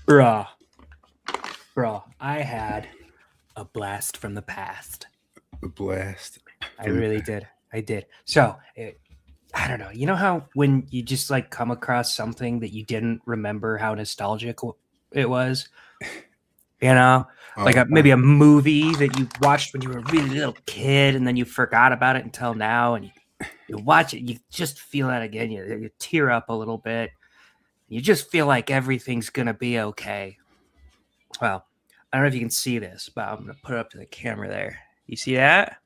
Bruh. I had a blast from the past. A blast. I really did. I did. So, I don't know. You know how when you just like come across something that you didn't remember how nostalgic it was? You know, like maybe a movie that you watched when you were a really little kid and then you forgot about it until now, and you watch it, you just feel that again. You tear up a little bit. You just feel like everything's going to be okay. Well, I don't know if you can see this, but I'm going to put it up to the camera there. You see that?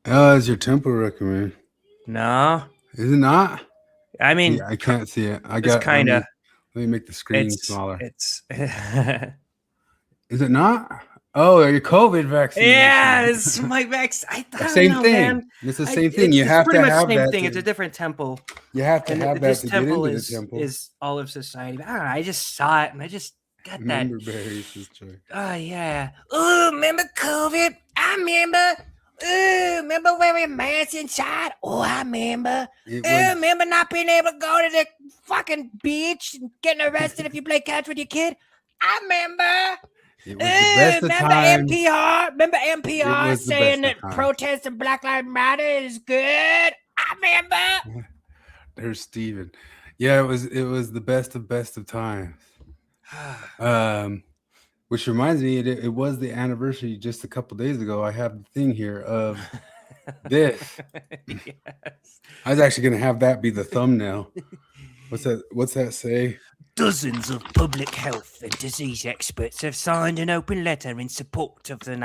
Oh, it's your temple recommend. No. Is it not? I mean, I can't see it. I got kind of. Let me make the screen smaller. It's. Is it not? Oh, your COVID vaccine. Yeah, it's my vaccine. Same thing. Man. It's the same thing. You have to have that. Thing. It's a different temple. You have to have that to get into the temple. Is all of society. I don't know. I just saw it and I just got that. Oh yeah. Oh, remember COVID? I remember. Oh, remember wearing masks inside? Oh, I remember. Remember not being able to go to the fucking beach and getting arrested if you play catch with your kid? I remember. It was the best of times. Remember NPR saying that protesting Black Lives Matter is good? I remember. There's Steven. Yeah, it was the best of times. Which reminds me, it was the anniversary just a couple days ago. I have the thing here of this. Yes. I was actually going to have that be the thumbnail. What's that say? Dozens of public health and disease experts have signed an open letter in support of the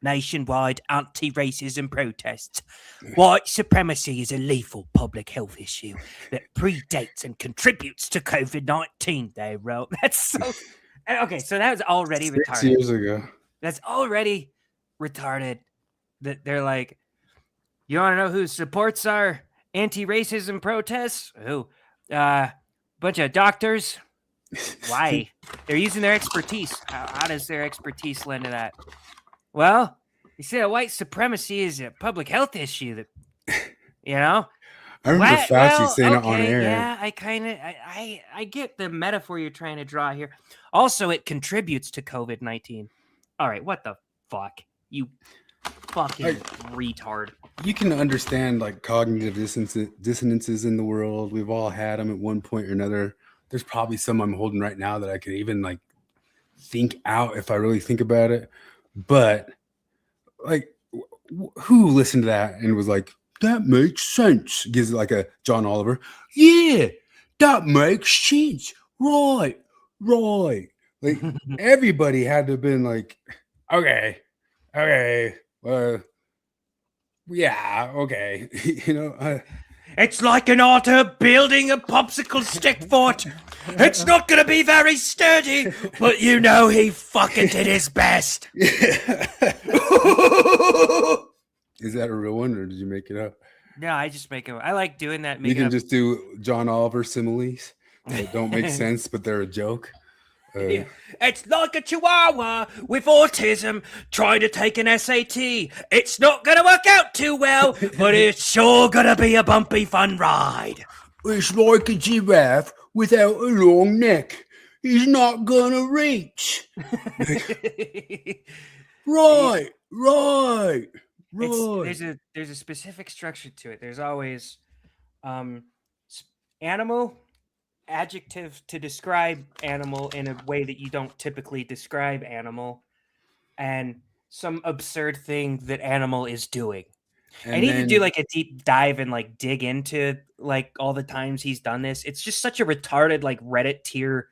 nationwide anti-racism protests. White supremacy is a lethal public health issue that predates and contributes to COVID-19, they wrote. That's so... Okay, so that was already 6 retarded. years ago. That's already retarded. That they're like, you want to know who supports our anti-racism protests? Who? Bunch of doctors. Why? They're using their expertise. How does their expertise lend to that? Well, you see, white supremacy is a public health issue that, you know. I remember Fauci saying it on air. Yeah, I get the metaphor you're trying to draw here. Also, it contributes to COVID-19. All right, what the fuck? You fucking retard. You can understand like cognitive dissonances in the world. We've all had them at one point or another. There's probably some I'm holding right now that I could even like think out if I really think about it. But like, who listened to that and was like, that makes sense? Gives it like a John Oliver. Yeah, that makes sense. Right. Like everybody had to have been like, okay, yeah, okay. You know, it's like an otter building a popsicle stick fort. It's not going to be very sturdy, but you know he fucking did his best. Is that a real one, or did you make it up? No, I just make it. I like doing that. You can just do John Oliver similes that don't make sense, but they're a joke. It's like a chihuahua with autism trying to take an SAT. It's not going to work out too well, but it's sure going to be a bumpy, fun ride. It's like a giraffe without a long neck. He's not going to reach. Right. There's a specific structure to it. There's always animal, adjective to describe animal in a way that you don't typically describe animal, and some absurd thing that animal is doing. I need to do like a deep dive and like dig into like all the times he's done this. It's just such a retarded like Reddit tier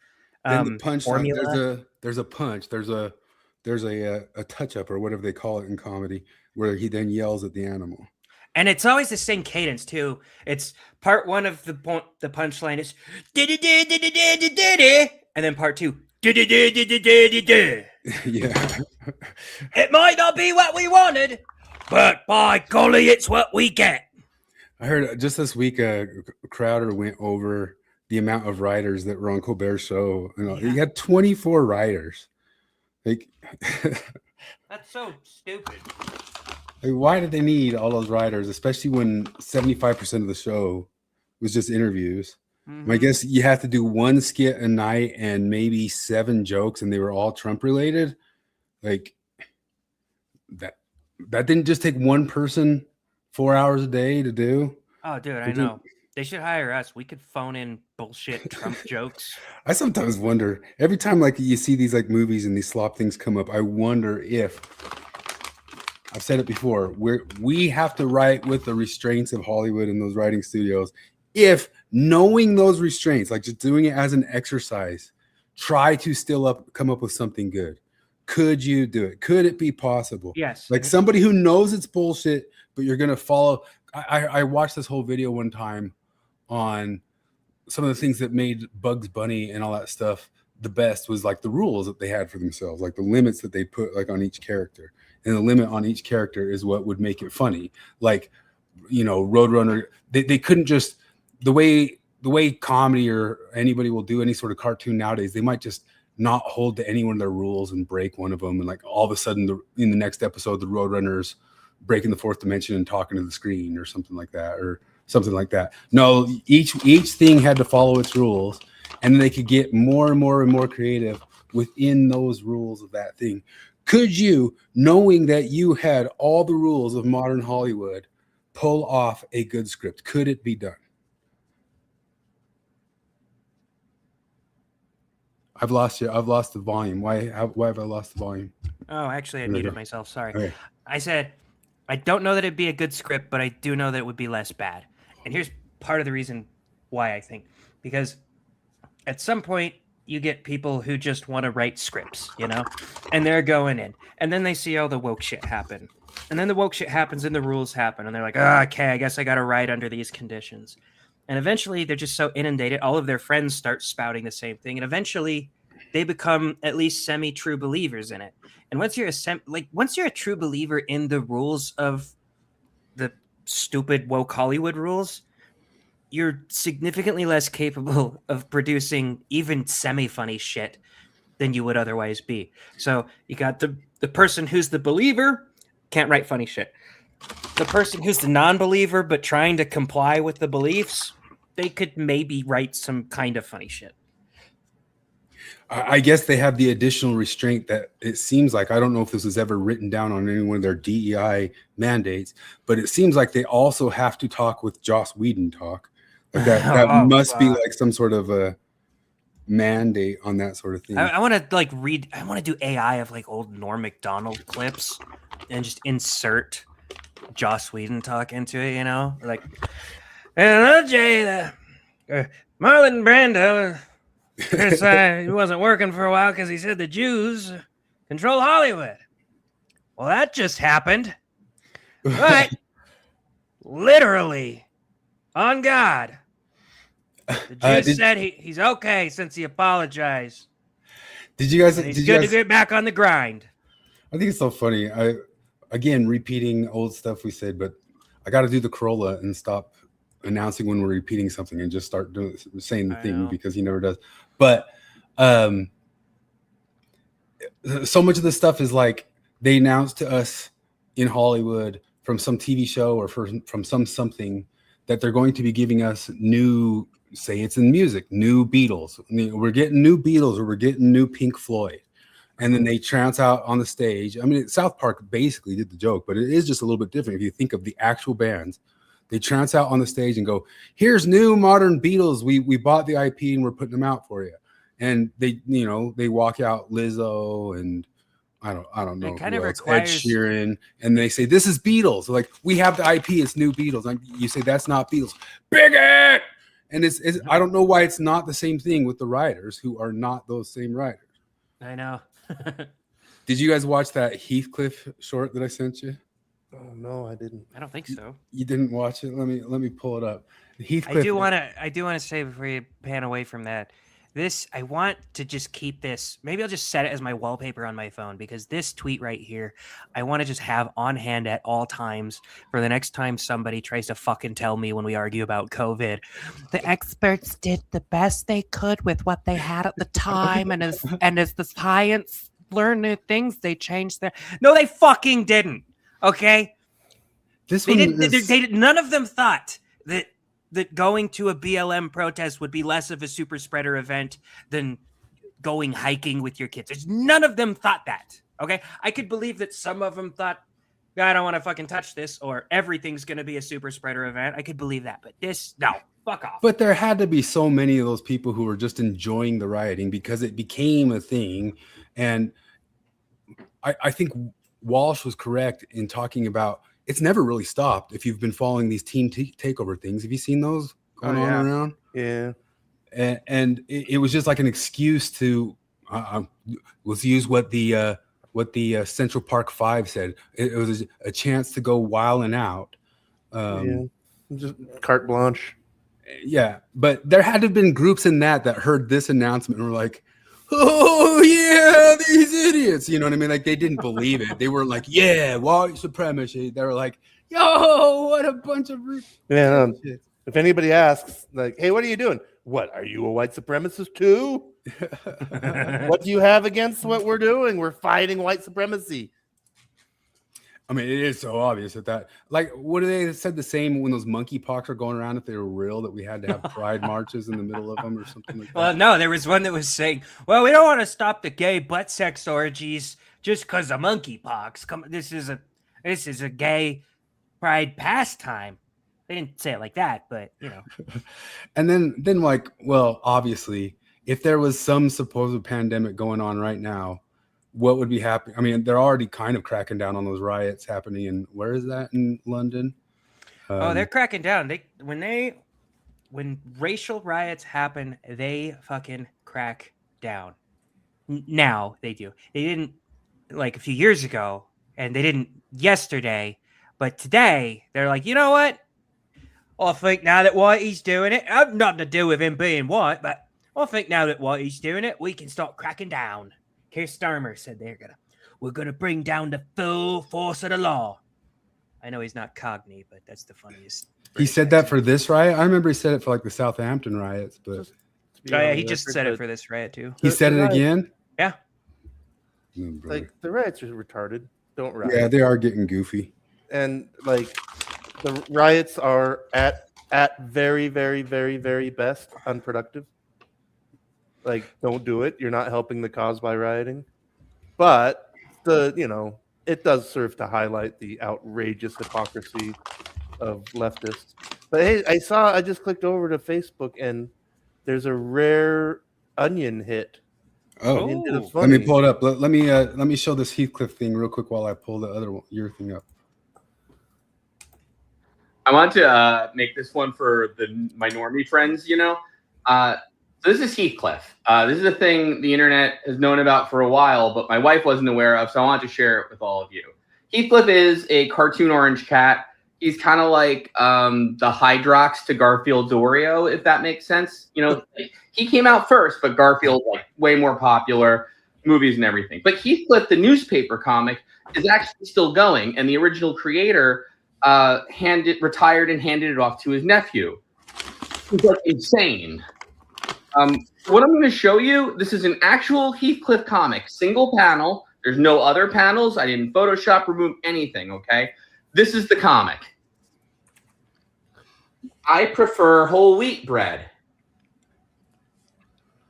formula. There's a punch. There's a touch up or whatever they call it in comedy, where he then yells at the animal. And it's always the same cadence too. It's part one of the punchline is and then part two. Yeah. It might not be what we wanted, but by golly, it's what we get. I heard just this week Crowder went over the amount of writers that were on Colbert's show. He had 24 writers. Like that's so stupid. Like, why did they need all those writers, especially when 75% of the show was just interviews? I guess you have to do one skit a night and maybe 7 jokes, and they were all Trump related. Like that didn't just take one person 4 hours a day to do. Oh, dude, I know. They should hire us. We could phone in bullshit Trump jokes. I sometimes wonder, every time like you see these like movies and these slop things come up, I wonder if, I've said it before, we have to write with the restraints of Hollywood and those writing studios. If knowing those restraints, like just doing it as an exercise, try to still come up with something good. Could you do it? Could it be possible? Yes. Like somebody who knows it's bullshit, but you're going to follow. I watched this whole video one time on some of the things that made Bugs Bunny and all that stuff the best was like the rules that they had for themselves, like the limits that they put like on each character. And the limit on each character is what would make it funny. Like, you know, Roadrunner, they couldn't just, the way comedy or anybody will do any sort of cartoon nowadays, they might just not hold to any one of their rules and break one of them. And like all of a sudden in the next episode, the Roadrunners breaking the fourth dimension and talking to the screen or something like that. No, each thing had to follow its rules, and then they could get more and more and more creative within those rules of that thing. Could you, knowing that you had all the rules of modern Hollywood, pull off a good script? Could it be done? I've lost you. I've lost the volume. Why have I lost the volume? Oh, actually, I muted myself. Sorry. Okay. I said, I don't know that it'd be a good script, but I do know that it would be less bad. And here's part of the reason why I think. Because at some point, you get people who just want to write scripts, you know? And they're going in. And then they see all the woke shit happen. And then the woke shit happens and the rules happen. And they're like, oh, okay, I guess I got to write under these conditions. And eventually, they're just so inundated. All of their friends start spouting the same thing. And eventually, they become at least semi-true believers in it. And once you're a true believer in the rules of the stupid woke Hollywood rules, you're significantly less capable of producing even semi-funny shit than you would otherwise be. So you got the person who's the believer can't write funny shit. The person who's the non-believer but trying to comply with the beliefs, they could maybe write some kind of funny shit. I guess they have the additional restraint that it seems like, I don't know if this was ever written down on any one of their DEI mandates, but it seems like they also have to talk with Joss Whedon talk. Like that must be like some sort of a mandate on that sort of thing. I want to do AI of like old Norm Macdonald clips and just insert Joss Whedon talk into it, you know? Like, Jay, Marlon Brando, he wasn't working for a while because he said the Jews control Hollywood. Well, that just happened. But literally, on God, the Jews said he's okay since he apologized. Did you guys? He's good to get back on the grind. I think it's so funny. Again, repeating old stuff we said, but I got to do the Corolla and stop announcing when we're repeating something and just start saying the thing because he never does. But so much of the stuff is like they announced to us in Hollywood from some TV show or from something that they're going to be giving us new, say it's in music, new Beatles. We're getting new Beatles or we're getting new Pink Floyd. And then they trounce out on the stage. I mean, South Park basically did the joke, but it is just a little bit different. If you think of the actual bands, they trounce out on the stage and go, here's new modern Beatles. We bought the IP and we're putting them out for you. And they walk out Lizzo and I don't know. Kind of Ed Sheeran. And they say, this is Beatles. They're like, we have the IP. It's new Beatles. Like, you say, that's not Beatles. Bigot! And it's I don't know why it's not the same thing with the writers who are not those same writers. I know. Did you guys watch that Heathcliff short that I sent you? Oh no, I didn't. I don't think so. You didn't watch it? Let me pull it up. Heathcliff. I do want to say before you pan away from that, I want to just keep this. Maybe I'll just set it as my wallpaper on my phone because this tweet right here, I want to just have on hand at all times for the next time somebody tries to fucking tell me when we argue about COVID. The experts did the best they could with what they had at the time, and as the science learned new things, they changed their. No, they fucking didn't. Okay, This they one didn't. None of them thought that that going to a BLM protest would be less of a super spreader event than going hiking with your kids. None of them thought that. Okay. I could believe that some of them thought, I don't want to fucking touch this, or everything's going to be a super spreader event. I could believe that, but this, no, fuck off. But there had to be so many of those people who were just enjoying the rioting because it became a thing. And I think Walsh was correct in talking about it's never really stopped. If you've been following these team takeover things, have you seen those going on around? Yeah. And it was just like an excuse to let's use what the Central Park 5 said. It was a chance to go wilding out. Just carte blanche. Yeah, but there had to have been groups in that heard this announcement and were like, oh yeah, these idiots. You know what I mean? Like they didn't believe it. They were like, yeah, white supremacy. They were like, yo, what a bunch of shit. If anybody asks, like, hey, what are you doing? What, are you a white supremacist too? What do you have against what we're doing? We're fighting white supremacy. I mean, it is so obvious that like, what do they said the same when those monkeypox are going around, if they were real, that we had to have pride marches in the middle of them or something like that? Well, no, there was one that was saying, well, we don't want to stop the gay butt sex orgies just because of monkeypox. Come, this is a gay pride pastime. They didn't say it like that, but you know. And then like, well, obviously, if there was some supposed pandemic going on right now, what would be happening? I mean, they're already kind of cracking down on those riots happening in, where is that, in London? They're cracking down. When racial riots happen, they fucking crack down. Now they do. They didn't like a few years ago, and they didn't yesterday, but today they're like, you know what? I think now that Whitey's doing it, nothing to do with him being white, but I think now that Whitey's doing it, we can start cracking down. Keir Starmer said we're gonna bring down the full force of the law. I know he's not Cogney, but that's the funniest. He said that for this riot? I remember he said it for like the Southampton riots, but he just said it for this riot too. He said it again? Yeah. Like the riots are retarded. Don't riot. Yeah, they are getting goofy. And like the riots are at very, very, very, very best unproductive. Like, don't do it. You're not helping the cause by rioting. But it does serve to highlight the outrageous hypocrisy of leftists. But hey, I just clicked over to Facebook and there's a rare onion hit. Oh, let me pull it up. Let me show this Heathcliff thing real quick while I pull the your thing up. I want to make this one for my normie friends, So this is Heathcliff. This is a thing the internet has known about for a while, but my wife wasn't aware of, so I wanted to share it with all of you. Heathcliff is a cartoon orange cat. He's kind of like the Hydrox to Garfield's Oreo, if that makes sense. He came out first, but Garfield's like way more popular, movies and everything. But Heathcliff, the newspaper comic, is actually still going, and the original creator retired and handed it off to his nephew. He's like insane. What I'm going to show you, this is an actual Heathcliff comic, single panel. There's no other panels. I didn't Photoshop, remove anything, okay? This is the comic. I prefer whole wheat bread.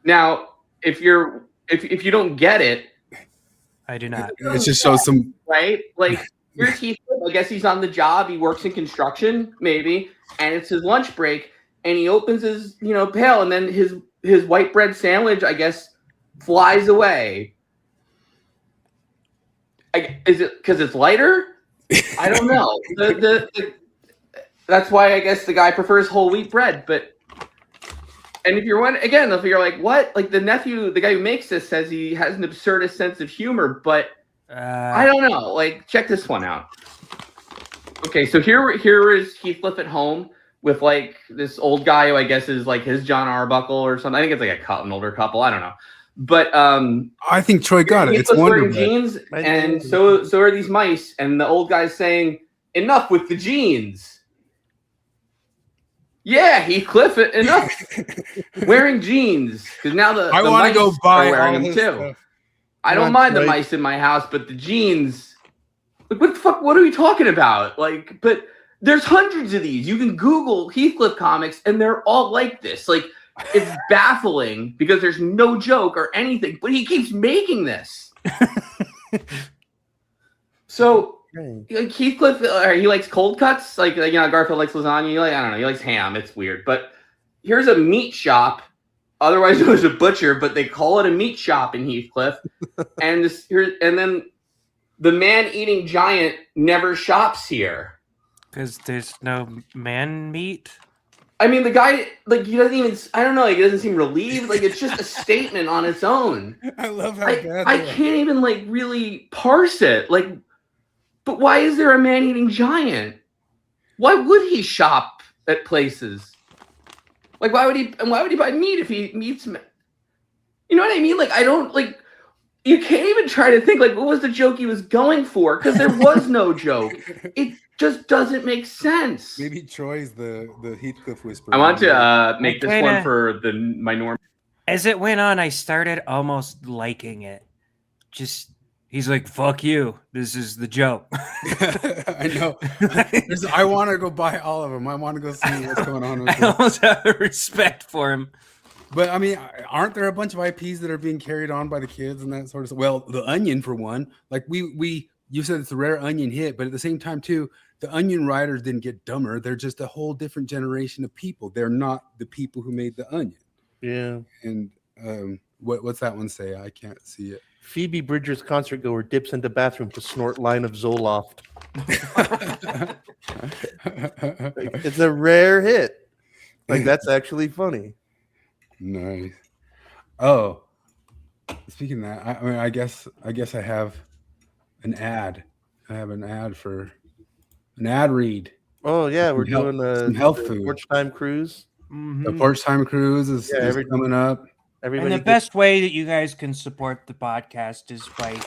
Now, if you don't get it, I do not. It just shows some right. Like here's Heathcliff. I guess he's on the job. He works in construction, maybe, and it's his lunch break. And he opens his, pail, and then his white bread sandwich, I guess, flies away. Is it because it's lighter? I don't know. That's why I guess the guy prefers whole wheat bread. And if you're like, what? Like the nephew, the guy who makes this, says he has an absurdist sense of humor, but I don't know. Like, check this one out. Okay, so here is Heathcliff at home with like this old guy who I guess is like his John Arbuckle or something. I think it's like an older couple. I don't know. But I think Troy got it. It's wearing jeans, and so are these mice. And the old guy's saying, "Enough with the jeans." Yeah, Heathcliff, enough wearing jeans, because now I want to go buy wearing them too. Stuff. I don't mind the mice in my house, but the jeans. Like, what the fuck? What are we talking about? Like, but There's hundreds of these. You can Google Heathcliff comics, and they're all like this. Like, it's baffling because there's no joke or anything, but he keeps making this. So, like Heathcliff, he likes cold cuts. Like Garfield likes lasagna. I don't know. He likes ham. It's weird. But here's a meat shop, otherwise known as a butcher, but they call it a meat shop in Heathcliff. And then the man-eating giant never shops here. Because there's no man meat? I mean, the guy, like, he doesn't even, I don't know, like, he doesn't seem relieved. Like, it's just a statement on its own. I love how bad I can't even, like, really parse it. Like, but why is there a man-eating giant? Why would he shop at places? Like, why would he buy meat if he meets, you know what I mean? Like, I don't, like, you can't even try to think, like, what was the joke he was going for? Because there was no joke. It just doesn't make sense. Maybe Troy's the Heathcliff whisperer. I want to make this one for my norm. As it went on, I started almost liking it. Just, he's like, fuck you. This is the joke. I know. I want to go buy all of them. I want to go see what's going on with I almost have a respect for him. But I mean, aren't there a bunch of IPs that are being carried on by the kids and that sort of stuff? Well, The Onion, for one. Like you said it's a rare Onion hit, but at the same time, too, the Onion writers didn't get dumber. They're just a whole different generation of people. They're not the people who made The Onion. Yeah. And what's that one say? I can't see it. Phoebe Bridgers' concert goer dips into bathroom to snort line of Zoloft. It's a rare hit. Like, that's actually funny. Nice. Oh, speaking of that, I mean, I guess I have an ad. I have an ad for an ad read. Oh yeah, we're doing some health food. Porch Time Cruise. Mm-hmm. The Porch Time Cruise is coming up. And the best way that you guys can support the podcast is by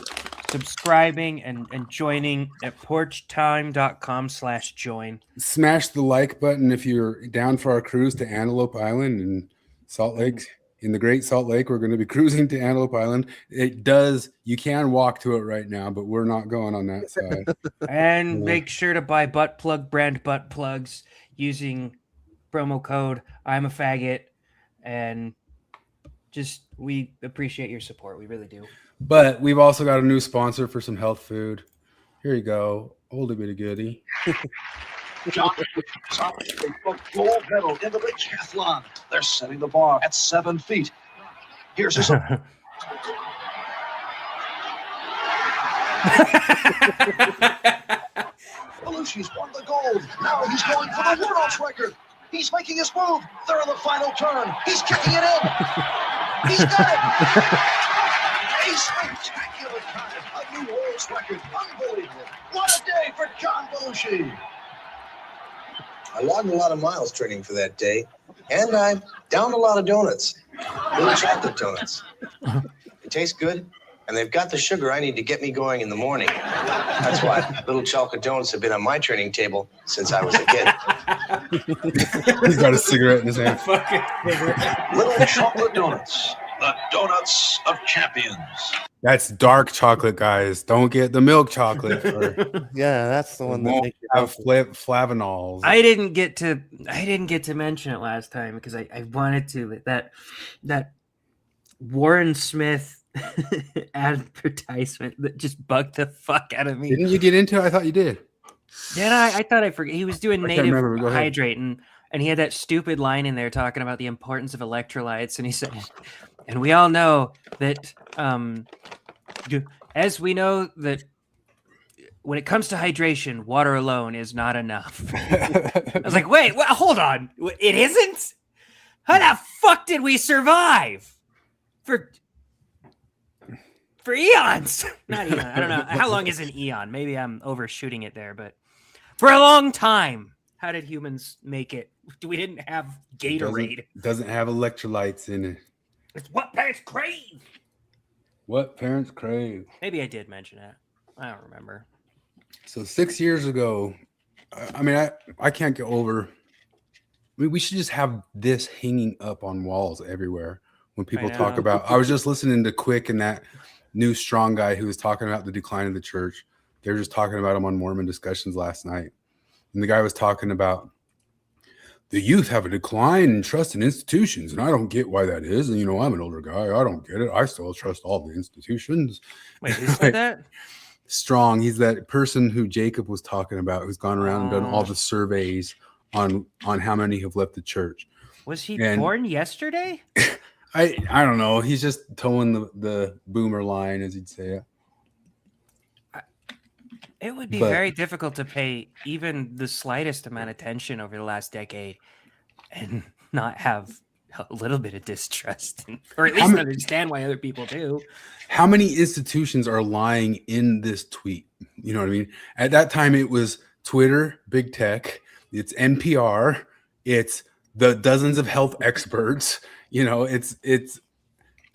subscribing and joining at porchtime.com/join. Smash the like button if you're down for our cruise to Antelope Island and Salt Lake. In the Great Salt Lake, we're going to be cruising to Antelope Island. You can walk to it right now, but we're not going on that side. And make sure to buy butt plug brand butt plugs using promo code I'm a faggot. And just, we appreciate your support. We really do. But we've also got a new sponsor for some health food. Here you go. Oldie bit of goodie. John gold medal in the decathlon. They're setting the bar at 7 feet. Here's his. Belushi's won the gold. Now he's going for the world's record. He's making his move. They're in the final turn. He's kicking it in. He's got it. A spectacular time. A new world's record. Unbelievable. What a day for John Belushi. I logged a lot of miles training for that day, and I downed a lot of donuts, little chocolate donuts. It tastes good, and they've got the sugar I need to get me going in the morning. That's why little chocolate donuts have been on my training table since I was a kid. He's got a cigarette in his hand. Little chocolate donuts, the donuts of champions. That's dark chocolate, guys. Don't get the milk chocolate. Yeah, that's the one that won't makes you have flavanols. I didn't get to mention it last time because I wanted to. But that Warren Smith advertisement that just bugged the fuck out of me. Didn't you get into it? I thought you did. Did I? I thought I forgot. He was doing native hydrate, and he had that stupid line in there talking about the importance of electrolytes, and he said, and we all know that, as we know that when it comes to hydration, water alone is not enough. I was like, wait, hold on. It isn't? How the fuck did we survive? For eons. Not eon. I don't know. How long is an eon? Maybe I'm overshooting it there, but for a long time. How did humans make it? We didn't have Gatorade. Doesn't have electrolytes in it. It's what parents crave. What parents crave. Maybe I did mention it. I don't remember. So 6 years ago, I mean, I can't get over. I mean, we should just have this hanging up on walls everywhere when people talk about. I was just listening to Quick and that new strong guy who was talking about the decline of the church. They were just talking about him on Mormon discussions last night. and the guy was talking about the youth have a decline in trust in institutions, and I don't get why that is. And I'm an older guy, I don't get it. I still trust all the institutions. Wait, who said that? Strong. He's that person who Jacob was talking about, who's gone around and done all the surveys on how many have left the church. Was he born yesterday? I don't know. He's just towing the boomer line, as he'd say it. It would be very difficult to pay even the slightest amount of attention over the last decade and not have a little bit of distrust, or at least understand why other people do. How many institutions are lying in this tweet? You know what I mean? At that time, it was Twitter, big tech, it's NPR, it's the dozens of health experts. It's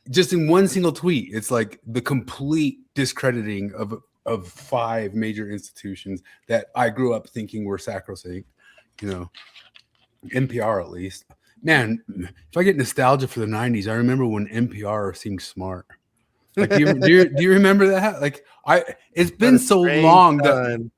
just in one single tweet. It's like the complete discrediting of 5 major institutions that I grew up thinking were sacrosanct, NPR at least. Man, if I get nostalgia for the 90s, I remember when NPR seemed smart. Like, do you remember that? Like, it's been so long that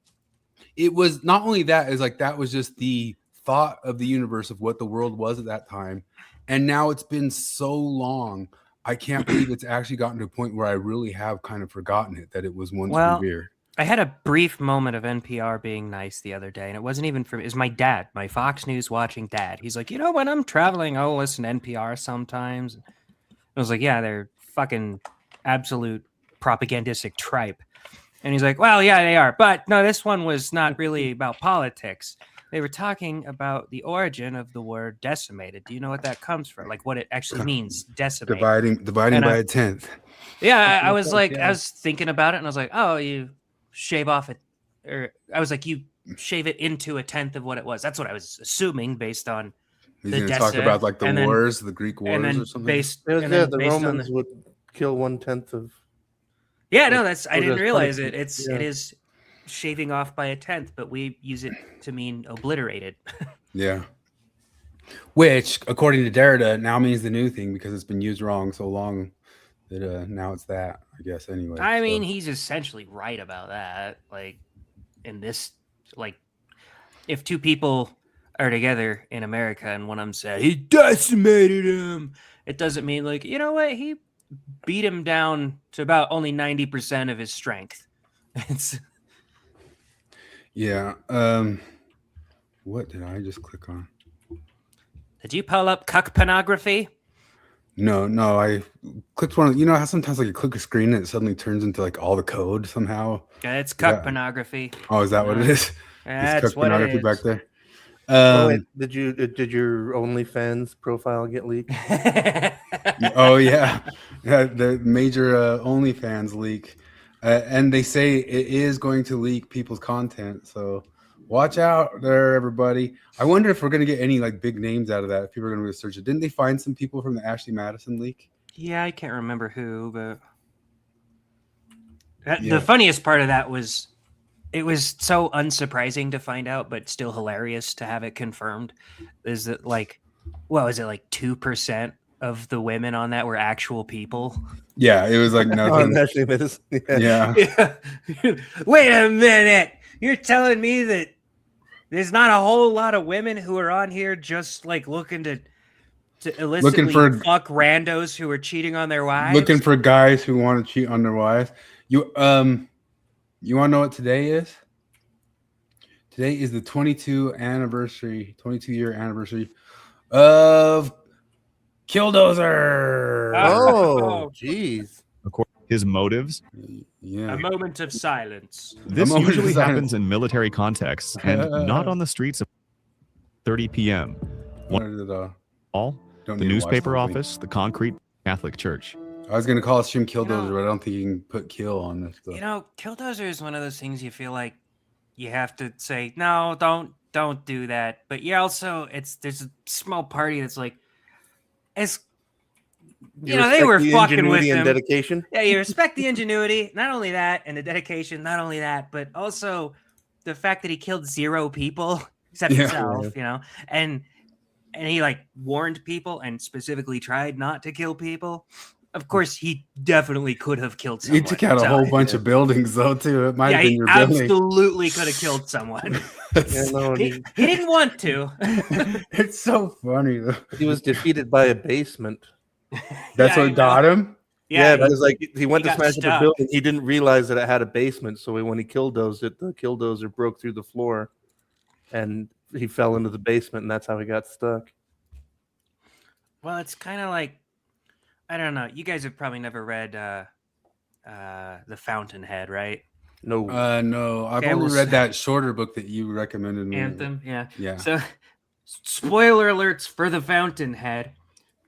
it was not only that, is like that was just the thought of the universe of what the world was at that time. And now it's been so long. I can't believe it's actually gotten to a point where I really have kind of forgotten it, that it was once revered. I had a brief moment of NPR being nice the other day, and it wasn't even for me. It was my dad, my Fox News watching dad. He's like, when I'm traveling, I'll listen to NPR sometimes. I was like, yeah, they're fucking absolute propagandistic tripe. And he's like, well, yeah, they are. But no, this one was not really about politics. They were talking about the origin of the word decimated. Do you know what that comes from? Like what it actually means, decimated. Dividing by a tenth. Yeah, I was like, I was thinking about it, and I was like, oh, you shave off it, or I was like, you shave it into a tenth of what it was. That's what I was assuming based on He's going to talk about like the wars, the Greek wars, and then or something. The Romans would kill 1/10 of. Yeah, no, that's I didn't realize it. It is shaving off by a tenth, but we use it to mean obliterated. Yeah. Which, according to Derrida, now means the new thing because it's been used wrong so long that now it's that, I guess, anyway. I mean, he's essentially right about that. Like, in this, like, if 2 people are together in America and one of them said, he decimated him, it doesn't mean, like, you know what, he beat him down to about only 90% of his strength. It's... Yeah. What did I just click on? Did you pull up cuck pornography? No, I clicked one. You know how sometimes like you click a screen and it suddenly turns into like all the code somehow? Yeah, it's cuck pornography. Oh, is that what it is? That's what it is. Back there. Did your OnlyFans profile get leaked? Oh yeah, the major OnlyFans leak, and they say it is going to leak people's content. So watch out there, everybody. I wonder if we're going to get any like big names out of that. If people are going to research it, didn't they find some people from the Ashley Madison leak? Yeah, I can't remember who, but the funniest part of that was. It was so unsurprising to find out, but still hilarious to have it confirmed. Is that like, what was it, like 2% of the women on that were actual people? Yeah, it was like nothing. Yeah. Wait a minute. You're telling me that there's not a whole lot of women who are on here just like looking to illicitly fuck randos who are cheating on their wives? Looking for guys who want to cheat on their wives. You want to know what today is? Today is the 22-year anniversary of Killdozer. Oh, jeez. His motives. Yeah. A moment of silence. This usually happens in military contexts and not on the streets of 30 p.m. The newspaper office, the concrete Catholic church. I was going to call it stream Killdozer, but I don't think you can put kill on this stuff. Killdozer is one of those things you feel like you have to say, no, don't do that. But you also, there's a small party that's like, they were fucking with him. Dedication. Yeah, you respect the ingenuity. Not only that, and the dedication, not only that, but also the fact that he killed 0 people except himself, and he like warned people and specifically tried not to kill people. Of course, he definitely could have killed He someone. took out a whole bunch of buildings, though, too. It might have been he your building. absolutely could have killed someone. He didn't want to. It's so funny, though. He was defeated by a basement. That's what got him? Yeah, because like he went to got smash up the stuck. building. He didn't realize that it had a basement. So when he killdozed it, the killdozer broke through the floor and he fell into the basement, and that's how he got stuck. Well, it's kind of like, I don't know. You guys have probably never read The Fountainhead, right? No. No. I've only read that shorter book that you recommended me. Anthem, yeah. Yeah. So, spoiler alerts for The Fountainhead.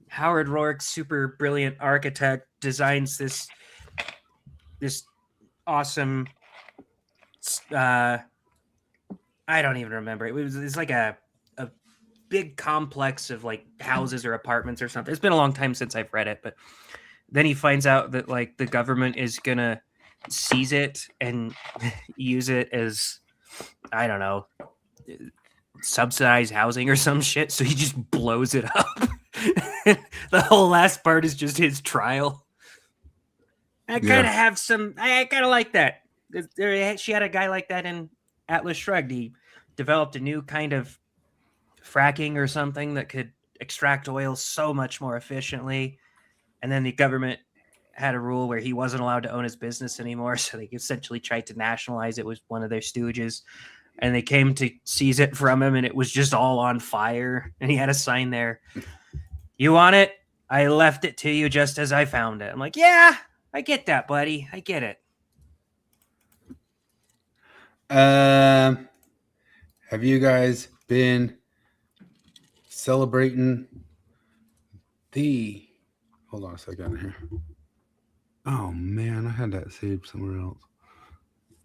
Howard Rourke, super brilliant architect, designs this awesome. I don't even remember. It's like a big complex of like houses or apartments or something. It's been a long time since I've read it, but then he finds out that like the government is gonna seize it and use it as, I don't know, subsidized housing or some shit. So he just blows it up. The whole last part is just his trial. I kind of have some. I kind of like that. She had a guy like that in Atlas Shrugged. He developed a new kind of fracking or something that could extract oil so much more efficiently, and then the government had a rule where he wasn't allowed to own his business anymore, so they essentially tried to nationalize it with one of their stooges, and they came to seize it from him, and it was just all on fire, and he had a sign there, "You want it? I left it to you just as I found it." I'm like, yeah, I get that, buddy. I get it. Have you guys been celebrating the... Hold on a second here. Oh, man, I had that saved somewhere else.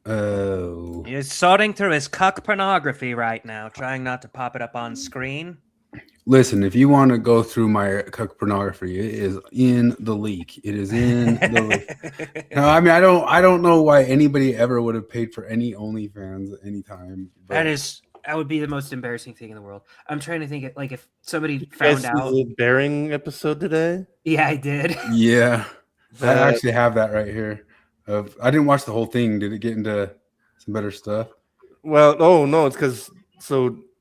Oh. He's sorting through his cuck pornography right now, trying not to pop it up on screen. Listen, if you want to go through my cuck pornography, it is in the leak. It is in the leak. No, I mean, I don't know why anybody ever would have paid for any OnlyFans at any time. That would be the most embarrassing thing in the world. I'm trying to think of, like, if somebody found out the Bearing episode today. Yeah, I did. Yeah, I actually have that right here. I didn't watch the whole thing. Did it get into some better stuff? Well, no, it's because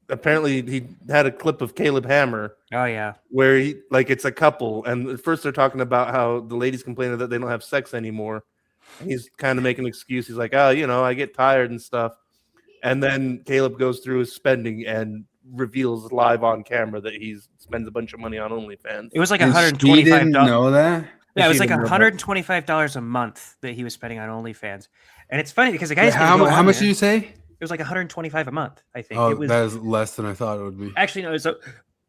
apparently he had a clip of Caleb Hammer. Oh yeah, where it's a couple, and at first they're talking about how the ladies complaining that they don't have sex anymore, and he's kind of making an excuse. He's like, oh, I get tired and stuff, and then Caleb goes through his spending and reveals live on camera that he spends a bunch of money on OnlyFans. It was like $125. He didn't know that. Yeah, it was like $125 a month that he was spending on OnlyFans, and it's funny because the guy's how much did you say? It was like $125 a month, I think. Oh, it was, that is less than I thought it would be. Actually, no. So,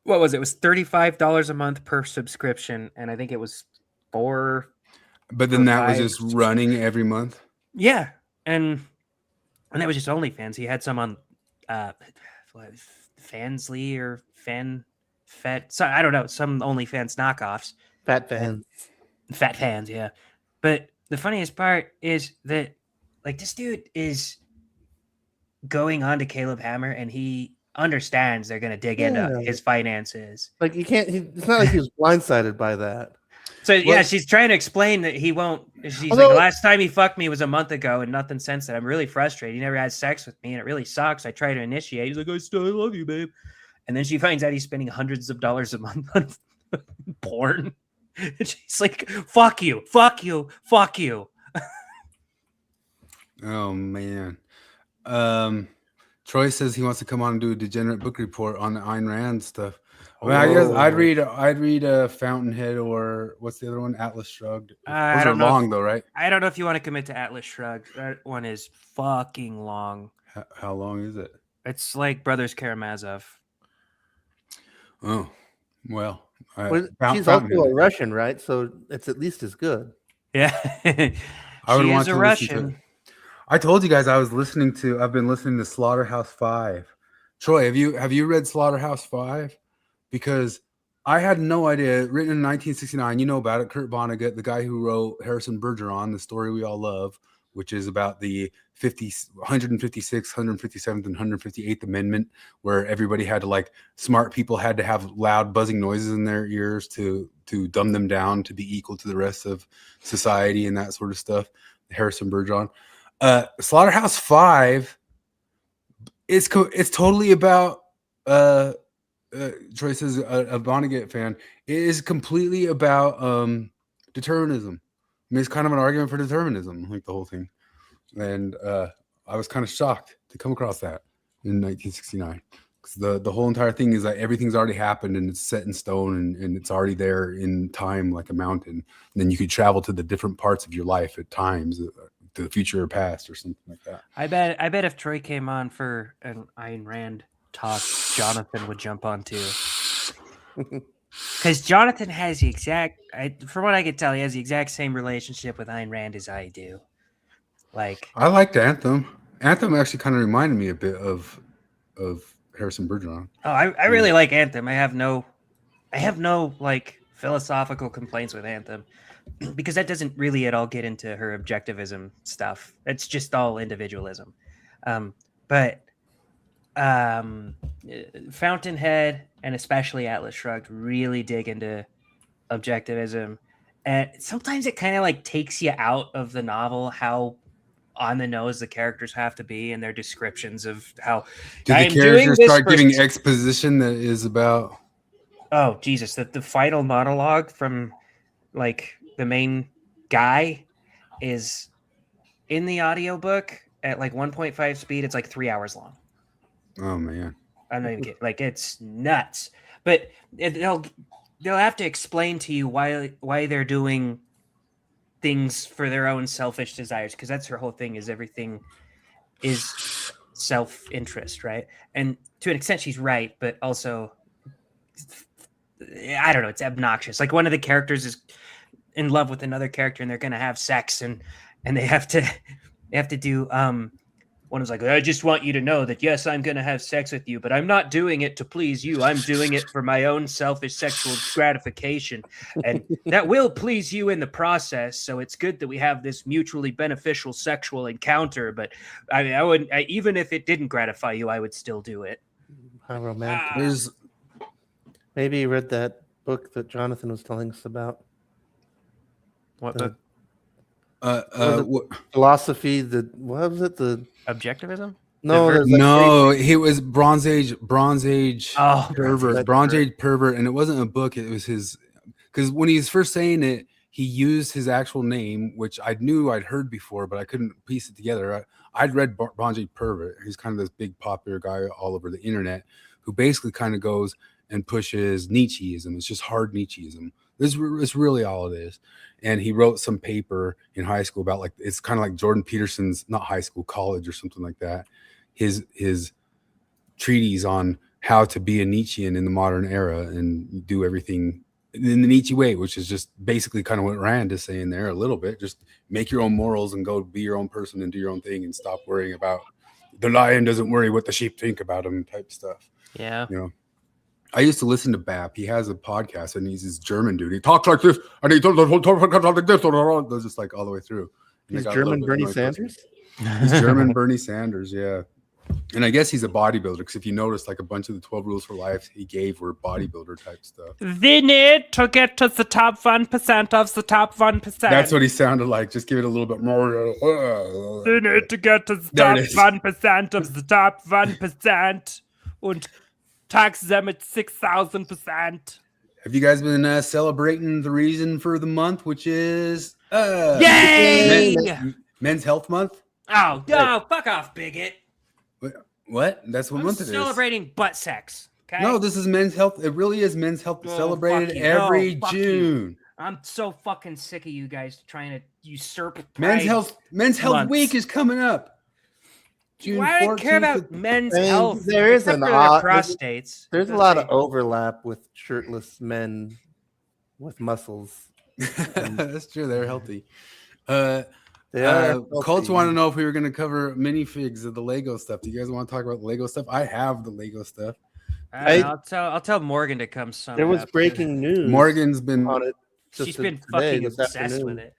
what was it? It was $35 a month per subscription, and I think it was $4. But then that was just running every month. Yeah, and that was just OnlyFans. He had some on Fansly or Fet. So I don't know, some OnlyFans knockoffs. Fat fans, yeah. But the funniest part is that, like, this dude is going on to Caleb Hammer, and he understands they're going to dig into his finances. Like, it's not like he was blindsided by that. So, yeah, she's trying to explain that he won't. She's like, the last time he fucked me was a month ago, and nothing since then. I'm really frustrated. He never had sex with me, and it really sucks. I try to initiate. He's like, I still love you, babe. And then she finds out he's spending hundreds of dollars a month on porn. And she's like, fuck you, fuck you, fuck you. Oh, man. Troy says he wants to come on and do a degenerate book report on the Ayn Rand stuff. I mean, I guess I'd read Fountainhead, or what's the other one? Atlas Shrugged. Those are long though, right? I don't know if you want to commit to Atlas Shrugged. That one is fucking long. How long is it? It's like Brothers Karamazov. Oh, well. She's also a Russian, right? So it's at least as good. Yeah. She is a Russian. I told you guys I've been listening to Slaughterhouse 5. Troy, have you read Slaughterhouse 5? Because I had no idea. Written in 1969, you know about it. Kurt Vonnegut, the guy who wrote Harrison Bergeron, the story we all love, which is about the 156th, 157th, and 158th Amendment, where everybody had to, like, smart people had to have loud buzzing noises in their ears to dumb them down to be equal to the rest of society and that sort of stuff. Harrison Burgon. Slaughterhouse 5 it's totally about Troy says a Vonnegut fan. It is completely about determinism. I mean, it's kind of an argument for determinism, like the whole thing. And I was kind of shocked to come across that in 1969. Because the whole entire thing is that everything's already happened and it's set in stone and it's already there in time like a mountain. And then you could travel to the different parts of your life at times, to the future or past or something like that. I bet if Troy came on for an Ayn Rand talk, Jonathan would jump on too. Because Jonathan has the exact, from what I could tell, he has the exact same relationship with Ayn Rand as I do. Like, I liked Anthem. Anthem actually kind of reminded me a bit of Harrison Burgon. Oh, I really like Anthem. I have no like philosophical complaints with Anthem, because that doesn't really at all get into her objectivism stuff. It's just all individualism. But Fountainhead and especially Atlas Shrugged really dig into objectivism, and sometimes it kind of like takes you out of the novel how on the nose the characters have to be in their descriptions of how the characters start giving exposition that is about Jesus, the final monologue from like the main guy is in the audiobook at like 1.5 speed. It's like 3 hours long. Oh man, I don't even get, like, it's nuts. But they'll have to explain to you why they're doing things for their own selfish desires, because that's her whole thing, is everything is self-interest, right? And to an extent she's right, but also I don't know, it's obnoxious. Like, one of the characters is in love with another character and they're gonna have sex, and they have to do one was like, I just want you to know that yes, I'm gonna have sex with you, but I'm not doing it to please you. I'm doing it for my own selfish sexual gratification, and that will please you in the process. So it's good that we have this mutually beneficial sexual encounter. But I mean, I wouldn't, even if it didn't gratify you, I would still do it. How romantic! Maybe you read that book that Jonathan was telling us about. What book? Philosophy. What was it? The Objectivism? No, he was Bronze Age pervert. Bronze Age pervert, and it wasn't a book. It was his, because when he was first saying it, he used his actual name, which I knew I'd heard before, but I couldn't piece it together. I'd read Bronze Age pervert. He's kind of this big popular guy all over the internet who basically kind of goes and pushes Nietzscheism. It's just hard Nietzscheism. It's really all it is. And he wrote some paper in high school about, like, it's kind of like Jordan Peterson's, not high school, college or something like that. His treatise on how to be a Nietzschean in the modern era and do everything in the Nietzsche way, which is just basically kind of what Rand is saying there a little bit. Just make your own morals and go be your own person and do your own thing and stop worrying about the lion doesn't worry what the sheep think about him type stuff. Yeah. You know, I used to listen to Bap. He has a podcast and he's this German dude. He talks like this and he talks like this, just like all the way through. He's German Bernie Sanders? He's German Bernie Sanders, yeah. And I guess he's a bodybuilder, because if you notice, like, a bunch of the 12 rules for life he gave were bodybuilder type stuff. We need to get to the top 1% of the top 1%. That's what he sounded like. Just give it a little bit more. We need to get to the top 1% of the top 1% and tax them at 6,000%. Have you guys been celebrating the reason for the month, which is Yay! Men's Health Month? Oh, no, fuck off, bigot. What? That's what month it is. Celebrating butt sex. Okay? No, this is Men's Health. It really is Men's Health, celebrated every June. I'm so fucking sick of you guys trying to usurp Men's Health Week is coming up. June Why do I care about men's health? There is an prostates. There's a lot of overlap with shirtless men with muscles. That's true. They're healthy. Colts want to know if we were going to cover minifigs of the Lego stuff. Do you guys want to talk about the Lego stuff? I have the Lego stuff. I'll tell Morgan to come. There was breaking news. Morgan's been on it. She's been fucking obsessed with it.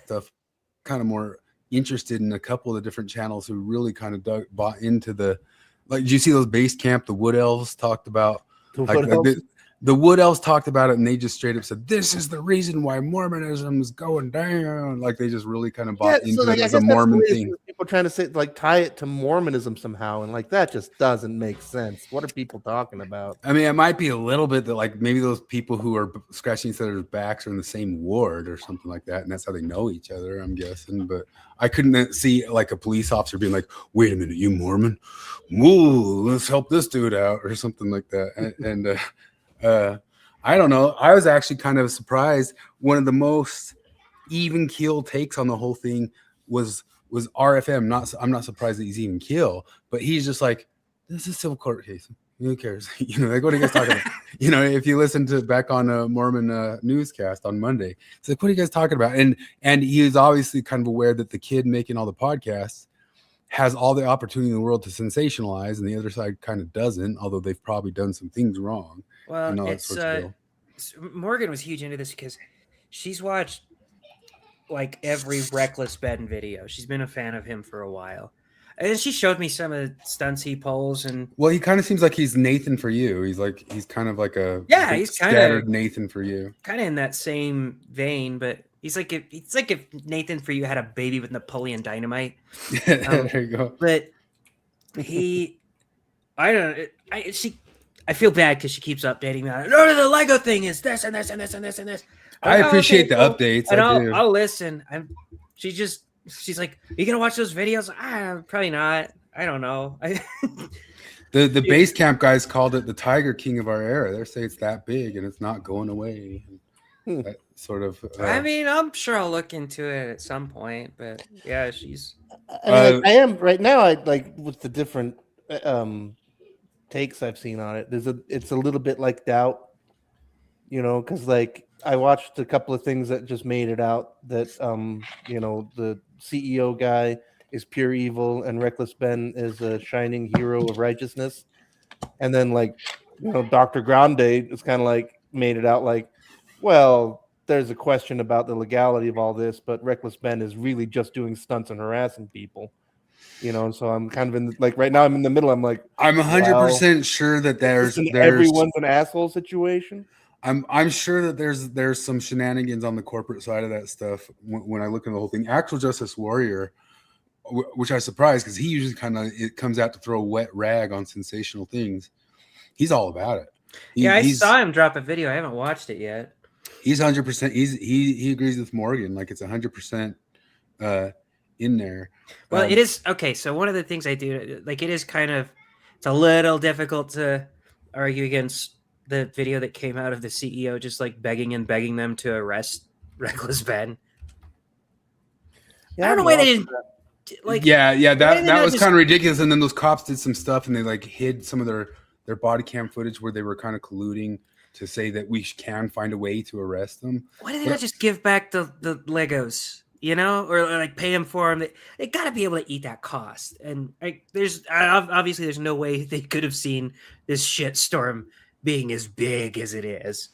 Stuff, kind of more interested in a couple of the different channels who really kind of bought into like, did you see those base camp? The Wood Elves talked about the Wood Elves talked about it, and they just straight up said, "This is the reason why Mormonism is going down." Like, they just really kind of bought into it as a Mormon thing. People trying to say, like, tie it to Mormonism somehow, and like that just doesn't make sense. What are people talking about? I mean, it might be a little bit that, like, maybe those people who are scratching each other's backs are in the same ward or something like that, and that's how they know each other, I'm guessing. But I couldn't see like a police officer being like, "Wait a minute, you Mormon? Woo, let's help this dude out," or something like that. I don't know. I was actually kind of surprised. One of the most even keel takes on the whole thing was RFM. I'm not surprised that he's even keel, but he's just like, "This is a civil court case. Who cares?" Like, what are you guys talking about? If you listen to back on a Mormon newscast on Monday, it's like, what are you guys talking about? And he is obviously kind of aware that the kid making all the podcasts has all the opportunity in the world to sensationalize, and the other side kind of doesn't, although they've probably done some things wrong. Well, Morgan was huge into this because she's watched like every Reckless Ben video. She's been a fan of him for a while. And she showed me some of the stunts he pulls, and well, he kind of seems like he's Nathan for you. He's kind of like a he's scattered Nathan for you, kind of in that same vein. But it's like if Nathan for you had a baby with Napoleon Dynamite. There you go. But I feel bad because she keeps updating me on it. No, the Lego thing is this and this and this and this and this. I appreciate the updates. And I'll listen. She's like, "Are you gonna watch those videos?" Probably not. I don't know. The base camp guys called it the Tiger King of our era. They say it's that big and it's not going away. That sort of. I mean, I'm sure I'll look into it at some point, but yeah, she's. I am right now. I like with the different takes I've seen on it. It's a little bit like doubt, because like I watched a couple of things that just made it out that the CEO guy is pure evil and Reckless Ben is a shining hero of righteousness, and then like Dr. Grande is kind of like made it out like, well, there's a question about the legality of all this, but Reckless Ben is really just doing stunts and harassing people. So I'm kind of in right now. I'm in the middle. I'm like, I'm 100% sure that there's everyone's an asshole situation. I'm sure that there's some shenanigans on the corporate side of that stuff. When I look at the whole thing, Actual Justice Warrior, which I was surprised because he usually it comes out to throw a wet rag on sensational things. He's all about it. I saw him drop a video. I haven't watched it yet. He's 100%. He agrees with Morgan. Like, it's 100% in there. Well, it is okay. So one of the things I do, like, it's a little difficult to argue against the video that came out of the CEO just like begging them to arrest Reckless Ben. I don't know why they didn't. Like, that was kind of ridiculous. And then those cops did some stuff, and they like hid some of their body cam footage where they were kind of colluding to say that we can find a way to arrest them. Why did they not just give back the Legos? Or like pay them for them. They got to be able to eat that cost. And there's no way they could have seen this shitstorm being as big as it is.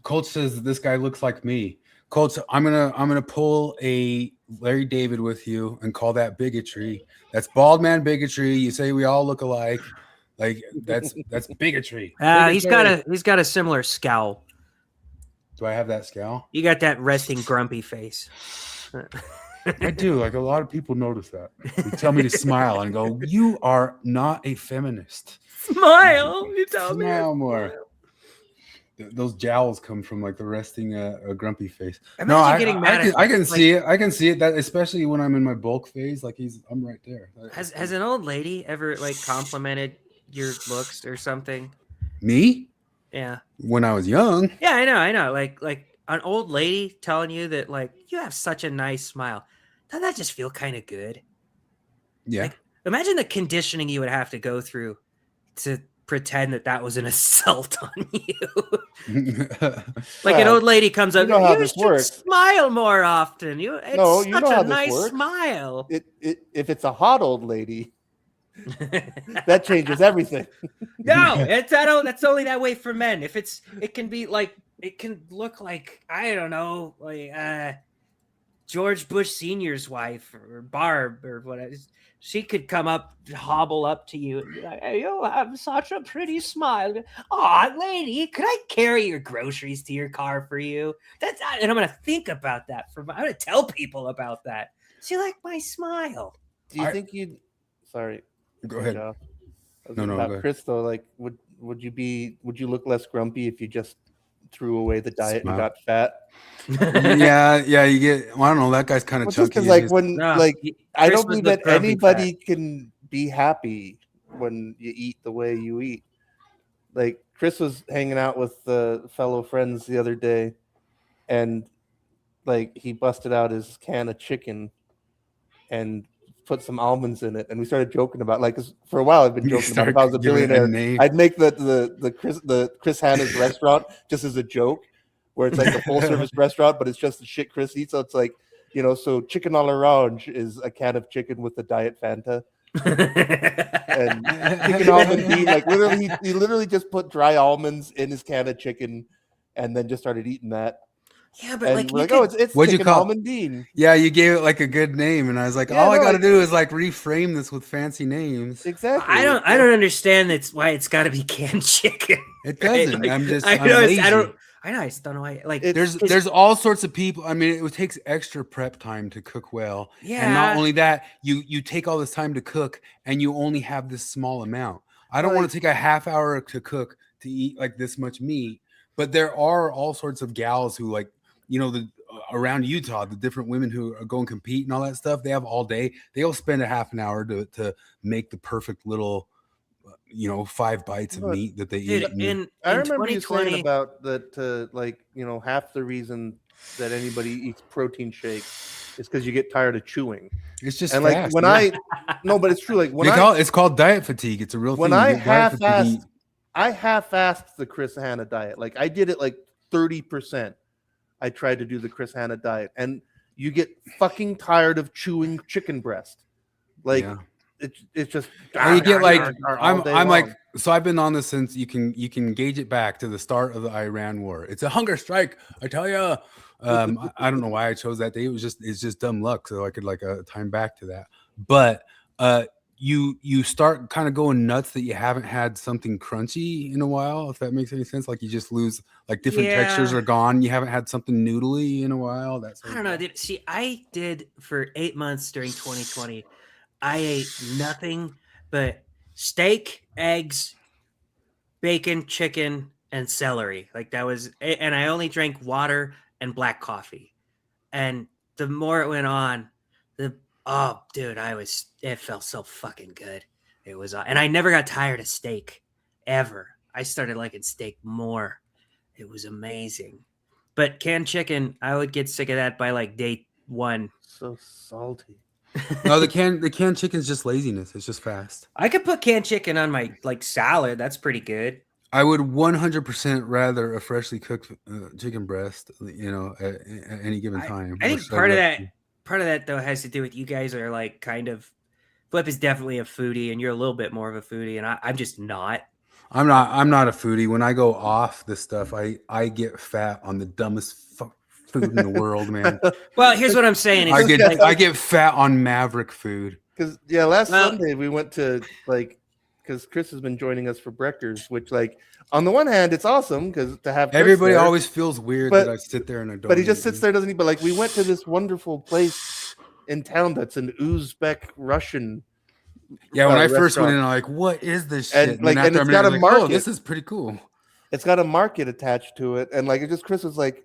Colt says this guy looks like me. Colt, I'm gonna pull a Larry David with you and call that bigotry. That's bald man bigotry. You say we all look alike. Like that's bigotry. He's got a similar scowl. Do I have that scowl? You got that resting grumpy face. I do. Like, a lot of people notice that. They tell me to smile and go, "You are not a feminist." Smile. You tell me. Smile more. Those jowls come from like the resting grumpy face. I can see it. I can see it. That especially when I'm in my bulk phase. Like I'm right there. Has an old lady ever like complimented your looks or something? Me? Yeah. When I was young. Yeah, I know. Like an old lady telling you that like you have such a nice smile. Doesn't that just feel kind of good? Yeah. Like, imagine the conditioning you would have to go through to pretend that was an assault on you. Like an old lady comes up, you should smile more often. It's such a nice smile. If it's a hot old lady, that changes everything. No, that's only that way for men. It can be like, it can look like, I don't know, like George Bush Sr.'s wife or Barb or whatever, she could come up, hobble up to you and be like, "Hey, you have such a pretty smile. Aw, lady, could I carry your groceries to your car for you?" And I'm going to think about that. I'm going to tell people about that. She liked my smile. Do you think you'd... Sorry. Go ahead. No, go about ahead. Chris, though, like, would you look less grumpy if you just threw away the diet and got fat? yeah, you get. Well, I don't know. That guy's kind of chunky. Because I don't believe that anybody can be happy when you eat the way you eat. Like Chris was hanging out with the fellow friends the other day, and like he busted out his can of chicken and put some almonds in it, and we started joking about, like, 'cause for a while I've been joking about if I was a billionaire, I'd make the Chris Hanna's restaurant just as a joke, where it's like a full service restaurant, but it's just the shit Chris eats. So it's like, you know, so chicken à l'orange is a can of chicken with the diet Fanta. And chicken almond bean, like literally he literally just put dry almonds in his can of chicken and then just started eating that. Yeah, but and like, oh, it's chicken almond bean. Yeah, you gave it like a good name, and I was like, all I got to do is like reframe this with fancy names. Exactly. I don't understand why it's got to be canned chicken. It doesn't. Like, I'm lazy. I just don't know why. Like, there's all sorts of people. I mean, it takes extra prep time to cook well. Yeah. And not only that, you take all this time to cook, and you only have this small amount. I don't want to take a half hour to cook to eat like this much meat. But there are all sorts of gals who, like, you know, around Utah, the different women who are going to compete and all that stuff, they have all day. They'll spend a half an hour to make the perfect little, 5 bites of meat that they eat. I remember you saying about that, like, you know, half the reason that anybody eats protein shakes is because you get tired of chewing. It's just and fast, like no, but it's true. Like it's called diet fatigue. It's a real thing. I half-assed the Chris Hanna diet. Like I did it like 30%. I tried to do the Chris Hanna diet, and you get fucking tired of chewing chicken breast. Like it's just you get like I'm like, so I've been on this since you can gauge it back to the start of the Iran war. It's a hunger strike, I tell you. I don't know why I chose that day. It's just dumb luck, so I could like time back to that. But you start kind of going nuts that you haven't had something crunchy in a while, if that makes any sense. Like you just lose, like different textures are gone. You haven't had something noodly in a while. I don't know. See, I did for 8 months during 2020. I ate nothing but steak, eggs, bacon, chicken, and celery. Like that was, and I only drank water and black coffee. And the more it went on, oh, dude, it felt so fucking good. It was, and I never got tired of steak ever. I started liking steak more. It was amazing. But canned chicken, I would get sick of that by like day 1. So salty. No, the canned chicken's just laziness. It's just fast. I could put canned chicken on my like salad. That's pretty good. I would 100% rather a freshly cooked chicken breast, at any given time. I think part of that though has to do with you guys are like kind of, Flip is definitely a foodie and you're a little bit more of a foodie, and I'm just not. I'm not a foodie. When I go off this stuff, I get fat on the dumbest food in the world, man. Well, here's what I'm saying. I get fat on Maverick food. Because last Sunday we went to because Chris has been joining us for Breckers, which like on the one hand it's awesome because to have Chris everybody there, always feels weird that I sit there and I don't. But he just sits there, doesn't he? But like we went to this wonderful place in town that's an Uzbek Russian. Yeah, when I first went in, I'm like, what is this shit? And it's got a market. Oh, this is pretty cool. It's got a market attached to it, and like it just Chris was like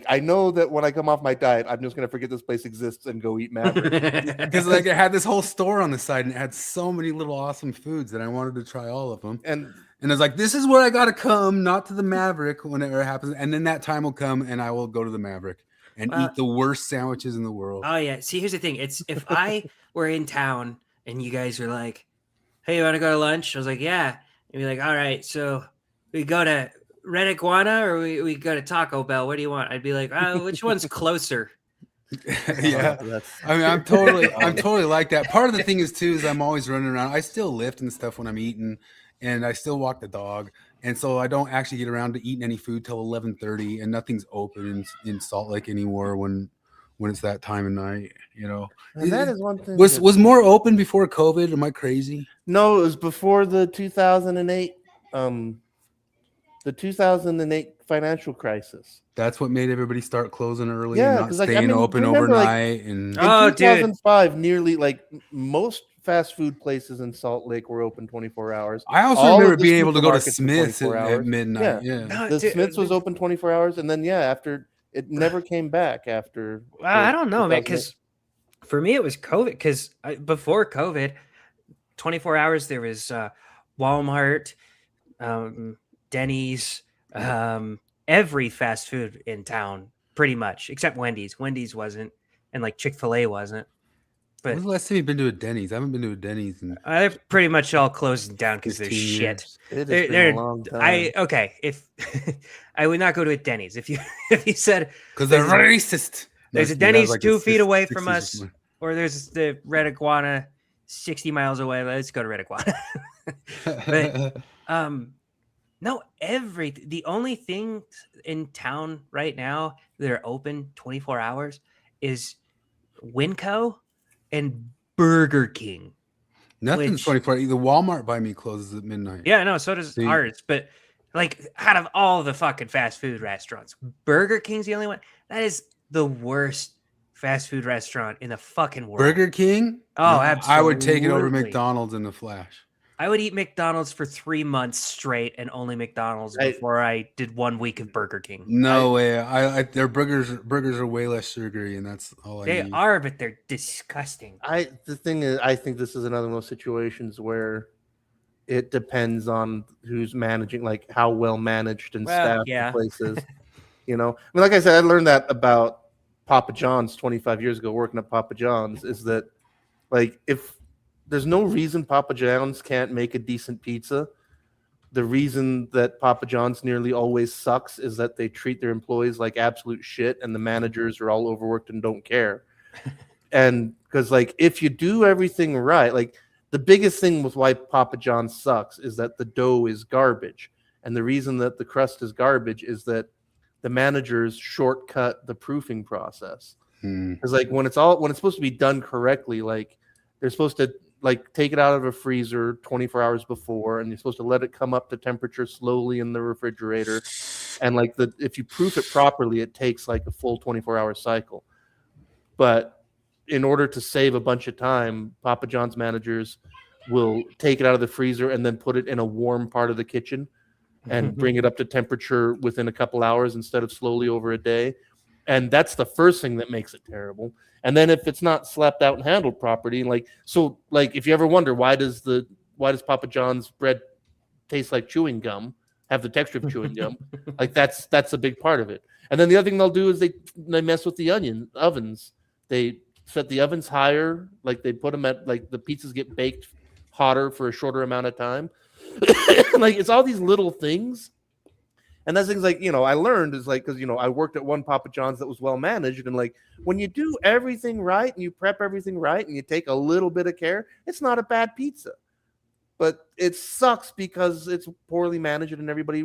I know that when I come off my diet, I'm just gonna forget this place exists and go eat Maverick. Because like it had this whole store on the side and it had so many little awesome foods that I wanted to try all of them. And I was like, this is where I gotta come, not to the Maverick whenever it happens. And then that time will come and I will go to the Maverick and eat the worst sandwiches in the world. Oh yeah. See, here's the thing. It's if I were in town and you guys were like, hey, you want to go to lunch? I was like, yeah. And be like, all right, so we go to Red Iguana or we go to Taco Bell. What do you want? I'd be like, which one's closer? Yeah. I mean, I'm totally like that. Part of the thing is I'm always running around. I still lift and stuff when I'm eating, and I still walk the dog. And so I don't actually get around to eating any food till 11:30, and nothing's open in Salt Lake anymore when when it's that time of night. And that is one thing. Was more open before COVID? Am I crazy? No, it was before the 2008 financial crisis. That's what made everybody start closing early Yeah, and not 'cause, staying open remember, overnight. And in 2005, nearly most fast food places in Salt Lake were open 24 hours. I also All remember of the being able to go to supermarkets were Smith's 24 at hours. midnight. Yeah. Yeah. The Smith's was open 24 hours, and then after it never came back after. I don't know, man, because for me it was COVID. Because before COVID, 24 hours there was Walmart, Denny's, every fast food in town, pretty much, except Wendy's. Wendy's wasn't, and like Chick-fil-A wasn't. But When's the last time you've been to a Denny's? I haven't been to a Denny's. they're pretty much all closing down because they're 15 shit. years. It has been a long time. If I would not go to a Denny's if you said because they're racist. There's a Denny's like 2 feet away from us, or there's the Red Iguana 60 miles away. Let's go to Red Iguana. But no, the only thing in town right now that are open 24 hours is Winco and Burger King. Nothing's 24. The Walmart by me closes at midnight. Yeah, no, so does ours. But like, out of all the fucking fast food restaurants, Burger King's the only one. That is the worst fast food restaurant in the fucking world. Burger King? Oh, absolutely. I would take it over McDonald's in a flash. I would eat McDonald's for 3 months straight and only McDonald's before I did 1 week of Burger King. No way. Their burgers are way less sugary, and that's all I need. They are, but they're disgusting. The thing is, I think this is another one of those situations where it depends on who's managing, like how well managed and staffed the places. Like I said, I learned that about Papa John's 25 years ago working at Papa John's, is that like if there's no reason Papa John's can't make a decent pizza. The reason that Papa John's nearly always sucks is that they treat their employees like absolute shit, and the managers are all overworked and don't care. And because like if you do everything right, like the biggest thing with why Papa John's sucks is that the dough is garbage. And the reason that the crust is garbage is that the managers shortcut the proofing process. Because like when it's supposed to be done correctly, like they're supposed to like take it out of a freezer 24 hours before, and you're supposed to let it come up to temperature slowly in the refrigerator. And like if you proof it properly, it takes like a full 24-hour cycle. But in order to save a bunch of time, Papa John's managers will take it out of the freezer and then put it in a warm part of the kitchen and bring it up to temperature within a couple hours instead of slowly over a day. And that's the first thing that makes it terrible. And then if it's not slapped out and handled properly, like if you ever wonder why does Papa John's bread taste like chewing gum, have the texture of chewing gum, like that's a big part of it. And then the other thing they'll do is they mess with the ovens. They set the ovens higher, like they put them at like the pizzas get baked hotter for a shorter amount of time. Like it's all these little things. And that's things like, I learned is like, because, I worked at one Papa John's that was well managed. And like, when you do everything right and you prep everything right and you take a little bit of care, it's not a bad pizza. But it sucks because it's poorly managed and everybody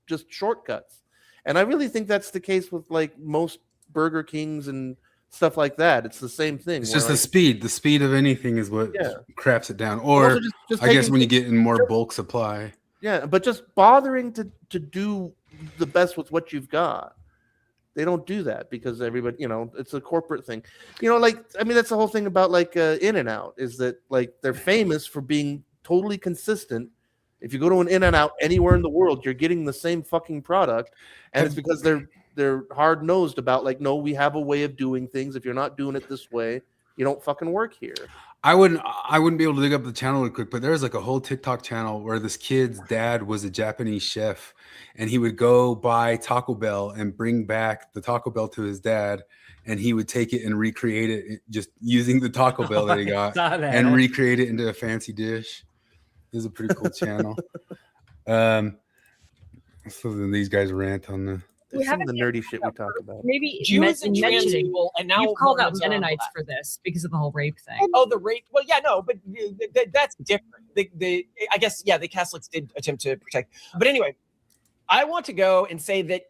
just shortcuts. And I really think that's the case with like most Burger Kings and stuff like that. It's the same thing. It's just the speed of anything is what craps it down. Or just I guess when you get in more bulk supply. Yeah, but just bothering to do the best with what you've got. They don't do that because everybody, it's a corporate thing. That's the whole thing about like In-N-Out is that like they're famous for being totally consistent. If you go to an In-N-Out anywhere in the world, you're getting the same fucking product. And it's because they're hard-nosed about like, no, we have a way of doing things. If you're not doing it this way, you don't fucking work here. I wouldn't be able to dig up the channel real quick, but there's like a whole TikTok channel where this kid's dad was a Japanese chef, and he would go buy Taco Bell and bring back the Taco Bell to his dad, and he would take it and recreate it just using the Taco Bell that he got and recreate it into a fancy dish. This is a pretty cool channel. So then these guys rant on the some of the nerdy shit we talk about. Maybe Jews and trans people, and now you've called out Mennonites for this because of the whole rape thing. Oh, the rape. Well, yeah, no, but that's different. I guess, the Catholics did attempt to protect. But anyway, I want to go and say that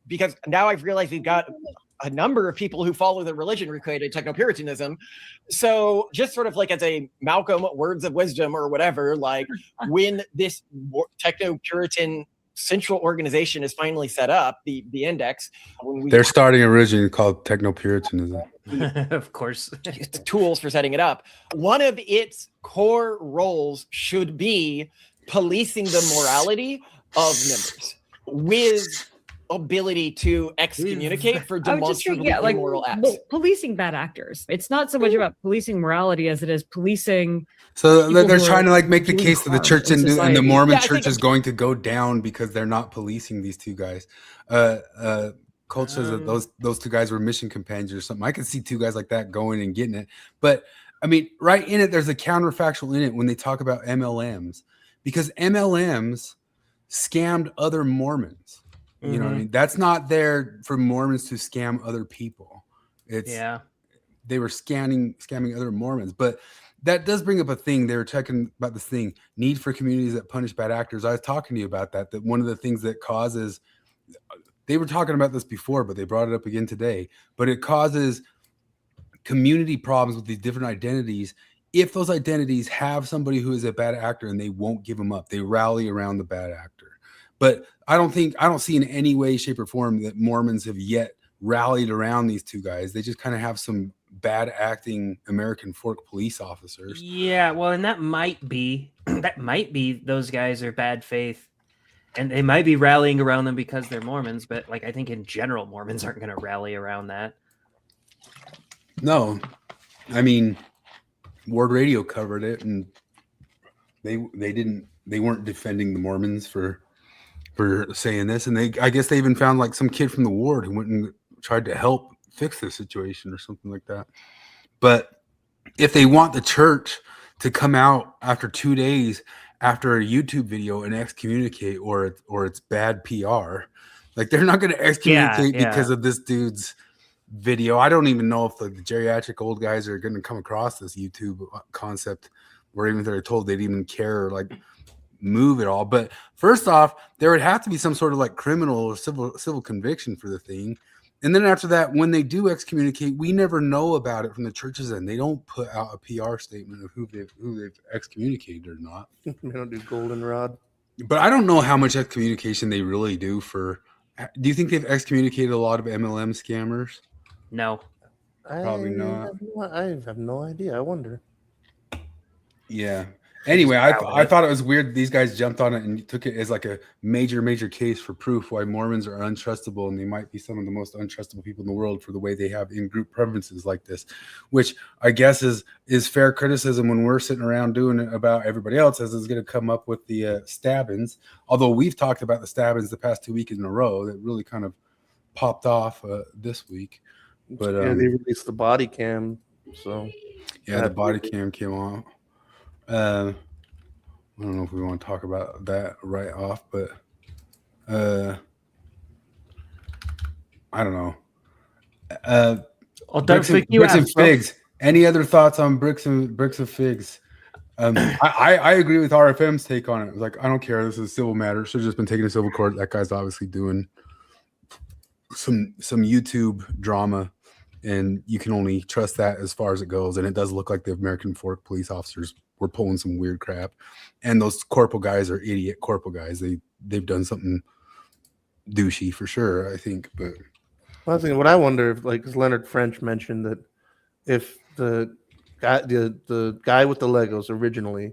because now I've realized we've got a number of people who follow the religion who created techno-puritanism. So just sort of like as a Malcolm words of wisdom or whatever, like when this techno-puritan central organization is finally set up, the index, they're starting a religion called techno-puritanism. Of course. Tools for setting it up. One of its core roles should be policing the morality of members with ability to excommunicate for demonstrably immoral acts. Policing bad actors. It's not so much about policing morality as it is policing. So they're trying to like make the case that the church and the Mormon church is going to go down because they're not policing these two guys. Colt says that those two guys were mission companions or something. I could see two guys like that going and getting it. But I mean, right in it, there's a counterfactual in it when they talk about MLMs, because MLMs scammed other Mormons. You know what I mean? That's not there for Mormons to scam other people. It's they were scamming other Mormons. But that does bring up a thing. They were talking about this thing, need for communities that punish bad actors. I was talking to you about that one of the things that causes, they were talking about this before, but they brought it up again today, but it causes community problems with these different identities. If those identities have somebody who is a bad actor and they won't give them up, they rally around the bad actor. But I don't see in any way, shape, or form that Mormons have yet rallied around these two guys. They just kind of have some bad acting American Fork police officers. Yeah, well, and that might be those guys are bad faith, and they might be rallying around them because they're Mormons. But like, I think in general, Mormons aren't going to rally around that. No, I mean, Ward Radio covered it, and they weren't defending the Mormons for saying this, and I guess they even found like some kid from the ward who went and tried to help fix the situation or something like that. But if they want the church to come out after 2 days after a YouTube video and excommunicate or it's bad PR, like they're not going to excommunicate because of this dude's video. I don't even know if the geriatric old guys are going to come across this YouTube concept, or even if they're told they'd even care or like move it all. But first off, there would have to be some sort of like criminal or civil conviction for the thing. And then after that, when they do excommunicate, we never know about it from the church's end. They don't put out a PR statement of who they've excommunicated or not. They don't do goldenrod. But I don't know how much excommunication they really do for. Do you think they've excommunicated a lot of MLM scammers? No, probably not. I have no idea. I wonder. Yeah. Anyway, I thought it was weird these guys jumped on it and took it as like a major case for proof why Mormons are untrustable, and they might be some of the most untrustable people in the world for the way they have in-group preferences like this, which I guess is fair criticism when we're sitting around doing it about everybody else as is going to come up with the stabbings. Although we've talked about the stabbings the past 2 weeks in a row, that really kind of popped off this week. But they released the body cam, so the body cam came off. I don't know if we want to talk about that right off, but I don't know. Bricks and figs. Any other thoughts on bricks of figs? I agree with RFM's take on it. It was like, I don't care. This is a civil matter. Should have just been taken to civil court. That guy's obviously doing some YouTube drama, and you can only trust that as far as it goes. And it does look like the American Fork police officers were pulling some weird crap, and those corporal guys are idiot corporal guys. They've done something douchey for sure, I think. But what I wonder if, like, because Leonard French mentioned that if the guy with the Legos originally,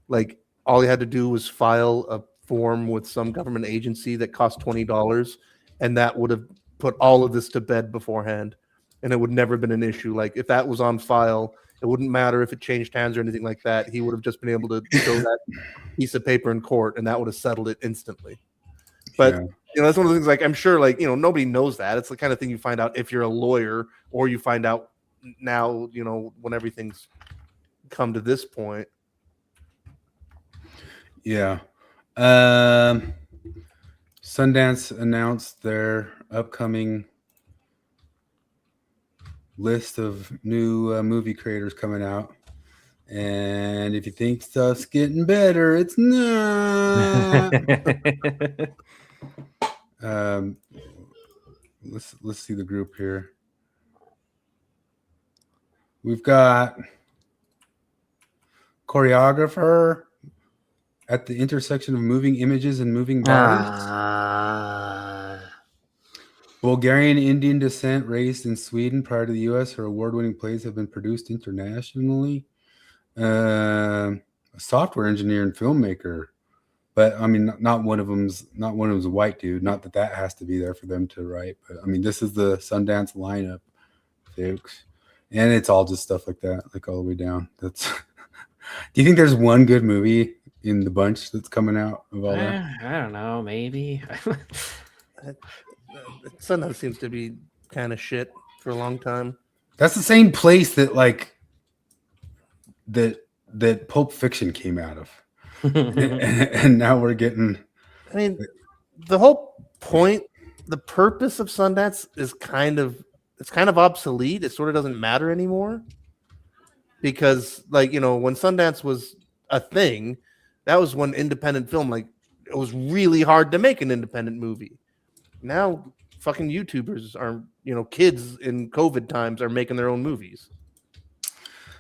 like, all he had to do was file a form with some government agency that cost $20, and that would have put all of this to bed beforehand, and it would never have been an issue. Like, if that was on file, it wouldn't matter if it changed hands or anything like that. He would have just been able to show that piece of paper in court, and that would have settled it instantly. But that's one of the things. Like, I'm sure, like, nobody knows that. It's the kind of thing you find out if you're a lawyer, or you find out now, when everything's come to this point. Yeah. Sundance announced their upcoming list of new movie creators coming out, and if you think stuff's getting better, it's not. let's see the group here. We've got choreographer at the intersection of moving images and moving bodies. Bulgarian Indian descent, raised in Sweden prior to the U.S. Her award-winning plays have been produced internationally. A software engineer and filmmaker, but I mean, not one of them's a white dude. Not that has to be there for them to write, but I mean, this is the Sundance lineup, folks, and it's all just stuff like that, like all the way down. That's. Do you think there's one good movie in the bunch that's coming out of all that? I don't know, maybe. Sundance seems to be kind of shit for a long time. That's the same place that that Pulp Fiction came out of, and now we're getting. I mean, the whole point, the purpose of Sundance is kind of obsolete. It sort of doesn't matter anymore because, like, you know, when Sundance was a thing, that was when independent film, like, it was really hard to make an independent movie. Now, fucking YouTubers are, you know, kids in COVID times are making their own movies.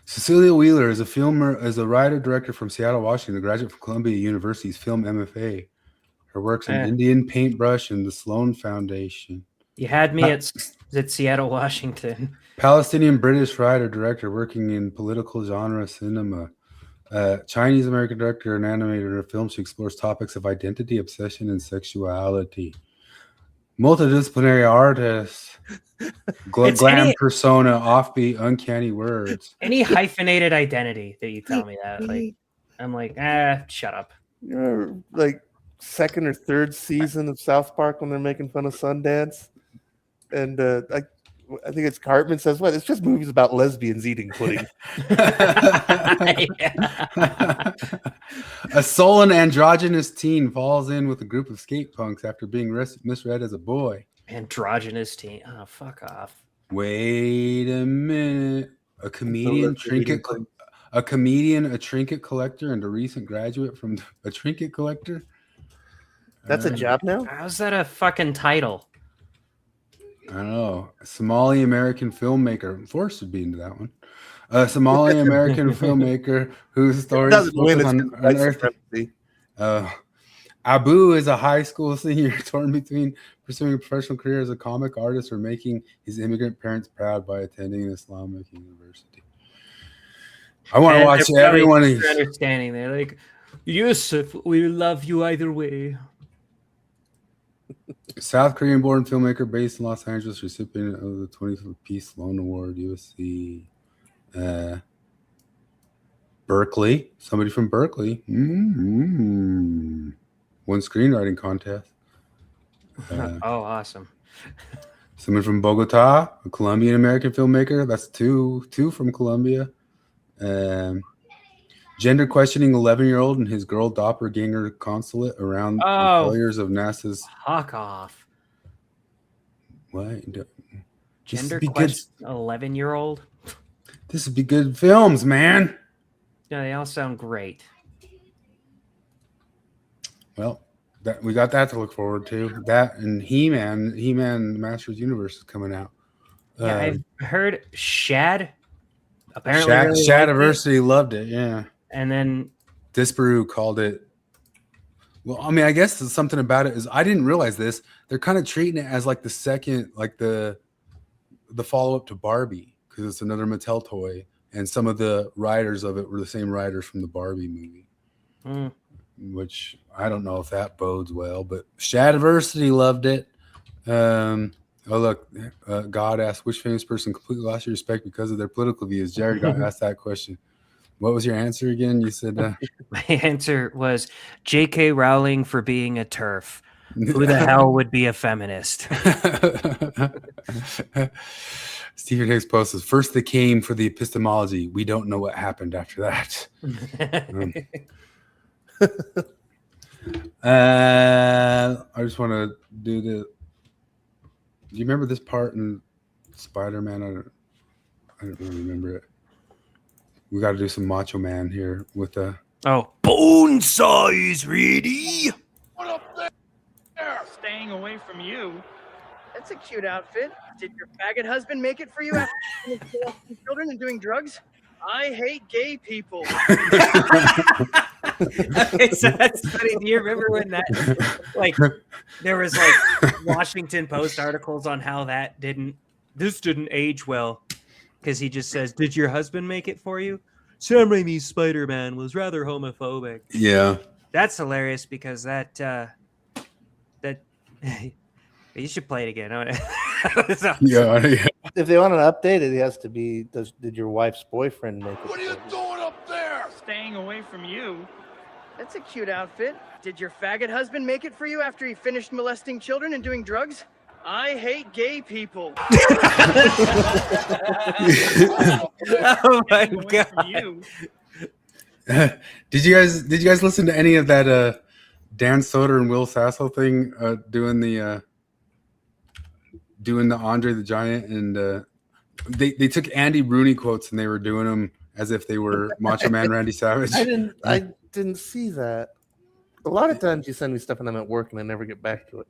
Cecilia Wheeler is a writer-director from Seattle, Washington, a graduate from Columbia University's Film MFA. Her works in Indian Paintbrush and the Sloan Foundation. You had me at Seattle, Washington. Palestinian-British writer-director working in political genre cinema. Chinese-American director and animator in her film. She explores topics of identity, obsession, and sexuality. Multidisciplinary artist. Glam persona, offbeat, uncanny words. Any hyphenated identity that you tell me that, like, I'm like, shut up. You remember, like, second or third season of South Park when they're making fun of Sundance, and I think it's Cartman says, "What? It's just movies about lesbians eating pudding." A sullen androgynous teen falls in with a group of skate punks after being misread as a boy. Androgynous teen. Oh, fuck off. Wait a minute. A comedian, a trinket collector, and a recent graduate from a trinket collector. That's a job now? How's that a fucking title? I don't know. A Somali American filmmaker. Forrest would be into that one. A Somali American filmmaker whose story is focused on unearthing. Abu is a high school senior torn between pursuing a professional career as a comic artist or making his immigrant parents proud by attending an Islamic university. I want to watch everyone. Understanding, they're like, Yusuf, we love you either way. South Korean-born filmmaker based in Los Angeles, recipient of the 20th Peace Sloan Award, USC. Berkeley, somebody from Berkeley. Won screenwriting contest. Awesome. Someone from Bogota, a Colombian American filmmaker. That's two from Colombia. Gender questioning 11-year-old and his girl doppelganger consulate around the failures of NASA's. Fuck off. What? Gender question 11-year-old? This would be good films, man. Yeah, they all sound great. Well, we got that to look forward to. That and He-Man Masters Universe is coming out. Yeah, I've heard Shad. Apparently, Shadiversity loved it. Yeah, and then Disparu called it. Well, I mean, I guess something about it is I didn't realize this. They're kind of treating it as like the second, like the follow up to Barbie because it's another Mattel toy, and some of the writers of it were the same writers from the Barbie movie. Which I don't know if that bodes well, but Shadiversity loved it. Oh, look, God asked, which famous person completely lost your respect because of their political views? Jared got asked that question. What was your answer again? You said... My answer was J.K. Rowling for being a TERF. Who the hell would be a feminist? Stephen Hicks posts, first they came for the epistemology. We don't know what happened after that. I just want to do the... Do you remember this part in Spider-Man? I don't really remember it. We got to do some Macho Man here with the... Bone size, ready? What up there? Staying away from you. That's a cute outfit. Did your faggot husband make it for you after molesting children and doing drugs? I hate gay people. Okay, so that's funny. Do you remember when that, like, there was like Washington Post articles on how this didn't age well, because he just says, "Did your husband make it for you?" Sam Raimi's Spider-Man was rather homophobic. Yeah, that's hilarious because that you should play it again. Awesome. yeah. If they want an update, it has to be, did your wife's boyfriend make it? What are you doing up there? Staying away from you. That's a cute outfit. Did your faggot husband make it for you after he finished molesting children and doing drugs? I hate gay people. Oh my god! Did you guys listen to any of that Dan Soder and Will Sasso thing doing the Andre the Giant, and they took Andy Rooney quotes and they were doing them as if they were Macho Man Randy Savage. I didn't see that. A lot of times you send me stuff and I'm at work and I never get back to it.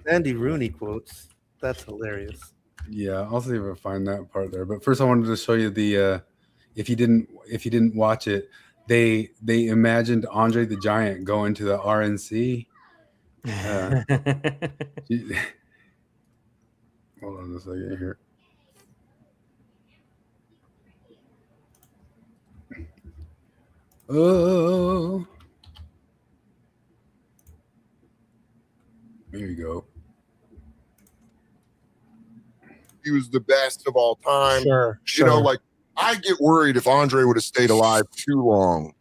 Andy Rooney quotes. That's hilarious. Yeah, I'll see if I find that part there. But first, I wanted to show you the if you didn't watch it, they imagined Andre the Giant going to the RNC. Hold on a second here. Oh, there you go. He was the best of all time. Sure. You know, like, I get worried if Andre would have stayed alive too long.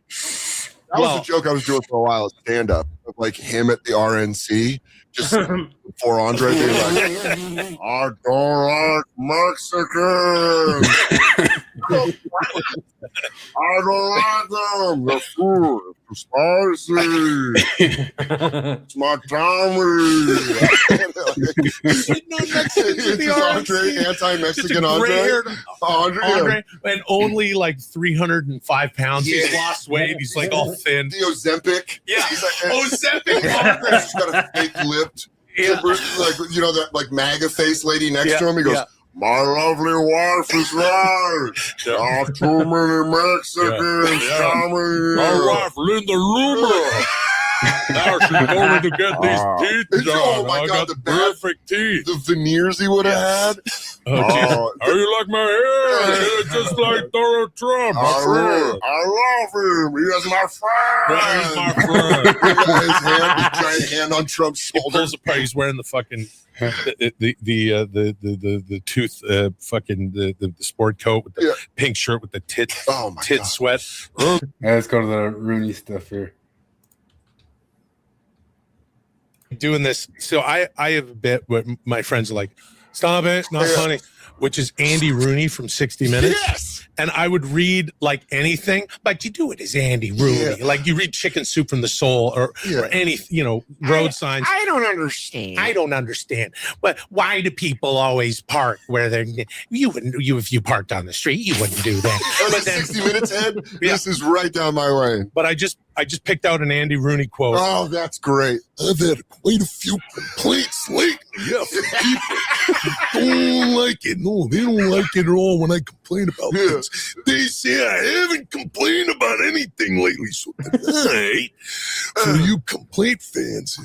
That was the joke I was doing for a while at stand-up, of like him at the RNC, just before Andre being like, I don't like Mexicans. I don't like them. The food is spicy. It's my Tommy. It's Andre, anti-Mexican Andre. And only like 305 pounds. He's lost weight. He's like all thin. The Ozempic. Yeah. He's like, Ozempic. He's got a fake lipped. Yeah. Like, you know, that like MAGA face lady next to him. He goes, my lovely wife is right. Not too many Mexicans coming. My wife, Linda Loomer. Now she's going to get these teeth done. Oh my God, the perfect teeth. The veneers he would have had. How you like my hair? It's just like Donald Trump. I love him. He is my friend. He's my friend. His giant hand on Trump's shoulder. He pulls apart. He's wearing the fucking the tooth fucking the sport coat with the pink shirt with the tit sweat. Let's go to the Rooney stuff here. Doing this, so I have a bit where my friends are like, stop it, it's not funny, which is Andy Rooney from 60 Minutes. Yes. And I would read like anything, but you do it as Andy Rooney. Yeah. Like you read Chicken Soup from the Soul or any, road signs. I don't understand. I don't understand. But why do people always park where they're, if you parked on the street, you wouldn't do that. But 60 Minutes head, this is right down my lane. But I just picked out an Andy Rooney quote. Oh, that's great. I've had quite a few complaints lately. Yeah, people don't like it. No, they don't like it at all when I complain about things. They say I haven't complained about anything lately. So tonight, for you complaint fans,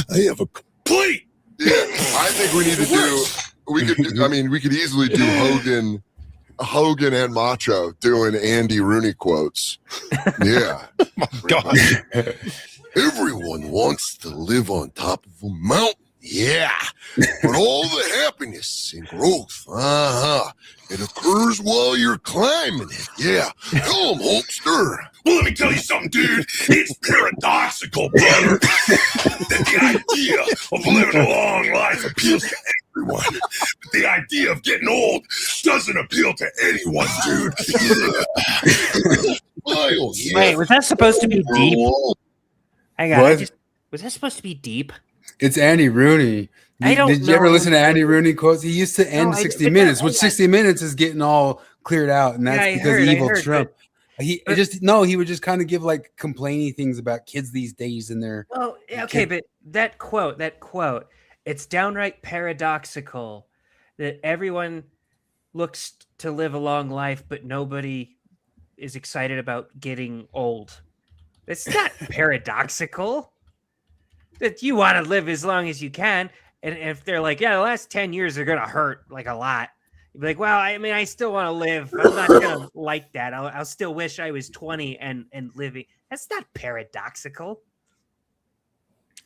I have a complaint. Yeah, I think we need to do. We could easily do Hogan and Macho doing Andy Rooney quotes. Yeah. Oh my God. Everyone wants to live on top of a mountain. Yeah. But all the happiness and growth, it occurs while you're climbing it. Yeah. Tell 'em, Hulkster. Well, let me tell you something, dude. It's paradoxical, brother, that the idea of living a long life appeals to everyone. But the idea of getting old doesn't appeal to anyone, dude. Wait, was that supposed to be deep? Hang on, was that supposed to be deep? It's Andy Rooney. Did you ever listen to Andy Rooney quotes? He used to end 60 Minutes, which 60 Minutes is getting all cleared out, and that's because of evil Trump. He would just kind of give like complaining things about kids these days and their. Well, okay, but that quote, It's downright paradoxical that everyone looks to live a long life, but nobody is excited about getting old. It's not paradoxical that you want to live as long as you can. And if they're like, yeah, the last 10 years are going to hurt like a lot. You'd be like, well, I mean, I still want to live. I'm not going to like that. I'll still wish I was 20 and living. That's not paradoxical.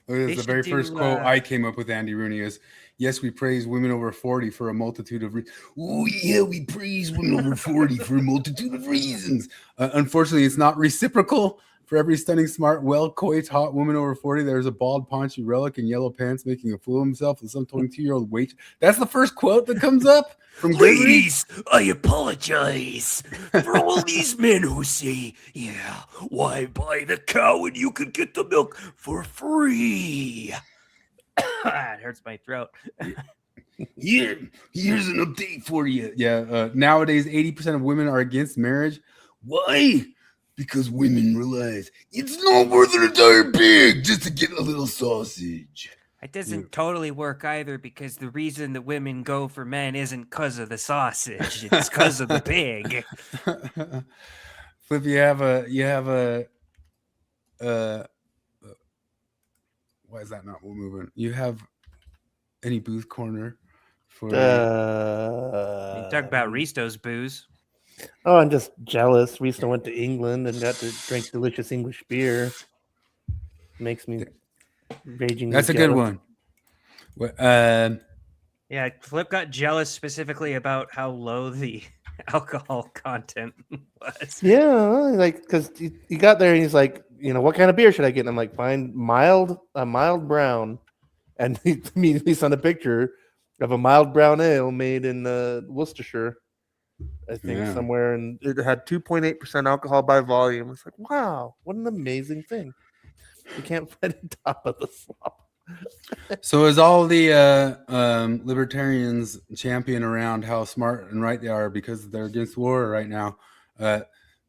The very first quote I came up with, Andy Rooney, is, yes, we praise women over 40 for a multitude of reasons. Oh, yeah, we praise women over 40 for a multitude of reasons. Unfortunately, it's not reciprocal. For every stunning, smart, well-coiffed, hot woman over 40, there's a bald, paunchy relic in yellow pants making a fool of himself with some 22-year-old wait. That's the first quote that comes up from Ladies, I apologize for all these men who say, yeah, why buy the cow when you could get the milk for free? It hurts my throat. Here's an update for you. Yeah, nowadays, 80% of women are against marriage. Why? Because women realize it's not worth an entire pig just to get a little sausage. It doesn't totally work either, because the reason that women go for men isn't because of the sausage; it's because of the pig. Flip, you have a why is that not moving? You have any booth corner for? You talk about Risto's booze. Oh, I'm just jealous. Risto went to England and got to drink delicious English beer. Makes me raging. That's a good one. Yeah, Flip got jealous specifically about how low the alcohol content was. Yeah, like, because he got there and he's like, what kind of beer should I get? And I'm like, find a mild brown. And he immediately sent a picture of a mild brown ale made in Worcestershire, I think, somewhere, and it had 2.8% alcohol by volume. It's like, wow, what an amazing thing. You can't find on top of the slop. So as all the libertarians champion around how smart and right they are because they're against war right now,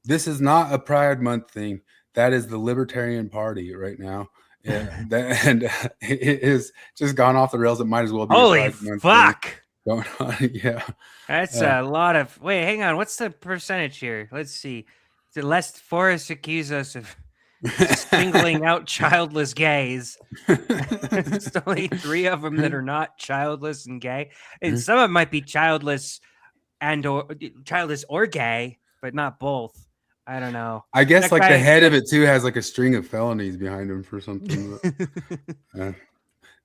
this is not a Pride Month thing. That is the Libertarian Party right now. Yeah, it is just gone off the rails. It might as well be. Holy fuck! Going on. Yeah, that's a lot of. Wait, hang on. What's the percentage here? Let's see. Lest Forrest accuse us of singling out childless gays. It's only 3 of them that are not childless and gay, and some of them might be childless or gay, but not both. I don't know. I guess the head of it too has like a string of felonies behind him for something.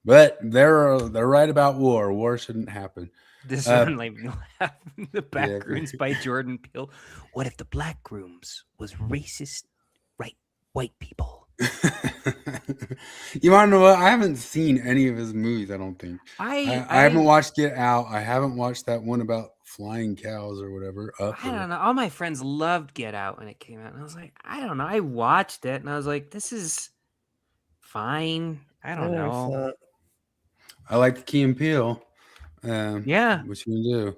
But they're right about war. War shouldn't happen. This one the Backrooms by Jordan Peele. What if the Blackrooms was racist, white people? You want to know what? I haven't seen any of his movies. I don't think. I haven't watched Get Out. I haven't watched that one about flying cows or whatever. I don't know. All my friends loved Get Out when it came out, and I was like, I don't know. I watched it, and I was like, this is fine. I don't know. I like Key and Peele. Yeah. What you can do?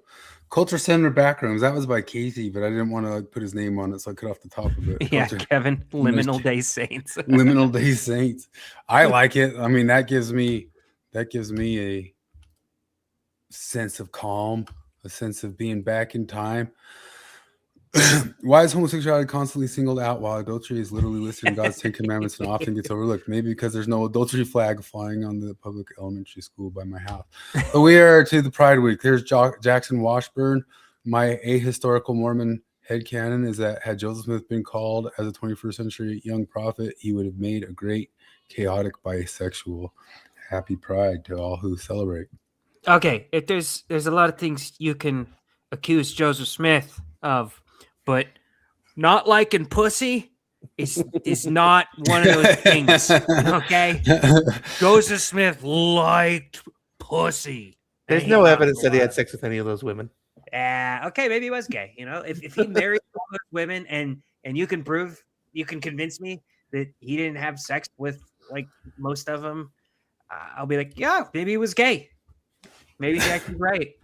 Culture Center Backrooms. That was by Casey, but I didn't want to put his name on it, so I cut off the top of it. Yeah, Kevin. Liminal Day Saints. Liminal Day Saints. I like it. I mean, that gives me a sense of calm, a sense of being back in time. Why is homosexuality constantly singled out while adultery is literally listed in God's 10 Commandments and often gets overlooked? Maybe because there's no adultery flag flying on the public elementary school by my house. But we are to the Pride Week. Here's Jackson Washburn. My ahistorical Mormon headcanon is that had Joseph Smith been called as a 21st century young prophet, he would have made a great chaotic bisexual. Happy Pride to all who celebrate. Okay, if there's a lot of things you can accuse Joseph Smith of, but not liking pussy is not one of those things. Okay, Joseph Smith liked pussy. There's no evidence that he had sex with any of those women. Okay, maybe he was gay. If he married all those women and you can convince me that he didn't have sex with like most of them, I'll be like, yeah, maybe he was gay. Maybe Jackie's right.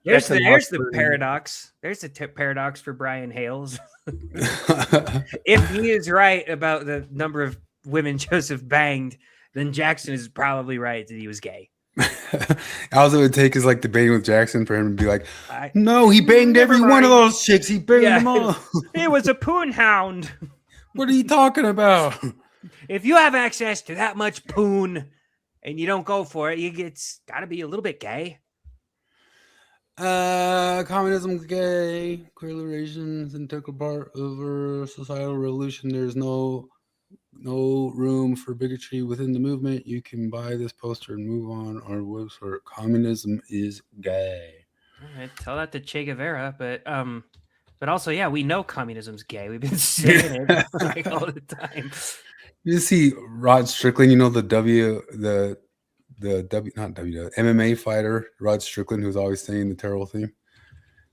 There's the paradox. There's the paradox for Brian Hales. If he is right about the number of women Joseph banged, then Jackson is probably right that he was gay. All it would take is like debating with Jackson for him to be like, no, he banged every one of those chicks. He banged them all. It was a poon hound. What are you talking about? If you have access to that much poon and you don't go for it, it's got to be a little bit gay. Communism's gay. Queer liberation is an integral part of our societal revolution. There's no room for bigotry within the movement. You can buy this poster and move on our website. Communism is gay. All right, tell that to Che Guevara, but also, yeah, we know communism's gay. We've been saying it like all the time. You see Rod Strickland, the MMA fighter, Rod Strickland, who's always saying the terrible thing.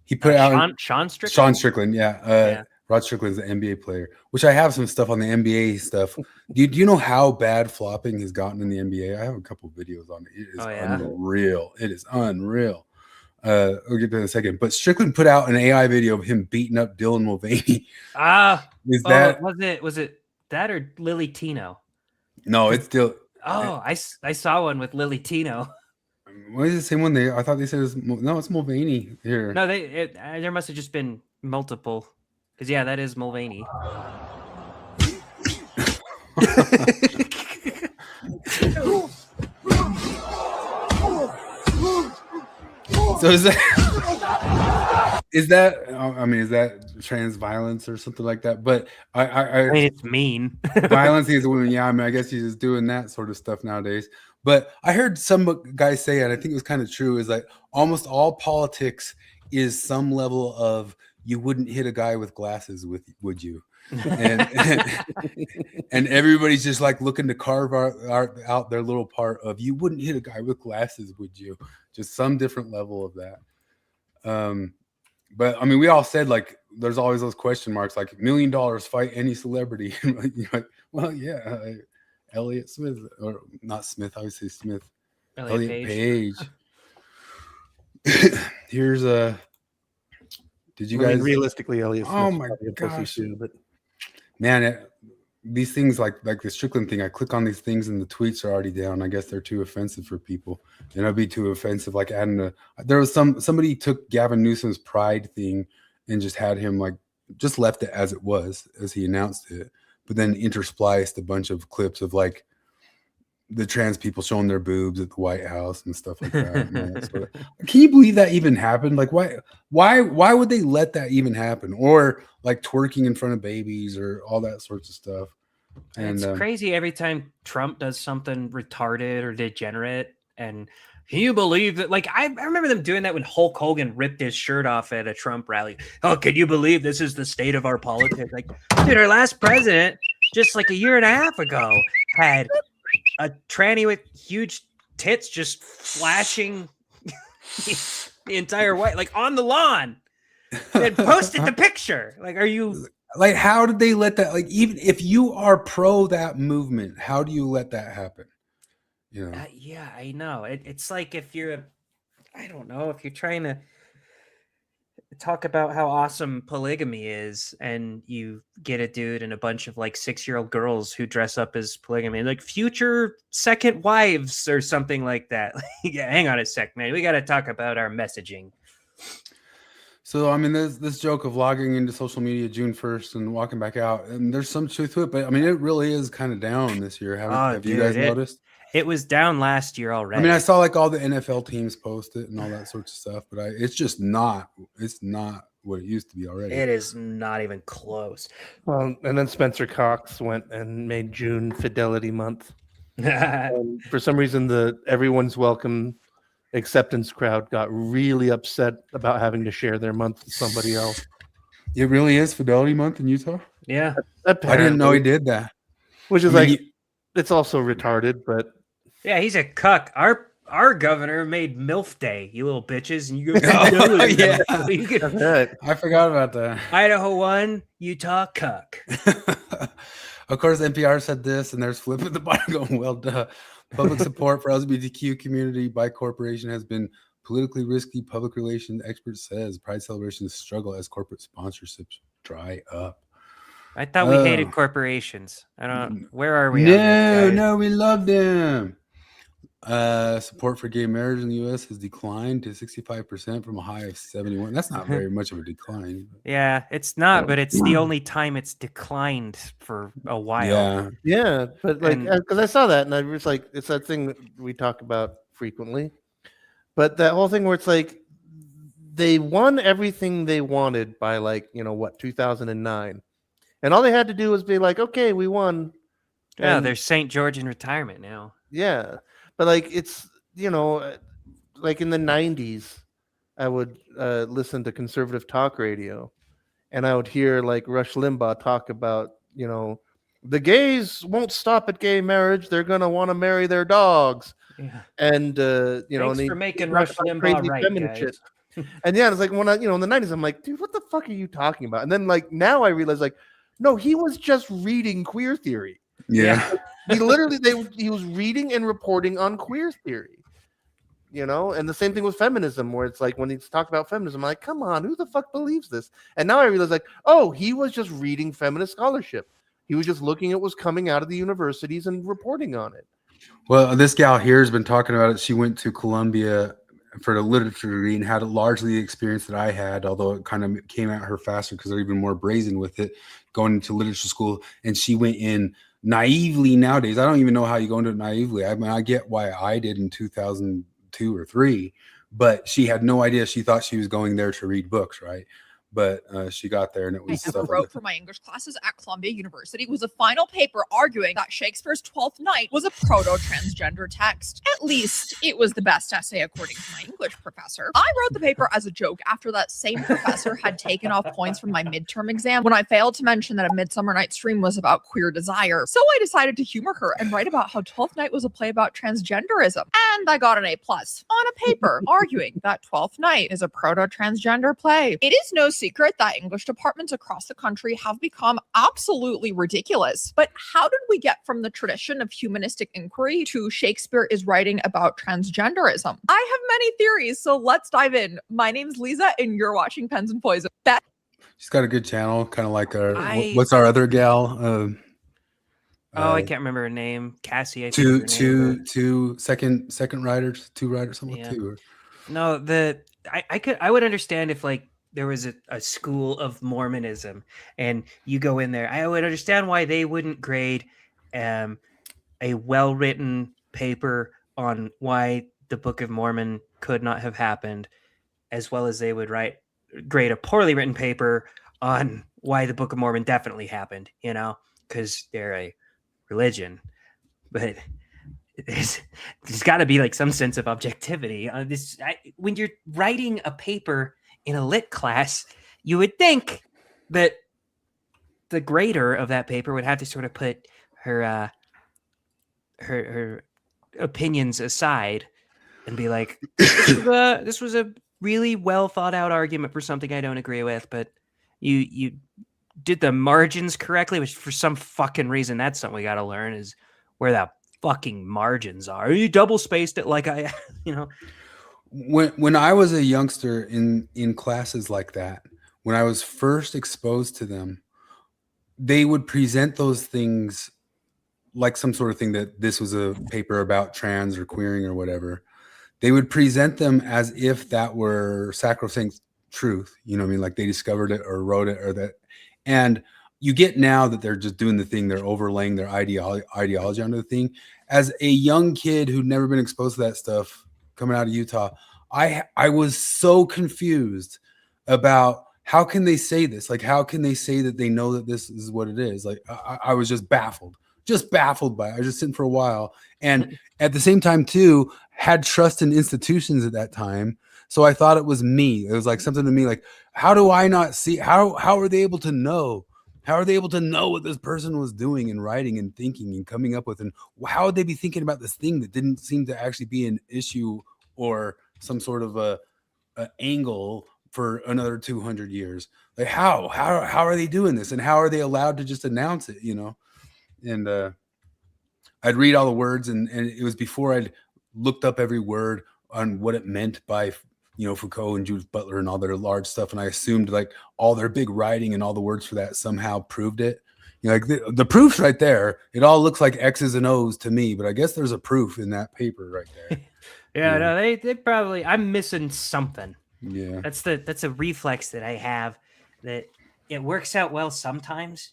He put out Sean Strickland. Sean Strickland, yeah. Rod Strickland's an NBA player, which I have some stuff on the NBA stuff. Do you know how bad flopping has gotten in the NBA? I have a couple videos on it. It is unreal. It is unreal. I'll get to that in a second. But Strickland put out an AI video of him beating up Dylan Mulvaney. Was it that or Lily Tino? No, it's still. Oh, I saw one with Lily Tino. What is the same one? I thought they said it's Mulvaney here. No, there must have just been multiple. Because yeah, that is Mulvaney. So is that trans violence or something like that? But I mean, it's mean. Violence against women. Yeah, I mean, I guess he's just doing that sort of stuff nowadays. But I heard some guy say, and I think it was kind of true, is like almost all politics is some level of you wouldn't hit a guy with glasses, would you? And everybody's just like looking to carve out their little part of you wouldn't hit a guy with glasses, would you? Just some different level of that. But I mean, we all said like there's always those question marks, like $1 million fight any celebrity. You're like, well, yeah, Elliot Smith, or not Smith, I would say Smith. Elliot Page. Here's a. Did you guys realistically, Elliot Smith? Oh my gosh, but man, these things like the Strickland thing, I click on these things and the tweets are already down. I guess they're too offensive for people. And it'd be too offensive. Like adding there was somebody took Gavin Newsom's pride thing and just had him just left it as it was, as he announced it, but then interspliced a bunch of clips of like the trans people showing their boobs at the White House and stuff like that. Can you believe that even happened? Like why would they let that even happen? Or like twerking in front of babies or all that sorts of stuff. And it's crazy every time Trump does something retarded or degenerate. And can you believe that? Like I remember them doing that when Hulk Hogan ripped his shirt off at a Trump rally. Oh, can you believe this is the state of our politics? Like, dude, our last president just like a year and a half ago had a tranny with huge tits just flashing the entire white, like on the lawn, and posted the picture. Like, are you like, how did they let that? Like, even if you are pro that movement, how do you let that happen? You know? Yeah, I know. It's like if you're, I don't know, if you're trying to talk about how awesome polygamy is and you get a dude and a bunch of like 6-year-old girls who dress up as polygamy, like future second wives or something like that. Yeah, hang on a sec, man. We got to talk about our messaging. So, I mean, there's this joke of logging into social media June 1st and walking back out, and there's some truth to it, but I mean, it really is kind of down this year. Have you guys noticed? It was down last year already. I mean, I saw like all the NFL teams post it and all that sorts of stuff, but it's just not what it used to be already. It is not even close. And then Spencer Cox went and made June Fidelity Month. For some reason, the Everyone's Welcome acceptance crowd got really upset about having to share their month with somebody else. It really is Fidelity Month in Utah? Yeah. Apparently. I didn't know he did that. Which is it's also retarded, but yeah, he's a cuck. Our governor made MILF Day, you little bitches, and you go. Yeah, I forgot about that. Idaho 1, Utah cuck. Of course, NPR said this, and there's Flip at the bottom going, well, duh. Public support for LGBTQ community by corporation has been politically risky. Public relations expert says Pride celebrations struggle as corporate sponsorships dry up. I thought we hated corporations. I don't. Where are we? No, we love them. Support for gay marriage in the U.S. has declined to 65% from a high of 71. That's not very much of a decline. Yeah, it's not, but it's the only time it's declined for a while. Yeah, but like, because I saw that and I was like, it's that thing that we talk about frequently. But that whole thing where it's like they won everything they wanted by 2009. And all they had to do was be like, okay, we won. Yeah, there's St. George in retirement now. Yeah. But like it's, like in the 90s, I would listen to conservative talk radio and I would hear like Rush Limbaugh talk about, the gays won't stop at gay marriage. They're going to want to marry their dogs. Yeah. And, Thanks for making Rush Limbaugh right, guys. Shit. And yeah, it's like when in the 90s, I'm like, dude, what the fuck are you talking about? And then like now I realize like, no, he was just reading queer theory. Yeah. He literally, he was reading and reporting on queer theory, and the same thing with feminism, where it's like when he's talking about feminism, I'm like, come on, who the fuck believes this? And now I realize like, oh, he was just reading feminist scholarship. He was just looking at what's coming out of the universities and reporting on it. Well, this gal here has been talking about it. She went to Columbia for the literature degree and had largely the experience that I had, although it kind of came at her faster because they're even more brazen with it, going into literature school. And she went in naively nowadays. I don't even know how you go into it naively. I mean, I get why I did in 2002 or 3, but she had no idea. She thought she was going there to read books, right? But she got there and it was I ever wrote for my English classes at Columbia University was a final paper arguing that Shakespeare's Twelfth Night was a proto-transgender text. At least it was the best essay according to my English professor. I wrote the paper as a joke after that same professor had taken off points from my midterm exam when I failed to mention that A Midsummer Night's Dream was about queer desire. So I decided to humor her and write about how Twelfth Night was a play about transgenderism. And I got an A+ on a paper arguing that Twelfth Night is a proto-transgender play. It is no secret that English departments across the country have become absolutely ridiculous. But how did we get from the tradition of humanistic inquiry to Shakespeare is writing about transgenderism? I have many theories, so let's dive in. My name's Lisa, and you're watching Pens and Poison. She's got a good channel, kind of like what's our other gal? I can't remember her name. Cassie. I think second writers, 2 writers, something like 2. No, I would understand if like there was a school of Mormonism and you go in there. I would understand why they wouldn't grade a well-written paper on why the Book of Mormon could not have happened, as well as they would grade a poorly written paper on why the Book of Mormon definitely happened, because they're a religion. But there's got to be like some sense of objectivity. When you're writing a paper in a lit class, you would think that the grader of that paper would have to sort of put her opinions aside and be like, this was a really well thought out argument for something I don't agree with, but you did the margins correctly, which for some fucking reason, that's something we got to learn is where the fucking margins are. You double spaced it like I, When I was a youngster in classes like that, when I was first exposed to them, they would present those things like some sort of thing that this was a paper about trans or queering or whatever. They would present them as if that were sacrosanct truth. You know what I mean? Like they discovered it or wrote it or that. And you get now that they're just doing the thing. They're overlaying their ideology onto the thing. As a young kid who'd never been exposed to that stuff, coming out of Utah, I was so confused about how can they say this? Like, how can they say that they know that this is what it is? Like, I was just baffled by it. I was just sitting for a while. And at the same time, too, had trust in institutions at that time. So I thought it was me. It was like something to me, like, how do I not see? How are they able to know? How are they able to know what this person was doing and writing and thinking and coming up with? And how would they be thinking about this thing that didn't seem to actually be an issue or some sort of a angle for another 200 years? Like how are they doing this? And how are they allowed to just announce it, And I'd read all the words and it was before I'd looked up every word on what it meant by, Foucault and Judith Butler and all their large stuff. And I assumed like all their big writing and all the words for that somehow proved it. Like the proof's right there. It all looks like X's and O's to me, but I guess there's a proof in that paper right there. Yeah, no, they probably. I'm missing something. Yeah, that's a reflex that I have that it works out well sometimes.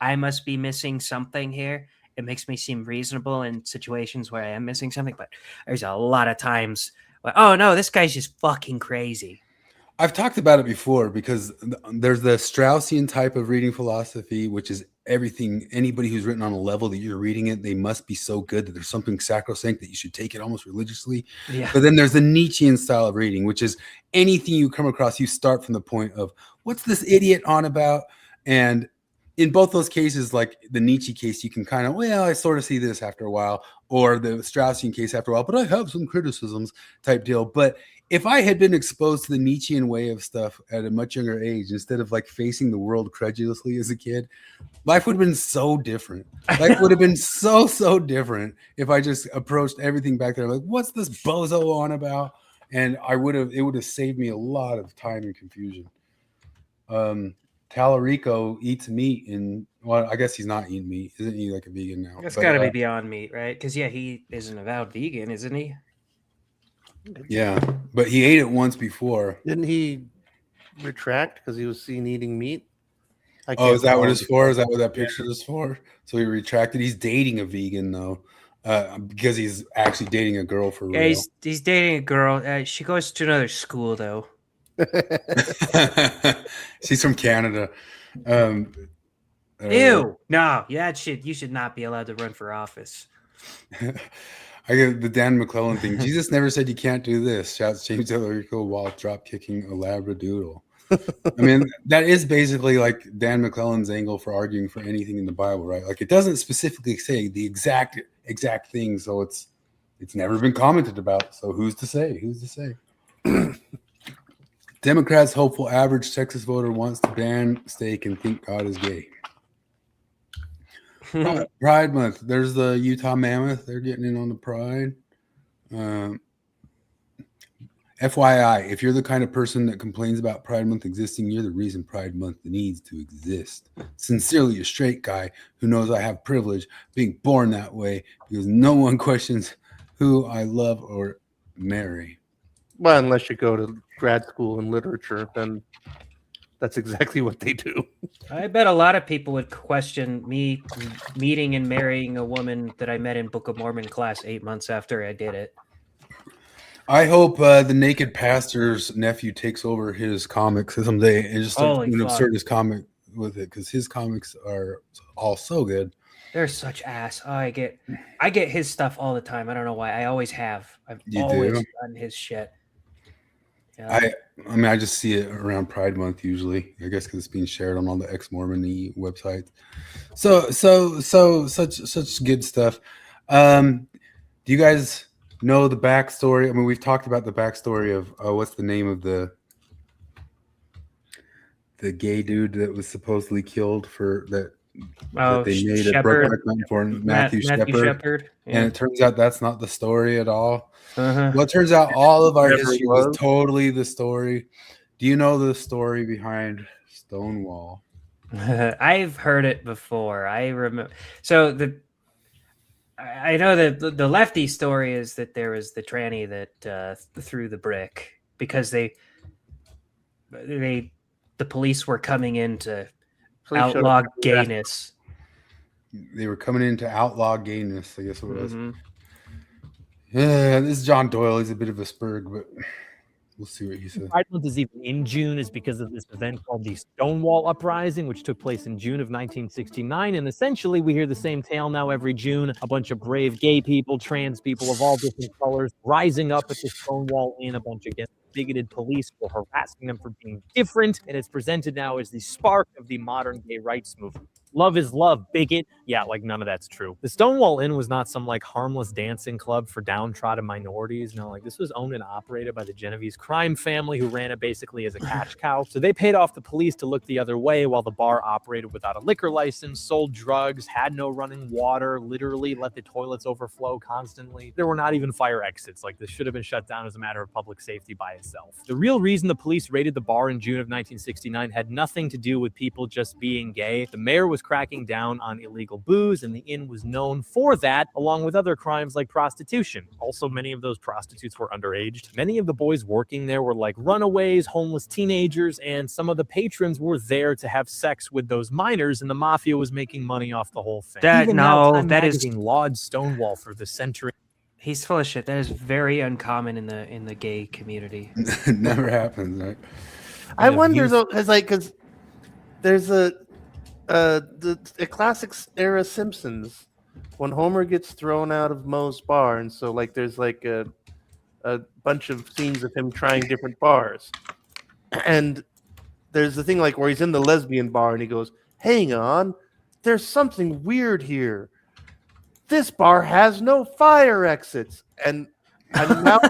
I must be missing something here. It makes me seem reasonable in situations where I am missing something, but there's a lot of times where, oh no, this guy's just fucking crazy. I've talked about it before because there's the Straussian type of reading philosophy, which is everything. Anybody who's written on a level that you're reading it, they must be so good that there's something sacrosanct that you should take it almost religiously. Yeah. But then there's the Nietzschean style of reading, which is anything you come across, you start from the point of what's this idiot on about? And in both those cases, like the Nietzsche case, you can kind of, well, I sort of see this after a while, or the Straussian case after a while, but I have some criticisms type deal. But if I had been exposed to the Nietzschean way of stuff at a much younger age, instead of like facing the world credulously as a kid, life would have been so different. Life would have been so different if I just approached everything back there like, what's this bozo on about? And it would have saved me a lot of time and confusion. Talarico eats meat, and well, I guess he's not eating meat. Isn't he like a vegan now? It's got to be Beyond Meat, right? Because he is an avowed vegan, isn't he? Yeah, but he ate it once before. Didn't he retract because he was seen eating meat? Oh, is that what it's for? Is that what that picture is for? So he retracted. He's dating a vegan though, because he's actually dating a girl for real. Yeah, he's dating a girl. She goes to another school though. She's from Canada. Ew! No, yeah, shit. You should not be allowed to run for office. I get the Dan McClellan thing. Jesus never said you can't do this. Shouts James Talarico while drop kicking a labradoodle. I mean, that is basically like Dan McClellan's angle for arguing for anything in the Bible, right? Like it doesn't specifically say the exact thing, so it's never been commented about. So who's to say? Who's to say? Democrats' hopeful average Texas voter wants to ban steak and think God is gay. Pride Month. There's the Utah Mammoth. They're getting in on the Pride. FYI, if you're the kind of person that complains about Pride Month existing, you're the reason Pride Month needs to exist. Sincerely, a straight guy who knows I have privilege being born that way because no one questions who I love or marry. Well, unless you go to grad school in literature, then that's exactly what they do. I bet a lot of people would question me meeting and marrying a woman that I met in Book of Mormon class 8 months after I did it. I hope the naked pastor's nephew takes over his comics someday and just starts doing absurdist comic with it because his comics are all so good. They're such ass. Oh, I get his stuff all the time. I don't know why. I always have. I've always done his shit. Yeah. I mean, I just see it around Pride Month usually. I guess because it's being shared on all the ex-Mormon-y websites. So such good stuff. Do you guys know the backstory? I mean, we've talked about the backstory of what's the name of the gay dude that was supposedly killed for that. That they made a Brokeback Mountain for Matthew Shepard. Yeah. And it turns out that's not the story at all. Well, it turns out all of our history was totally the story. Do you know the story behind Stonewall? I've heard it before. I remember. So I know that the lefty story is that there was the tranny that threw the brick because the police were coming in to outlaw gayness. They were coming in to outlaw gayness, I guess what it was. Yeah, this is John Doyle. He's a bit of a spurg, but we'll see what he says. Pride Month is even in June is because of this event called the Stonewall Uprising, which took place in June of 1969. And essentially, we hear the same tale now every June. A bunch of brave gay people, trans people of all different colors rising up at the Stonewall Inn, a bunch against bigoted police for harassing them for being different. And it's presented now as the spark of the modern gay rights movement. Love is love, bigot. Yeah, like none of that's true. The Stonewall Inn was not some like harmless dancing club for downtrodden minorities. No, like this was owned and operated by the Genovese crime family who ran it basically as a cash cow. So they paid off the police to look the other way while the bar operated without a liquor license, sold drugs, had no running water, literally let the toilets overflow constantly. There were not even fire exits. Like this should have been shut down as a matter of public safety by itself. The real reason the police raided the bar in June of 1969 had nothing to do with people just being gay. The mayor was cracking down on illegal booze, and the inn was known for that, along with other crimes like prostitution. Also, many of those prostitutes were underage. Many of the boys working there were like runaways, homeless teenagers, and some of the patrons were there to have sex with those minors, and the mafia was making money off the whole thing. Even now, Time magazine lauded Stonewall for the century. He's full of shit. That is very uncommon in the gay community. It never happens, right? I wonder though, because there's a classic era Simpsons when Homer gets thrown out of Moe's bar, and so like there's like a bunch of scenes of him trying different bars, and there's the thing like where he's in the lesbian bar and he goes, "Hang on, there's something weird here. This bar has no fire exits," and now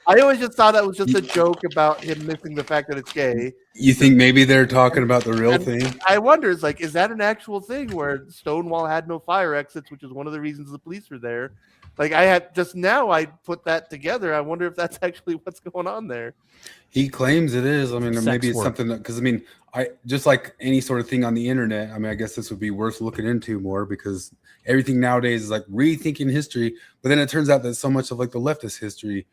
I always just thought that was just a joke about him missing the fact that it's gay. You think maybe they're talking about the real thing? I wonder, is that an actual thing where Stonewall had no fire exits, which is one of the reasons the police were there? Like I put that together. I wonder if that's actually what's going on there. He claims it is. I mean, or maybe it's something that, because I mean, I just like any sort of thing on the internet. I mean, I guess this would be worth looking into more because everything nowadays is like rethinking history. But then it turns out that so much of like the leftist history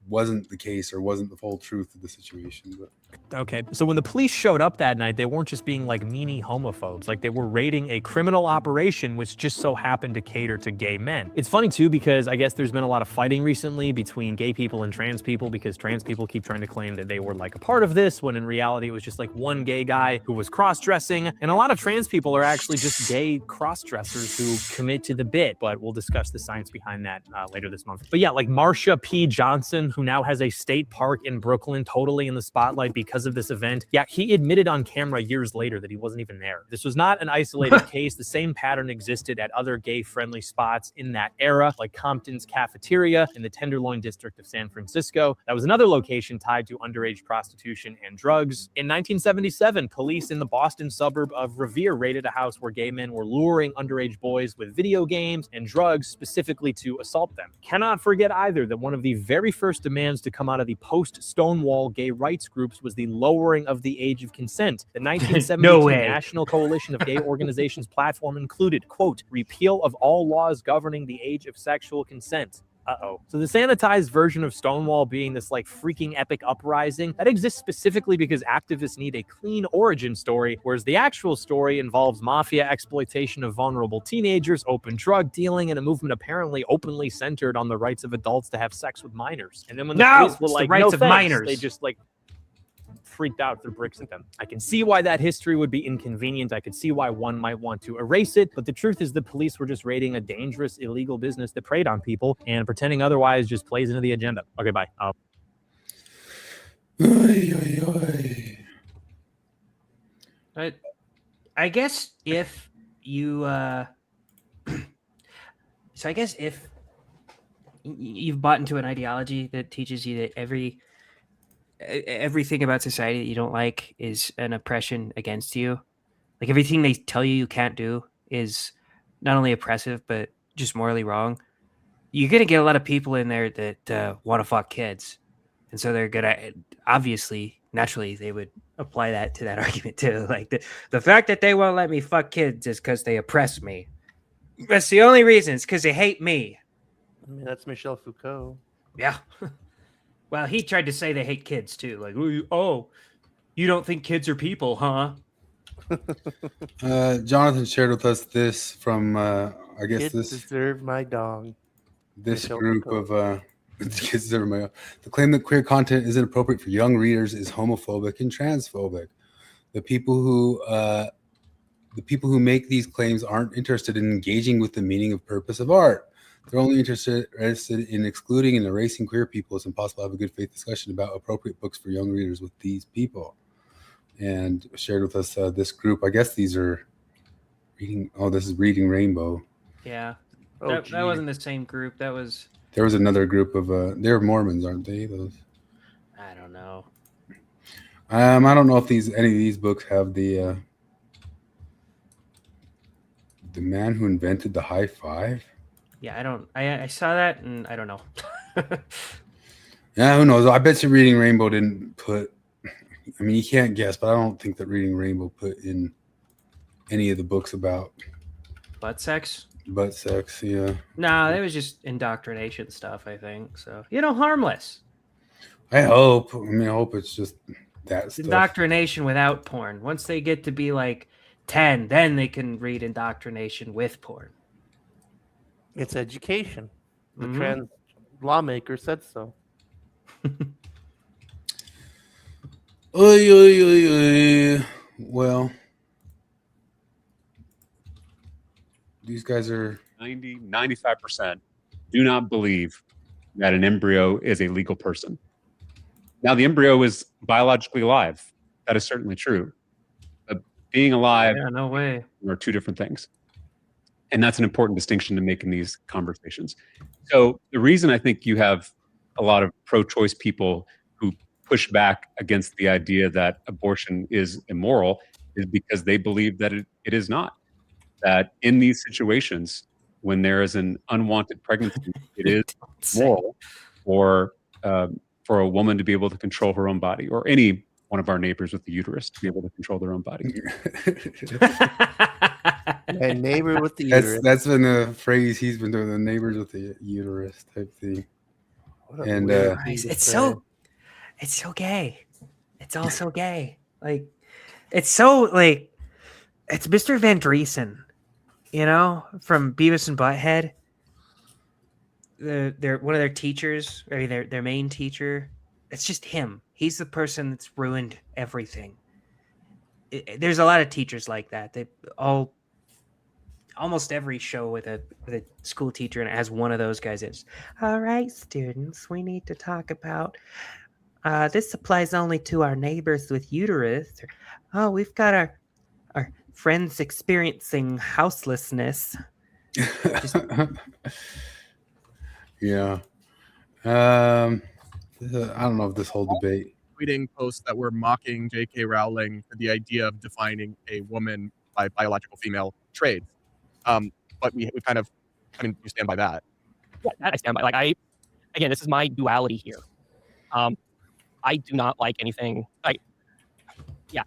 wasn't the case or wasn't the full truth of the situation. But okay, so when the police showed up that night, they weren't just being like meanie homophobes. Like they were raiding a criminal operation which just so happened to cater to gay men. It's funny too because I guess there's been a lot of fighting recently between gay people and trans people because trans people keep trying to claim that they were like a part of this when in reality it was just like one gay guy who was cross-dressing, and a lot of trans people are actually just gay cross-dressers who commit to the bit, but we'll discuss the science behind that later this month. But yeah, like Marsha P. Johnson, who now has a state park in Brooklyn totally in the spotlight because of this event. Yeah, he admitted on camera years later that he wasn't even there. This was not an isolated case. The same pattern existed at other gay-friendly spots in that era, like Compton's Cafeteria in the Tenderloin district of San Francisco. That was another location tied to underage prostitution and drugs. In 1977, police in the Boston suburb of Revere raided a house where gay men were luring underage boys with video games and drugs specifically to assault them. Cannot forget either that one of the very first demands to come out of the post-Stonewall gay rights groups was the lowering of the age of consent. The 1972 National Coalition of Gay Organizations platform included, quote, repeal of all laws governing the age of sexual consent. So the sanitized version of Stonewall being this like freaking epic uprising, that exists specifically because activists need a clean origin story, whereas the actual story involves mafia exploitation of vulnerable teenagers, open drug dealing, and a movement apparently openly centered on the rights of adults to have sex with minors. And then when the police were like, no thanks, minors, they just like freaked out, threw bricks at them. I can see why that history would be inconvenient. I could see why one might want to erase it, but the truth is the police were just raiding a dangerous, illegal business that preyed on people, and pretending otherwise just plays into the agenda. Okay, bye. I guess if you so I guess if you've bought into an ideology that teaches you that everything about society that you don't like is an oppression against you, like everything they tell you can't do is not only oppressive but just morally wrong, you're gonna get a lot of people in there that want to fuck kids, and so they're gonna obviously naturally they would apply that to that argument too. Like the fact that they won't let me fuck kids is because they oppress me. That's the only reason. It's because they hate me. I mean, that's Michel Foucault. Yeah. Well, he tried to say they hate kids too. Like, oh, you don't think kids are people, huh? Jonathan shared with us this from, I guess kids this deserve my dog. This Michel group Foucault. Of kids deserve my. The claim that queer content isn't appropriate for young readers is homophobic and transphobic. The people who make these claims aren't interested in engaging with the meaning of purpose of art. They're only interested in excluding and erasing queer people. It's impossible to have a good faith discussion about appropriate books for young readers with these people. And shared with us this group. I guess these are This is Reading Rainbow. Yeah. Oh, That wasn't the same group. That was. There was another group of they're Mormons, aren't they? Those. I don't know. I don't know if any of these books have the man who invented the high five. Yeah, I don't. I saw that and I don't know. Yeah, who knows? I bet you Reading Rainbow didn't put. I mean, you can't guess, but I don't think that Reading Rainbow put in any of the books about Butt sex. Butt sex, yeah. No, that was just indoctrination stuff, I think. So, harmless. I hope. I mean, I hope it's just that It's stuff. indoctrination without porn. Once they get to be like 10, then they can read indoctrination with porn. It's education. The Mhm. trans lawmaker said so. Oy, oy, oy, oy. Well, these guys are 95% do not believe that an embryo is a legal person. Now, the embryo is biologically alive. That is certainly true. But being alive no way. are two different things. And that's an important distinction to make in these conversations. So the reason I think you have a lot of pro-choice people who push back against the idea that abortion is immoral is because they believe that it is not. That in these situations, when there is an unwanted pregnancy, it is moral for a woman to be able to control her own body, or any one of our neighbors with the uterus to be able to control their own body. A neighbor with the uterus. That's been the phrase he's been doing, the neighbors with the uterus type thing. And it's so gay. It's all so gay. Like, it's so like, it's Mr. Van Driesen, from Beavis and Butthead. They're one of their teachers, or their main teacher. It's just him. He's the person that's ruined everything. There's a lot of teachers like that. They almost every show with a school teacher and it has one of those guys. It's all right, students. We need to talk about this applies only to our neighbors with uterus. Oh, we've got our friends experiencing houselessness. Yeah. I don't know if this whole debate. Tweeting posts that were mocking J.K. Rowling for the idea of defining a woman by biological female traits. But we kind of, you stand by that. Yeah, that I stand by. Again, this is my duality here. I do not like anything. I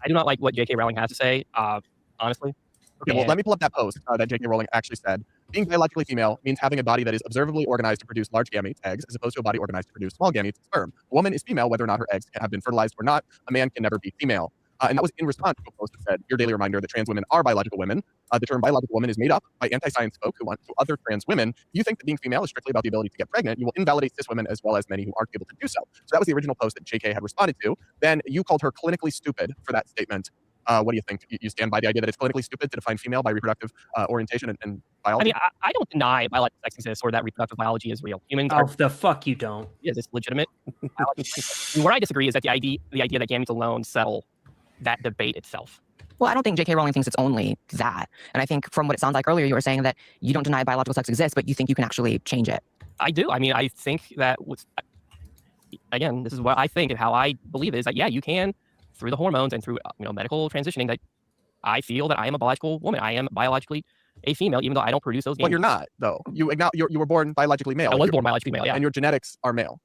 do not like what J.K. Rowling has to say, honestly. Okay, well, let me pull up that post that J.K. Rowling actually said. Being biologically female means having a body that is observably organized to produce large gametes, eggs, as opposed to a body organized to produce small gametes, sperm. A woman is female whether or not her eggs have been fertilized or not. A man can never be female. And that was in response to a post that said, your daily reminder that trans women are biological women. The term biological woman is made up by anti-science folk who want to other trans women. If you think that being female is strictly about the ability to get pregnant, you will invalidate cis women as well as many who aren't able to do so. So that was the original post that JK had responded to. Then you called her clinically stupid for that statement. What do you think? You stand by the idea that it's clinically stupid to define female by reproductive orientation and biology? I don't deny biological sex exists or that reproductive biology is real. Humans are the fuck you don't. Is this legitimate? And where I disagree is that the idea that gametes alone settle that debate itself. Well, I don't think J.K. Rowling thinks it's only that. And I think from what it sounds like earlier, you were saying that you don't deny biological sex exists, but you think you can actually change it. I do. I think that, again, this is what I think and how I believe it is that, yeah, you can, through the hormones and through medical transitioning, that I feel that I am a biological woman. I am biologically a female, even though I don't produce those gametes. But you're not, though. You were born biologically male. I was born biologically male, yeah. And your genetics are male.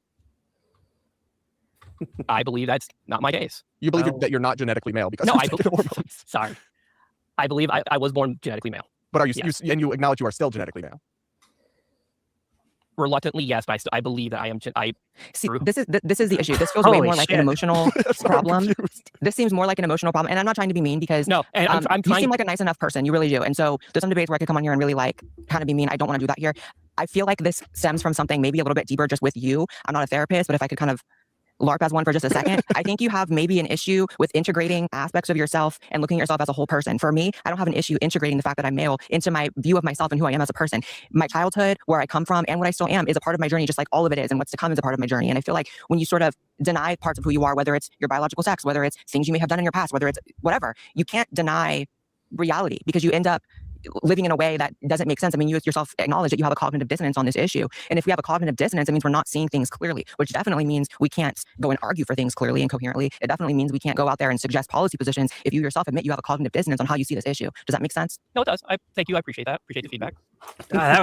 I believe that's not my case. You believe that you're not genetically male because no, I believe. Sorry, I believe I was born genetically male. But are you? Yes. And you acknowledge you are still genetically male. Reluctantly, yes, but I believe that I am. See, this is the issue. This feels way more like an emotional problem. This seems more like an emotional problem, and I'm not trying to be mean because no, and I'm you seem like a nice enough person. You really do. And so there's some debates where I could come on here and really kind of be mean. I don't want to do that here. I feel like this stems from something maybe a little bit deeper, just with you. I'm not a therapist, but if I could kind of LARP as one for just a second, I think you have maybe an issue with integrating aspects of yourself and looking at yourself as a whole person. For me, I don't have an issue integrating the fact that I'm male into my view of myself and who I am as a person. My childhood, where I come from, and what I still am is a part of my journey, just like all of it is, and what's to come is a part of my journey. And I feel like when you sort of deny parts of who you are, whether it's your biological sex, whether it's things you may have done in your past, whether it's whatever, you can't deny reality because you end up living in a way that doesn't make sense. I mean, you yourself acknowledge that you have a cognitive dissonance on this issue. And if we have a cognitive dissonance, it means we're not seeing things clearly, which definitely means we can't go and argue for things clearly and coherently. It definitely means we can't go out there and suggest policy positions if you yourself admit you have a cognitive dissonance on how you see this issue. Does that make sense? No, it does. I thank you. I appreciate that. Appreciate the feedback. That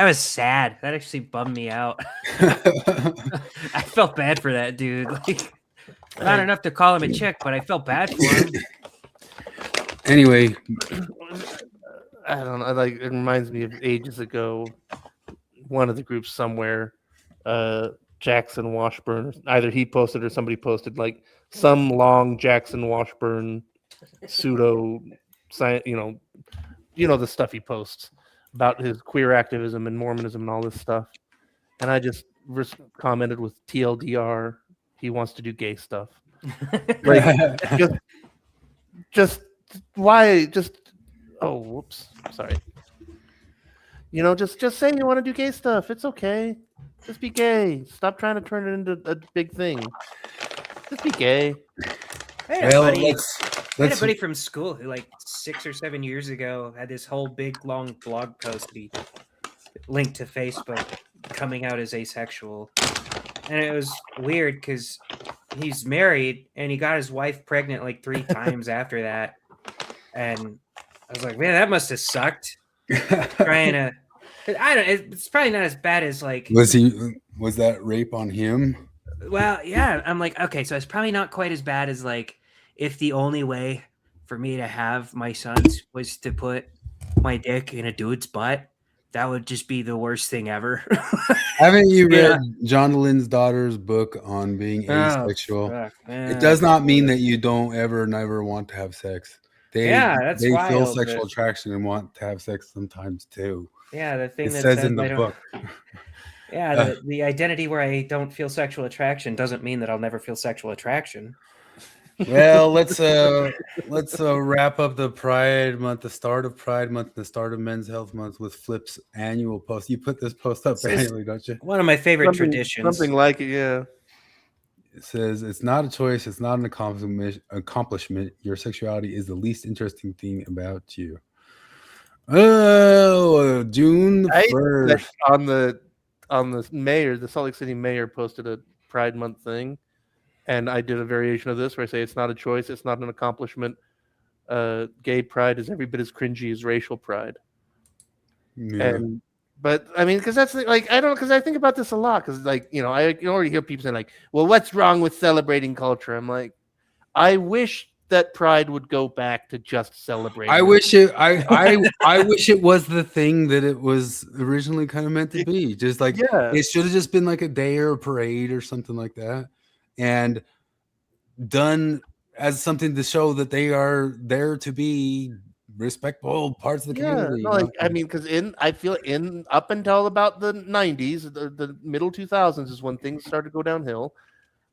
was sad. That actually bummed me out. I felt bad for that dude. Like, not enough to call him a chick, but I felt bad for him. Anyway, I don't know. Like, it reminds me of ages ago. One of the groups somewhere, Jackson Washburn, either he posted or somebody posted like some long Jackson Washburn pseudo science, you know the stuff he posts about his queer activism and Mormonism and all this stuff. And I just commented with TLDR, he wants to do gay stuff. Like, just why? Just whoops, sorry. Just say you want to do gay stuff. It's okay. Just be gay. Stop trying to turn it into a big thing. Just be gay. I had a buddy from school who, like 6 or 7 years ago, had this whole big long blog post he linked to Facebook coming out as asexual. And it was weird because he's married and he got his wife pregnant like 3 times after that. And I was like, man, that must have sucked. Trying to, it's probably not as bad as like. Was that rape on him? Well, yeah. I'm like, okay, so it's probably not quite as bad as like if the only way for me to have my sons was to put my dick in a dude's butt. That would just be the worst thing ever. Haven't you read John Lynn's daughter's book on being asexual? Fuck, it does not mean that you don't never want to have sex. They feel wild, sexual attraction and want to have sex sometimes too. Yeah, the thing it that says in the book. Yeah, the identity where I don't feel sexual attraction doesn't mean that I'll never feel sexual attraction. Well, let's wrap up the Pride Month, the start of Pride Month, the start of Men's Health Month with Flip's annual post. You put this post up annually, don't you? One of my favorite traditions. Something like it, yeah. It says, it's not a choice. It's not an accomplishment. Your sexuality is the least interesting thing about you. Oh, June 1st. On the mayor, the Salt Lake City mayor posted a Pride Month thing. And I did a variation of this where I say it's not a choice. It's not an accomplishment. Gay pride is every bit as cringy as racial pride. Yeah. But I mean, because that's like, I don't know, because I think about this a lot. Because I already hear people saying like, well, what's wrong with celebrating culture? I'm like, I wish that pride would go back to just celebrating. I wish it was the thing that it was originally kind of meant to be. Just like, it should have just been like a day or a parade or something like that. And done as something to show that they are there to be respectful parts of the community. No, I mean, because I feel up until about the 90s, the middle 2000s is when things started to go downhill.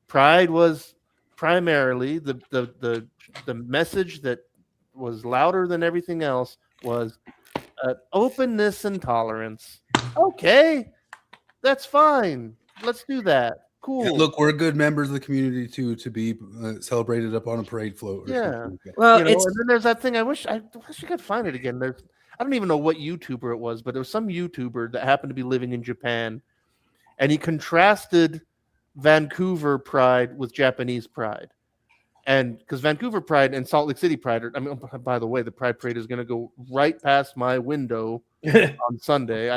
Pride was primarily the message that was louder than everything else was openness and tolerance. Okay, that's fine. Let's do that. Cool. And look, we're good members of the community too, to be celebrated up on a parade float. Yeah. Like well, and then there's that thing. I wish I could find it again. I don't even know what YouTuber it was, but there was some YouTuber that happened to be living in Japan, and he contrasted Vancouver Pride with Japanese Pride, and because Vancouver Pride and Salt Lake City Pride by the way, the Pride Parade is going to go right past my window on Sunday.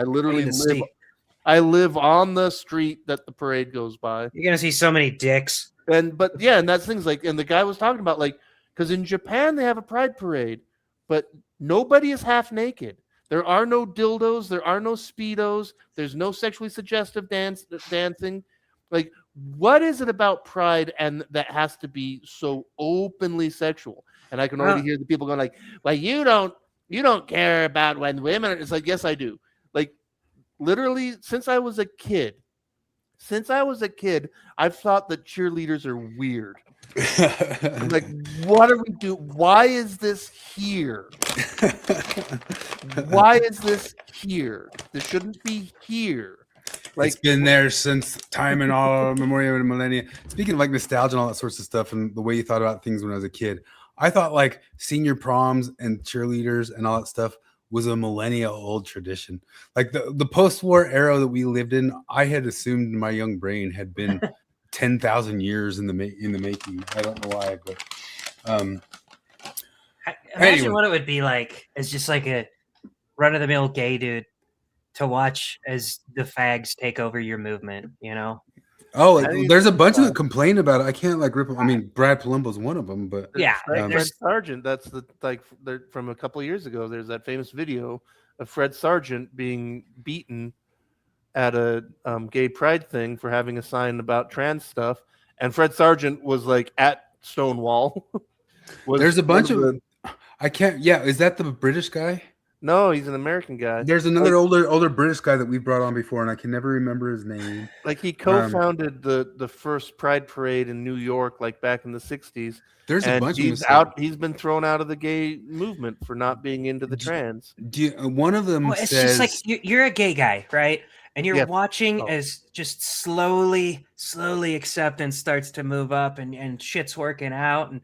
I live on the street that the parade goes by. You're gonna see so many dicks. And that's things like, and the guy was talking about like, because in Japan they have a pride parade, but nobody is half naked. There are no dildos, there are no speedos, there's no sexually suggestive dancing. Like, what is it about pride and that has to be so openly sexual? And I can already hear the people going like, well, you don't care about when women. It's like, yes, I do. Like, literally, since I was a kid, I've thought that cheerleaders are weird. Like, what do we do? Why is this here? Why is this here? This shouldn't be here. Like, it's been there since time and all memorial and millennia. Speaking of like nostalgia and all that sorts of stuff and the way you thought about things when I was a kid, I thought like senior proms and cheerleaders and all that stuff was a millennia old tradition. Like the post-war era that we lived in, I had assumed my young brain had been 10,000 years in the making. I don't know why, but Imagine anyway. what it would be like as just like a run-of-the-mill gay dude to watch as the fags take over your movement, you know? Oh, there's a bunch that complain about it. I can't like rip them. I mean, Brad Palumbo's one of them, but Fred Sargent. That's from a couple of years ago. There's that famous video of Fred Sargent being beaten at a gay pride thing for having a sign about trans stuff, and Fred Sargent was like at Stonewall. There's a bunch of I can't. Yeah, is that the British guy? No, he's an American guy. There's another older British guy that we brought on before, and I can never remember his name. Like he co-founded the first Pride Parade in New York, like back in the '60s. There's a bunch he's of out. He's been thrown out of the gay movement for not being into the trans. One of them it's says, just like you're a gay guy, right? And you're watching as just slowly acceptance starts to move up, and shit's working out, and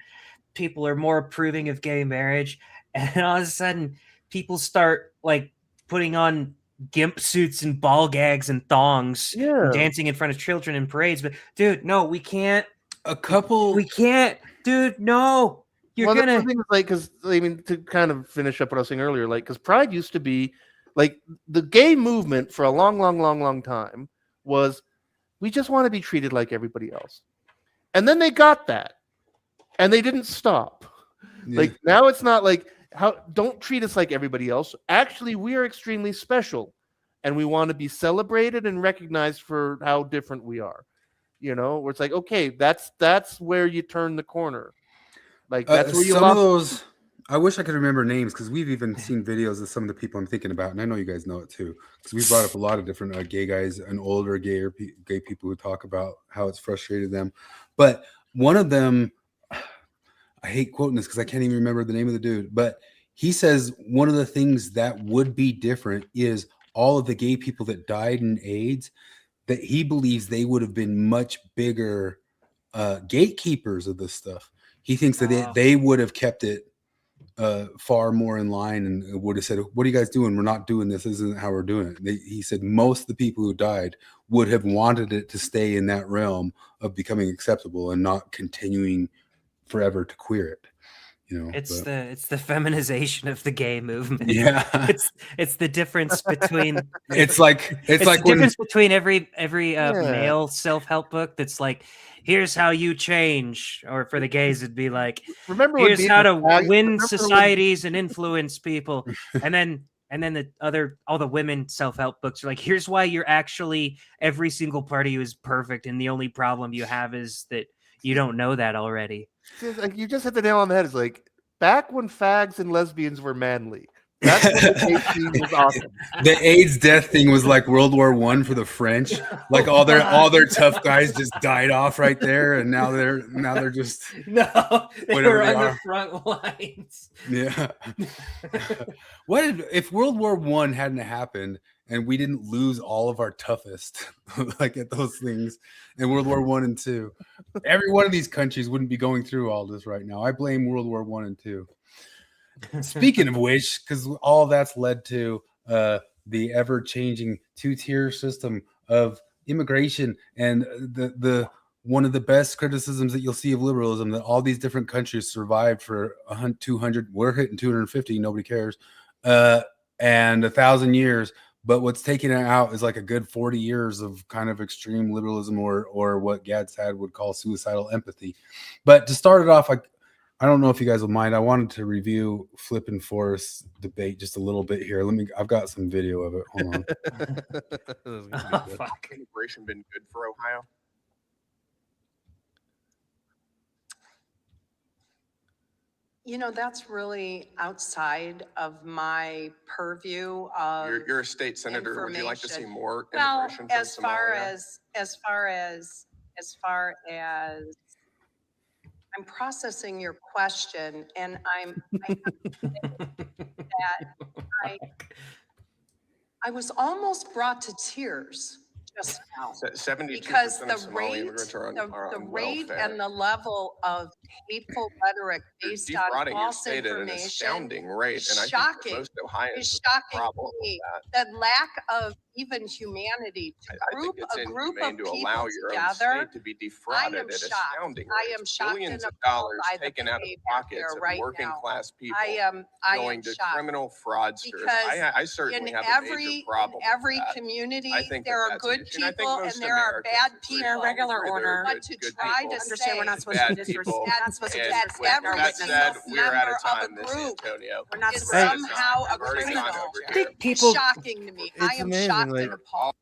people are more approving of gay marriage, and all of a sudden people start like putting on gimp suits and ball gags and thongs, and dancing in front of children in parades. But dude, no, we can't. We can't, dude. No, you're gonna. The thing is, like, because I mean, to kind of finish up what I was saying earlier, like, because Pride used to be like the gay movement for a long time was we just want to be treated like everybody else, and then they got that, and they didn't stop. Yeah. Like now, it's not like. Don't treat us like everybody else. Actually, we are extremely special, and we want to be celebrated and recognized for how different we are. You know, where it's like, okay, that's where you turn the corner. Like that's where you some of those. I wish I could remember names because we've even seen videos of some of the people I'm thinking about, and I know you guys know it too because we brought up a lot of different gay guys and older gay people who talk about how it's frustrated them. But one of them. I hate quoting this because I can't even remember the name of the dude, but he says one of the things that would be different is all of the gay people that died in AIDS, that he believes they would have been much bigger gatekeepers of this stuff. He thinks that they would have kept it far more in line and would have said, what are you guys doing? We're not doing this. This isn't how we're doing it. He said most of the people who died would have wanted it to stay in that realm of becoming acceptable and not continuing forever to queer it, you know. It's the feminization of the gay movement. Yeah, it's the difference between it's like the difference between every male self-help book that's like, here's how you change, or for the gays it'd be like, remember here's how to win societies and influence people, and then all the women self-help books are like, here's why you're actually every single part of you is perfect, and the only problem you have is that you don't know that already. You just hit the nail on the head. It's like back when fags and lesbians were manly. That's when the AIDS thing was awesome. The AIDS death thing was like World War I for the French. Like all their tough guys just died off right there, and now they're just they were on the front lines. Yeah. What if World War I hadn't happened and we didn't lose all of our toughest like at those things in World War I and II? Every one of these countries wouldn't be going through all this right now. I blame World War I and II. Speaking of which, because all that's led to the ever-changing two-tier system of immigration and the one of the best criticisms that you'll see of liberalism, that all these different countries survived for 200, we're hitting 250, nobody cares, and 1,000 years. But what's taking it out is like a good 40 years of kind of extreme liberalism, or what Gadsad would call suicidal empathy. But to start it off, I don't know if you guys will mind. I wanted to review Flip and Forrest's debate just a little bit here. I've got some video of it. Hold on. Fuck. Immigration been good for Ohio? You know, that's really outside of my purview of You're a state senator. Would you like to see more well, immigration from as far Somalia? as I'm processing your question, and I have to say that I was almost brought to tears just now. 72% Because of the Somali immigrants are on the rate welfare. and the level of hateful rhetoric based on Defrauding your false state at an information astounding rate, is and I think shocking. that most Ohioans Is have a shocking problem to me. with that. The lack of even humanity to I think group it's a group inhumane of to people allow your own together. state to be I defrauded am at shocked. astounding I rates. am shocked Billions and of appalled dollars by the taken out of the behavior pockets here of right working now. class people I am going to shocked. criminal fraudsters. Because I certainly in have a major every problem with every that. community I think there are that's an good issue, and I think people most and there are Americans bad agree. people. Regular order. But to Good try people to understand say we're not supposed to that disrespect. that- We're not supposed to that disrespect our every witnesses. That said, we're out of member time, of a Miss group Antonio. we're not We're supposed out to of time. somehow a I've already criminal. gone over I think here. people. Shocking to me. I It's am amazing, shocked like, and appalled.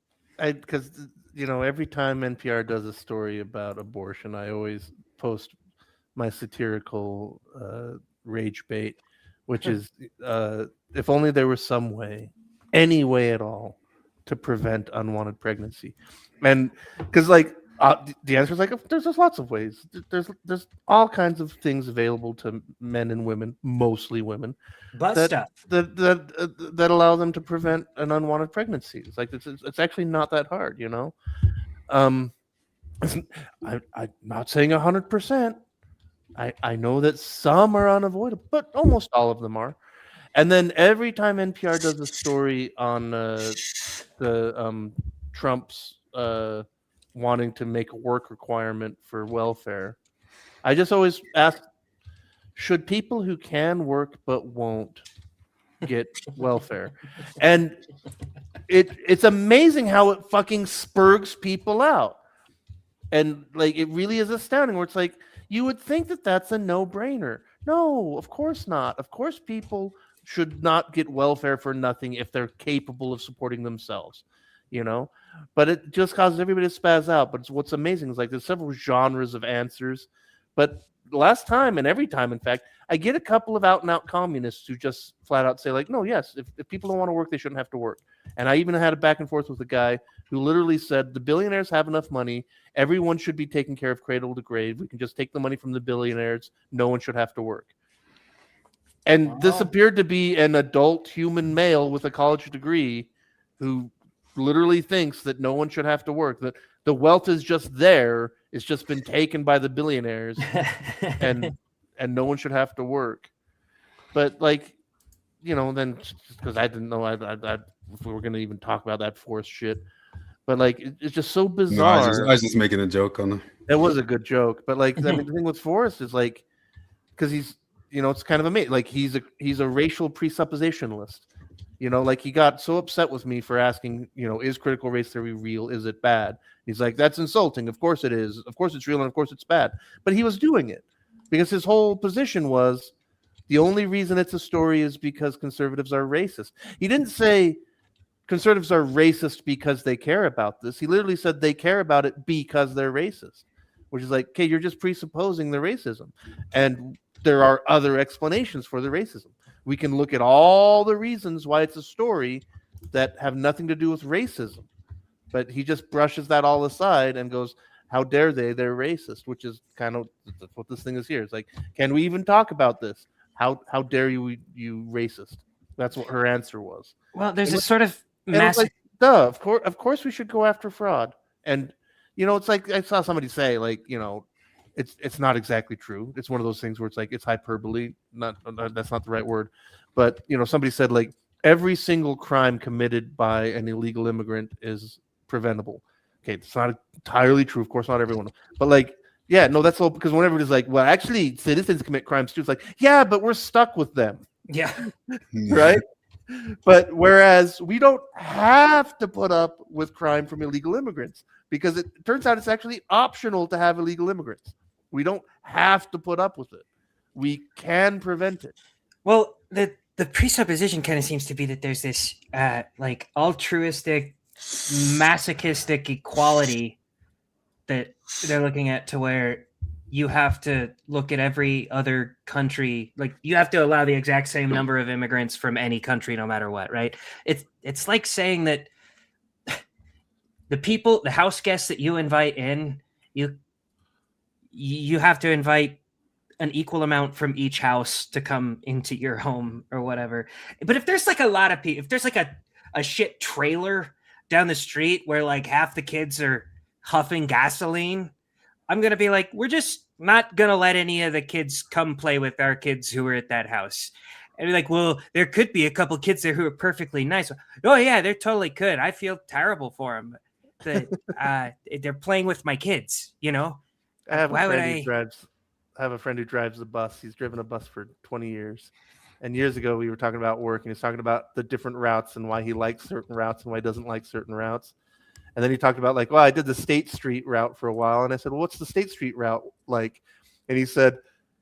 because every time NPR does a story about abortion, I always post my satirical rage bait, which is if only there was some way, any way at all, to prevent unwanted pregnancy, and because the answer is there's just lots of ways. There's all kinds of things available to men and women, mostly women, Bus that stuff. that allow them to prevent an unwanted pregnancy. It's actually not that hard, I'm not saying 100%. I know that some are unavoidable, but almost all of them are. And then every time NPR does a story on Trump's wanting to make a work requirement for welfare, I just always ask, should people who can work but won't get welfare? And it's amazing how it fucking spurgs people out. And it really is astounding where it's you would think that that's a no-brainer. No, of course not. Of course people should not get welfare for nothing if they're capable of supporting themselves, but it just causes everybody to spaz out. But what's amazing is there's several genres of answers, but last time and every time, in fact, I get a couple of out and out communists who just flat out say no, yes, if people don't want to work, they shouldn't have to work. And I even had a back and forth with a guy who literally said the billionaires have enough money. Everyone should be taken care of cradle to grave. We can just take the money from the billionaires. No one should have to work. And this appeared to be an adult human male with a college degree who literally thinks that no one should have to work, that the wealth is just there. It's just been taken by the billionaires and no one should have to work. But then because I didn't know if we were going to even talk about that forced shit. But it's just so bizarre. No, I was just making a joke on them. It was a good joke, but the thing with Forrest is because he's it's kind of amazing. He's a racial presuppositionalist. He got so upset with me for asking, is critical race theory real? Is it bad? He's like, that's insulting. Of course it is. Of course it's real, and of course it's bad. But he was doing it because his whole position was the only reason it's a story is because conservatives are racist. He didn't say conservatives are racist because they care about this. He literally said they care about it because they're racist, which is okay, you're just presupposing the racism. And there are other explanations for the racism. We can look at all the reasons why it's a story that have nothing to do with racism. But he just brushes that all aside and goes, how dare they? They're racist, which is kind of what this thing is here. It's can we even talk about this? How dare you racist? That's what her answer was. Well, there's a sort of massive. Duh, of course we should go after fraud. And it's I saw somebody say it's not exactly true. It's one of those things where it's hyperbole. Not that's not the right word, but somebody said every single crime committed by an illegal immigrant is preventable. Okay, it's not entirely true. Of course, not everyone, but yeah, no, that's all because whenever it's well, actually, citizens commit crimes too. It's yeah, but we're stuck with them. Yeah, right. But whereas we don't have to put up with crime from illegal immigrants because it turns out it's actually optional to have illegal immigrants. We don't have to put up with it. We can prevent it. Well, the presupposition kind of seems to be that there's this altruistic, masochistic equality that they're looking at to where you have to look at every other country. You have to allow the exact same number of immigrants from any country, no matter what, right? It's like saying that the house guests that you invite in, you have to invite an equal amount from each house to come into your home or whatever. But if there's a lot of people, if there's a shit trailer down the street where like half the kids are huffing gasoline, I'm going to be like, we're just not going to let any of the kids come play with our kids who are at that house. And be like, well, there could be a couple kids there who are perfectly nice. Oh yeah, there totally could. I feel terrible for them. But they're playing with my kids, you know? I have Why a would friend who drives a bus. He's driven a bus for 20 years. And years ago, we were talking about work, and he was talking about the different routes and why he likes certain routes and why he doesn't like certain routes. And then he talked about like, well, I did the State Street route for a while. And I said, well, what's the State Street route like? And he said,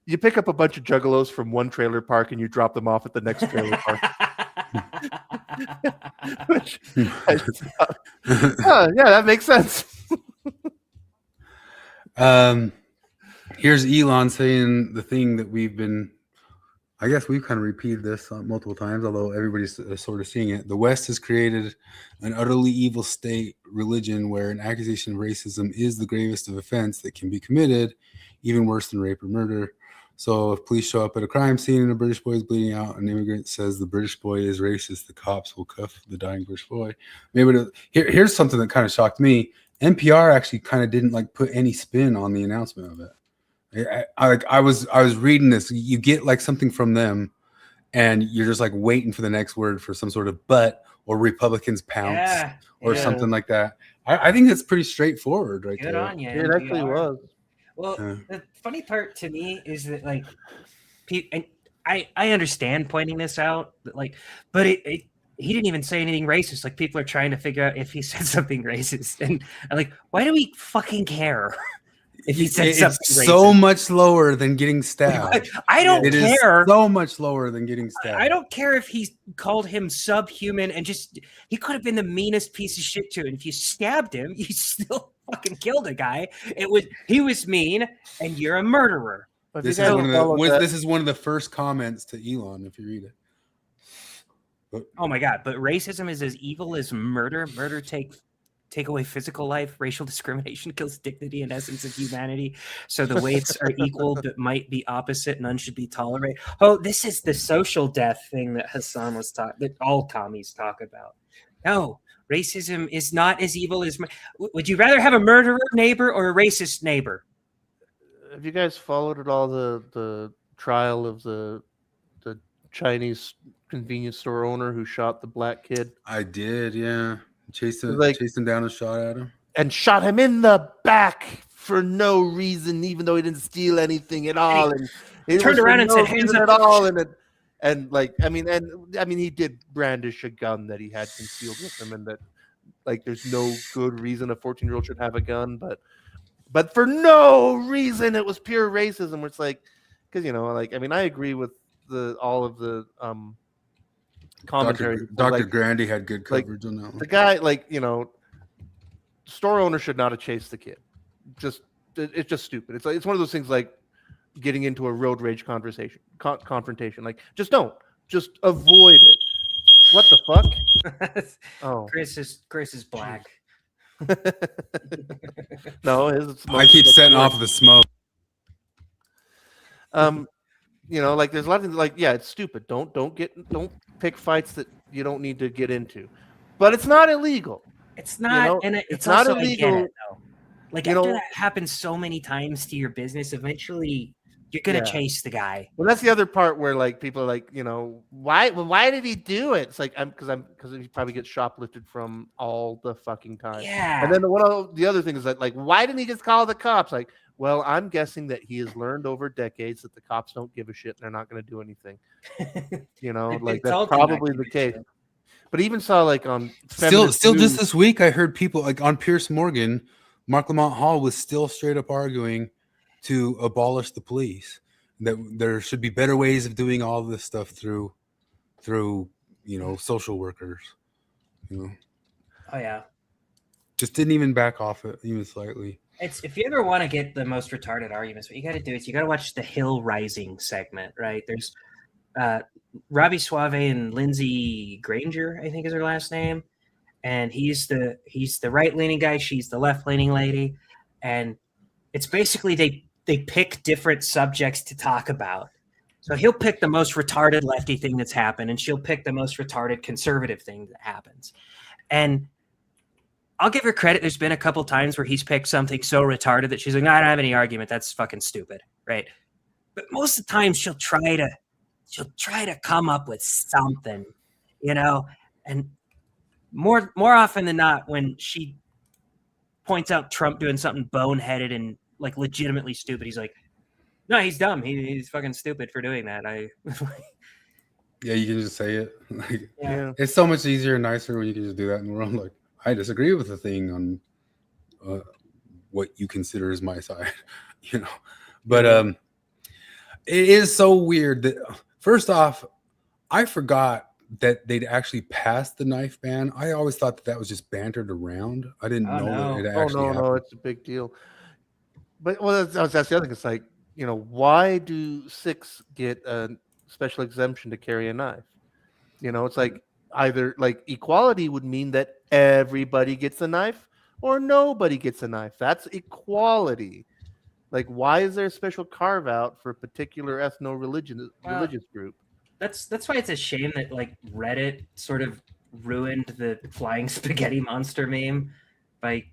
you pick up a bunch of juggalos from one trailer park and you drop them off at the next trailer park. Which I thought, yeah, that makes sense. Here's Elon saying the thing that we've kind of repeated this multiple times, although everybody's sort of seeing it. The West has created an utterly evil state religion where an accusation of racism is the gravest of offense that can be committed, even worse than rape or murder. So if police show up at a crime scene and a British boy is bleeding out, an immigrant says the British boy is racist, the cops will cuff the dying British boy. Here's something that kind of shocked me. NPR actually kind of didn't like put any spin on the announcement of it. I was reading this. You get like something from them, and you're just like waiting for the next word for some sort of "but" or Republicans pounce or something like that. I think that's pretty straightforward, right Good there. on you. It actually was. Well, the funny part to me is that like, and I understand pointing this out, but he didn't even say anything racist. Like people are trying to figure out if he said something racist, and I'm like, why do we fucking care? If he said something it's so much lower than getting stabbed. I don't care. Is so much lower than getting stabbed. I don't care if he called him subhuman and he could have been the meanest piece of shit too. And if you stabbed him, you still fucking killed a guy. He was mean, and you're a murderer. This is one of the first comments to Elon, if you read it. Oh my god! But racism is as evil as murder. Murder take away physical life. Racial discrimination kills dignity and essence of humanity. So the weights are equal but might be opposite. None should be tolerated. Oh, this is the social death thing that Hassan was that all commies talk about. No, racism is not as evil as. Would you rather have a murderer neighbor or a racist neighbor? Have you guys followed at all the trial of the Chinese convenience store owner who shot the black kid? I did, yeah. Chased him down and shot at him. And shot him in the back for no reason, even though he didn't steal anything at all. And he turned around and said, "Hands up!" At all. And he did brandish a gun that he had concealed with him, and that like there's no good reason a 14-year-old should have a gun, but for no reason it was pure racism. Where it's like, because I agree with all of the commentary. Dr. Grandy had good coverage on that one. The guy, store owner should not have chased the kid. It's just stupid. It's one of those things like getting into a road rage confrontation. Like, just avoid it. What the fuck? Oh, Chris is black. No, I keep setting off the smoke. There's a lot of things it's stupid. Don't pick fights that you don't need to get into. But it's not illegal. It's not, and it's not also, illegal. I get it, though. Like after that happens so many times to your business, eventually you're gonna chase the guy. Well, that's the other part where people are like, why did he do it? It's like because he probably gets shoplifted from all the fucking time. Yeah. And then the other thing is that why didn't he just call the cops? Like, well, I'm guessing that he has learned over decades that the cops don't give a shit and they're not going to do anything. That's probably the case. But even saw on still just this week, I heard people on Pierce Morgan, Mark Lamont Hall was still straight up arguing to abolish the police. That there should be better ways of doing all this stuff through social workers. Oh yeah. Just didn't even back off it even slightly. If you ever want to get the most retarded arguments, what you got to do is you got to watch the Hill Rising segment, right? There's Robbie Suave and Lindsey Granger, I think is her last name, and he's the right-leaning guy, she's the left-leaning lady, and it's basically they pick different subjects to talk about. So he'll pick the most retarded lefty thing that's happened, and she'll pick the most retarded conservative thing that happens, and I'll give her credit. There's been a couple times where he's picked something so retarded that she's like, no, I don't have any argument. That's fucking stupid, right? But most of the time, she'll try to come up with something, you know. And more often than not, when she points out Trump doing something boneheaded and like legitimately stupid, he's like, no, he's dumb. He's fucking stupid for doing that. Yeah, you can just say it. Like, Yeah. It's so much easier and nicer when you can just do that in the world. Like, I disagree with the thing on what you consider as my side, you know. But it is so weird that, first off, I forgot that they'd actually passed the knife ban. I always thought that was just bantered around. I didn't know that it actually happened. No, it's a big deal. But that's the other thing. It's like, you know, why do Sikhs get a special exemption to carry a knife? You know, it's like either like equality would mean that everybody gets a knife or nobody gets a knife. That's equality. Like, why is there a special carve out for a particular religious group? That's why it's a shame that like Reddit sort of ruined the flying spaghetti monster meme by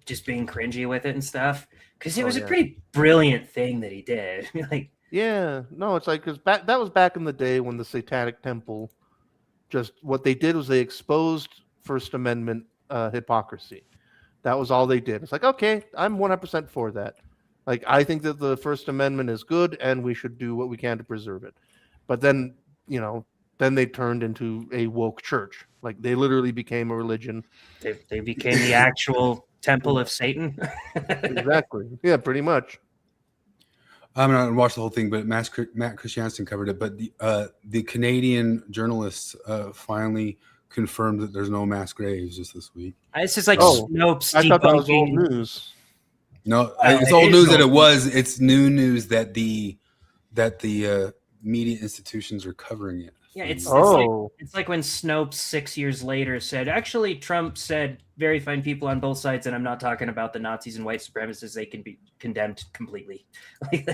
just being cringy with it and stuff, because it was a pretty brilliant thing that he did. Like, yeah, no, it's like, because that was back in the day when the Satanic Temple, just what they did was they exposed First Amendment hypocrisy. That was all they did. It's like, okay, I'm 100% for that. Like, I think that the First Amendment is good and we should do what we can to preserve it. But then, you know, then they turned into a woke church. Like, they literally became a religion. They became the actual temple of Satan. Exactly. Yeah, pretty much. I'm not gonna watch the whole thing, but Matt Christiansen covered it. But the Canadian journalists finally confirmed that there's no mass graves just this week. It's just like Snopes I thought that was old debunking. news. No, it's old news that it was. It's new news that the media institutions are covering it. Yeah, it's like when Snopes 6 years later said, actually, Trump said very fine people on both sides, and I'm not talking about the Nazis and white supremacists. They can be condemned completely. Like,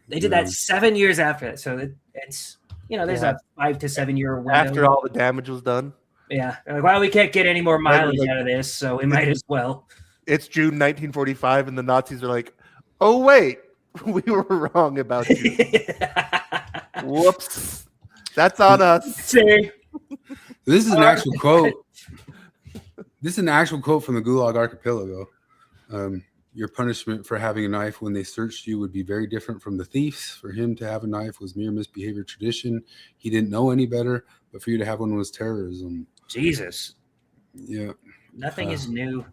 they did that 7 years after that. So it's, you know, there's a 5 to 7 year window. After all the damage was done. Yeah. Like, well, we can't get any more mileage out of this, so we might as well. It's June 1945, and the Nazis are like, oh, wait, we were wrong about you. Whoops. That's on us. See? This is an actual quote. This is an actual quote from the Gulag Archipelago. Your punishment for having a knife when they searched you would be very different from the thief's. For him to have a knife was mere misbehavior tradition. He didn't know any better, but for you to have one was terrorism. Jesus. Yeah. Nothing is new.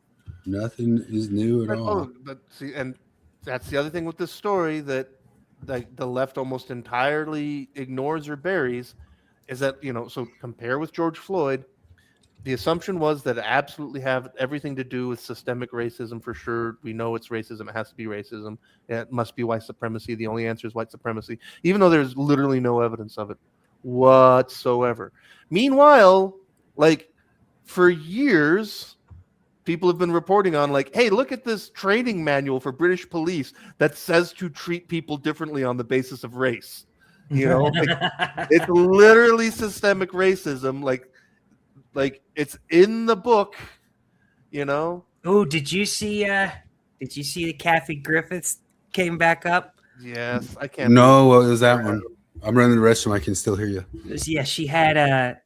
Nothing is new at all. Oh, but see, and that's the other thing with this story that like the left almost entirely ignores or buries, is that, you know, so compare with George Floyd, the assumption was that it absolutely have everything to do with systemic racism for sure. We know it's racism. It has to be racism. It must be white supremacy. The only answer is white supremacy, even though there's literally no evidence of it whatsoever. Meanwhile, like for years, people have been reporting on like, hey, look at this training manual for British police that says to treat people differently on the basis of race. You know, like, it's literally systemic racism. Like it's in the book, you know. Oh, did you see the Kathy Griffiths came back up? Yes, I can't. No, what was that one? I'm running the restroom. I can still hear you. Yeah, she had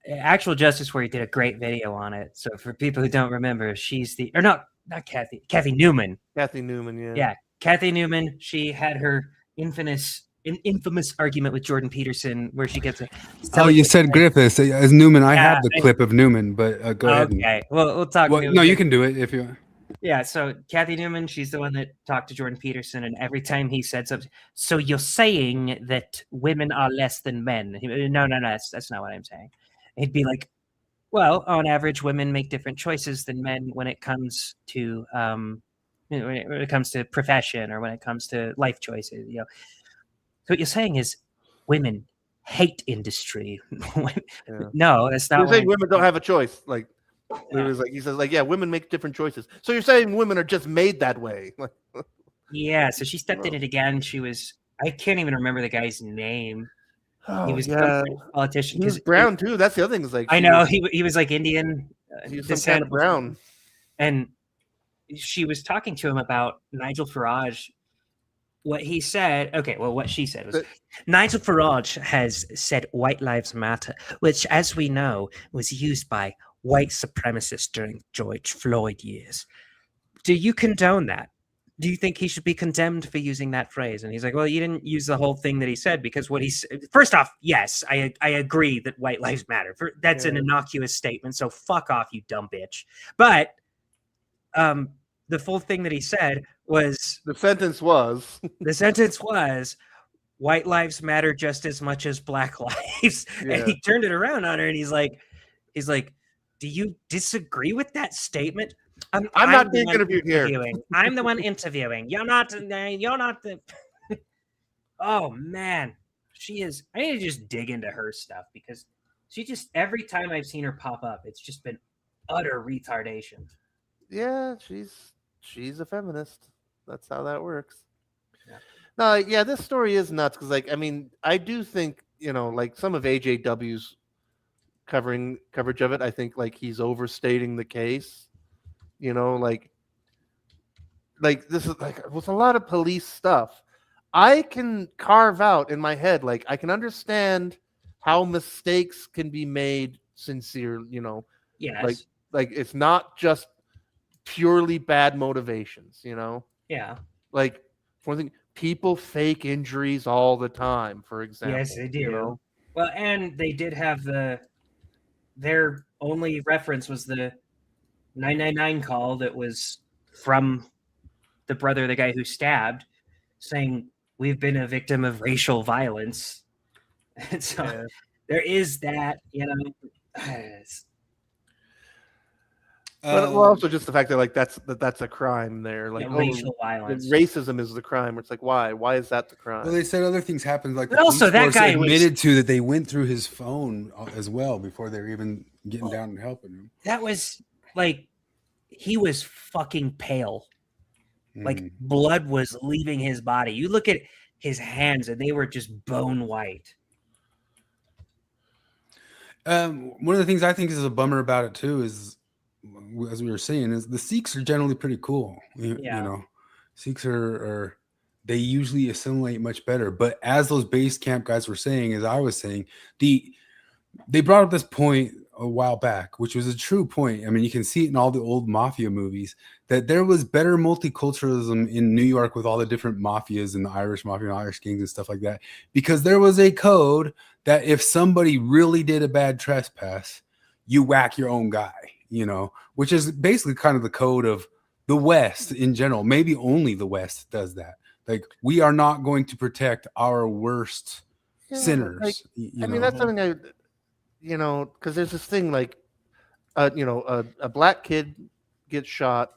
Actual Justice Warrior did a great video on it. So for people who don't remember, she's not Kathy Newman. Kathy Newman, yeah. Yeah, Kathy Newman. She had her infamous argument with Jordan Peterson where she gets Oh, you said Griffiths as Newman. I have the clip of Newman, but go ahead. Okay, well, we'll talk. No, you can do it if you. Yeah, so Kathy Newman, she's the one that talked to Jordan Peterson, and every time he said something, so you're saying that women are less than men? No, that's not what I'm saying. He'd be like, well, on average, women make different choices than men when it comes to when it comes to profession or when it comes to life choices. You know, so what you're saying is women hate industry. No, that's not. You're saying women don't have a choice. Like, he says, like, yeah, women make different choices. So you're saying women are just made that way. Yeah. So she stepped in it again. I can't even remember the guy's name. Oh, he was yeah. a politician. He was brown too. That's the other thing. Is like I know he was like Indian. He was some kind of brown. And she was talking to him about Nigel Farage. What he said, okay, well, what she said was, Nigel Farage has said white lives matter, which, as we know, was used by white supremacists during George Floyd years. Do you condone that? Do you think he should be condemned for using that phrase? And he's like, well, you didn't use the whole thing that he said, because what he said, first off, yes, I agree that white lives matter. That's an innocuous statement, so fuck off, you dumb bitch. But the full thing that he said was, the sentence was white lives matter just as much as black lives. Yeah. And he turned it around on her, and he's like, do you disagree with that statement? I'm not being interviewed here. I'm the one interviewing. You're not the oh man, she is. I need to just dig into her stuff, because she just, every time I've seen her pop up, it's just been utter retardation. Yeah, she's a feminist. That's how that works. Yeah. No, yeah, this story is nuts, because, like, I mean, I do think, you know, like, some of AJW's coverage of it, I think, like, he's overstating the case. You know, like this is like with a lot of police stuff, I can carve out in my head, like, I can understand how mistakes can be made sincere, you know. Yes. Like it's not just purely bad motivations, you know. Yeah. Like, for one thing, people fake injuries all the time, for example. Yes, they do. You know? Well, and they did have their only reference was the 999 call that was from the brother of the guy who stabbed, saying, we've been a victim of racial violence. And so there is that, you know. But also just the fact that, like, that's a crime there. Like, racial violence. Racism is the crime. It's like, why? Why is that the crime? Well, they said other things happened. Like, but also that guy admitted to that they went through his phone as well before they were even getting down and helping him. That was like, he was fucking pale. Like, blood was leaving his body. You look at his hands, and they were just bone white. One of the things I think is a bummer about it too is, as we were saying, is the Sikhs are generally pretty cool. You know, Sikhs are they usually assimilate much better. But as those base camp guys were saying, as I was saying, they brought up this point a while back, which was a true point. I mean, you can see it in all the old mafia movies, that there was better multiculturalism in New York with all the different mafias and the Irish mafia and Irish gangs and stuff like that, because there was a code that if somebody really did a bad trespass, you whack your own guy, you know, which is basically kind of the code of the West in general. Maybe only the West does that. Like, we are not going to protect our worst sinners. Like, I mean, that's something you know, because there's this thing like, you know, a black kid gets shot,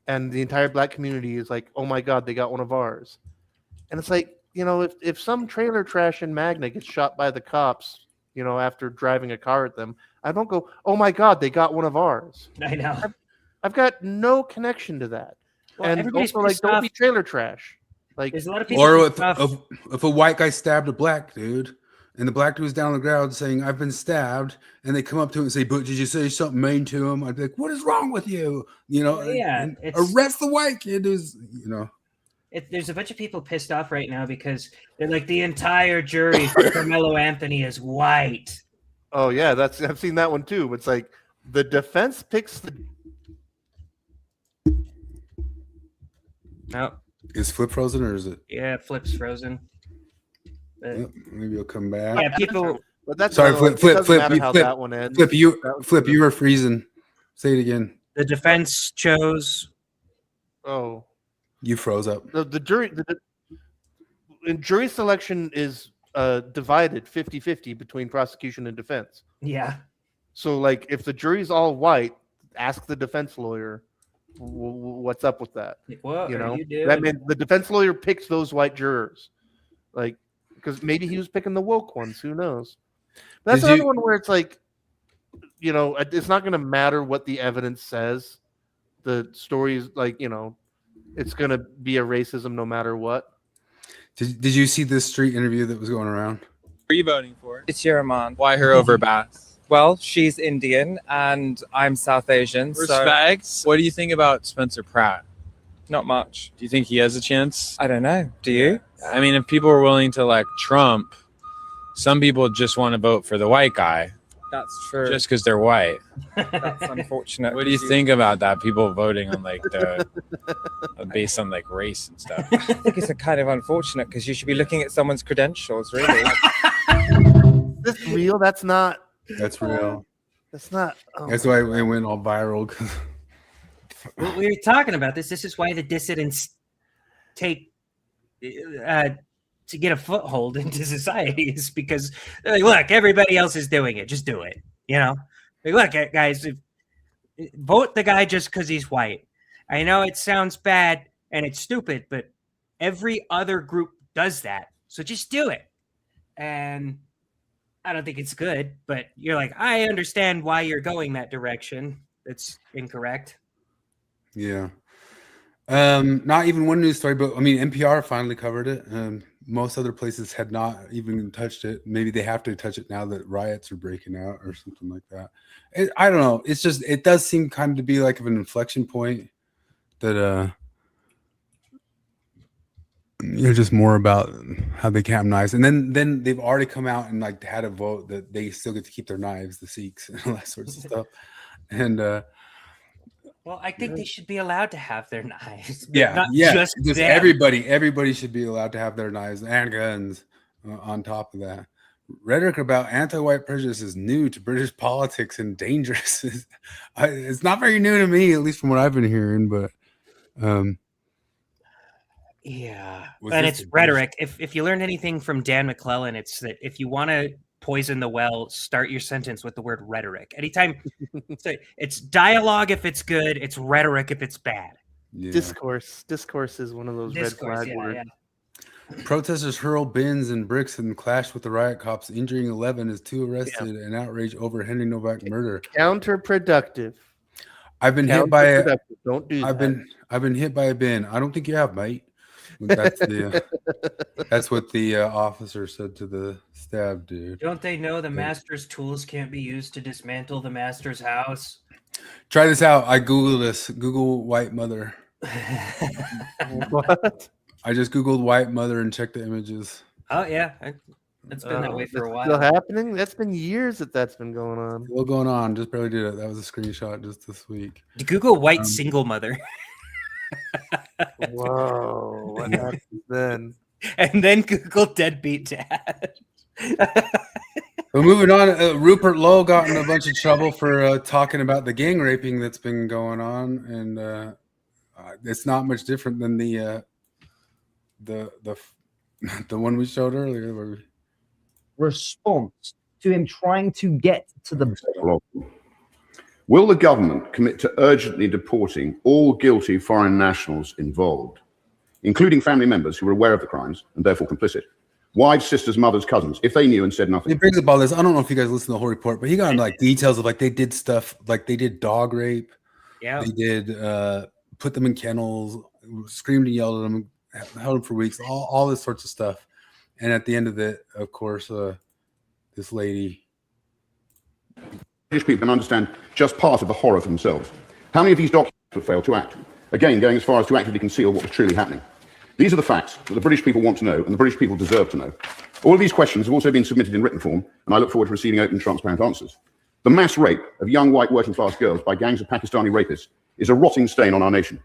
and the entire black community is like, oh my God, they got one of ours. And it's like, you know, if some trailer trash in Magna gets shot by the cops, you know, after driving a car at them, I don't go, oh my God, they got one of ours. I know. I've got no connection to that. Well, and also, like, don't be trailer trash. Like, there's a lot of people. Or if a white guy stabbed a black dude, and the black dude was down on the ground saying, I've been stabbed, and they come up to him and say, but did you say something mean to him? I'd be like, what is wrong with you? You know, yeah, arrest the white kid who's, you know. There's a bunch of people pissed off right now because they're like, the entire jury for Carmelo Anthony is white. Oh yeah, I've seen that one too. It's like the defense picks the. No. Is Flip frozen or is it? Yeah, Flip's frozen. Maybe he'll come back. Yeah, people. But that's sorry, Flip. Flip, you were freezing. Say it again. The defense chose. Oh. You froze up. The jury. And jury selection is divided 50-50 between prosecution and defense. Yeah. So, like, if the jury's all white, ask the defense lawyer, what's up with that? What you know, are you doing? that means the defense lawyer picks those white jurors, like, because maybe he was picking the woke ones. Who knows? But that's another one where it's like, you know, it's not going to matter what the evidence says. The story is like, you know, it's going to be a racism no matter what. Did you see this street interview that was going around? Who are you voting for? It's Yaraman. Why her over Bass? Well, she's Indian and I'm South Asian. Respect. So what do you think about Spencer Pratt? Not much. Do you think he has a chance? I don't know. Do you? I mean, if people are willing to elect Trump, some people just want to vote for the white guy. That's true. Just because they're white. That's unfortunate. What do you think about that? People voting on like the based on like race and stuff. I think it's a kind of unfortunate because you should be looking at someone's credentials, really. Is this real? That's not. That's real. That's not. Oh That's why it went all viral. 'Cause We were talking about this. This is why the dissidents take to get a foothold into society, is because they're like, look, everybody else is doing it. Just do it. You know, like, look, guys, vote the guy just because he's white. I know it sounds bad and it's stupid, but every other group does that. So just do it. And I don't think it's good, but you're like, I understand why you're going that direction. That's incorrect. Yeah. Not even one news story, but I mean, NPR finally covered it. Most other places had not even touched it. Maybe they have to touch it now that riots are breaking out or something like that. I don't know. It's just, it does seem kind of to be like of an inflection point that you're just more about how they can have knives. And then they've already come out and like had a vote that they still get to keep their knives, the Sikhs and all that sorts of stuff. And well, I think they should be allowed to have their knives. yeah, Not yeah. just Just them. everybody should be allowed to have their knives and guns. On top of that, rhetoric about anti-white prejudice is new to British politics and dangerous. It's not very new to me, at least from what I've been hearing. But yeah, and it's rhetoric. If you learned anything from Dan McClellan, it's that if you want to poison the well, start your sentence with the word rhetoric. Anytime, it's dialogue if it's good, it's rhetoric if it's bad. Yeah. Discourse is one of those red flag words. Yeah. Protesters hurl bins and bricks and clash with the riot cops, injuring 11 as 2 arrested and outrage over Henry Novak murder. Counterproductive. I've been hit by a. Don't do I've that. been hit by a bin. I don't think you have, mate. That's the. That's what the officer said to the stab dude. Don't they know the master's tools can't be used to dismantle the master's house? Try this out. I Googled this. Google white mother. What? I just Googled white mother and checked the images. Oh yeah, it's been that way for a while. Still happening? That's been years that's been going on. Still going on. Just barely did it. That was a screenshot just this week. Google white single mother. Whoa! What happens then? And then Google deadbeat dad. Well, moving on, Rupert Lowe got in a bunch of trouble for talking about the gang raping that's been going on, and it's not much different than the one we showed earlier. Where response to him trying to get to the. Will the government commit to urgently deporting all guilty foreign nationals involved, including family members who were aware of the crimes and therefore complicit? Wives, sisters, mothers, cousins, if they knew and said nothing. He brings up all this. I don't know if you guys listen to the whole report, but he got into like details of like they did stuff, like they did dog rape. Yeah. They did put them in kennels, screamed and yelled at them, held them for weeks, all this sorts of stuff. And at the end of it, of course, this lady. British people can understand just part of the horror for themselves. How many of these documents would fail to act? Again, going as far as to actively conceal what was truly happening. These are the facts that the British people want to know and the British people deserve to know. All of these questions have also been submitted in written form, and I look forward to receiving open, transparent answers. The mass rape of young white working class girls by gangs of Pakistani rapists is a rotting stain on our nation.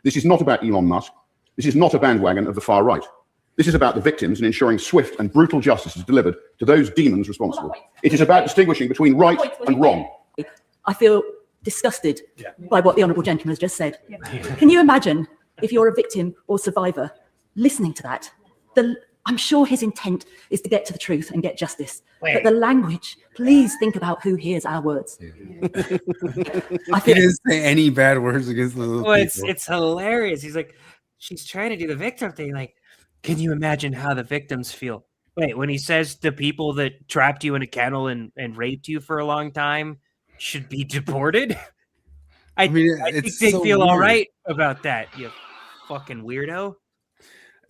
This is not about Elon Musk. This is not a bandwagon of the far right. This is about the victims and ensuring swift and brutal justice is delivered to those demons responsible. It is about distinguishing between right and wrong. I feel disgusted by what the Honourable Gentleman has just said. Can you imagine if you're a victim or survivor listening to that? I'm sure his intent is to get to the truth and get justice. But the language, please think about who hears our words. I he didn't say any bad words against those people. It's hilarious. He's like, she's trying to do the victim thing. Like, can you imagine how the victims feel? Wait, when he says the people that trapped you in a kennel and raped you for a long time should be deported? I think they feel all right about that, you fucking weirdo.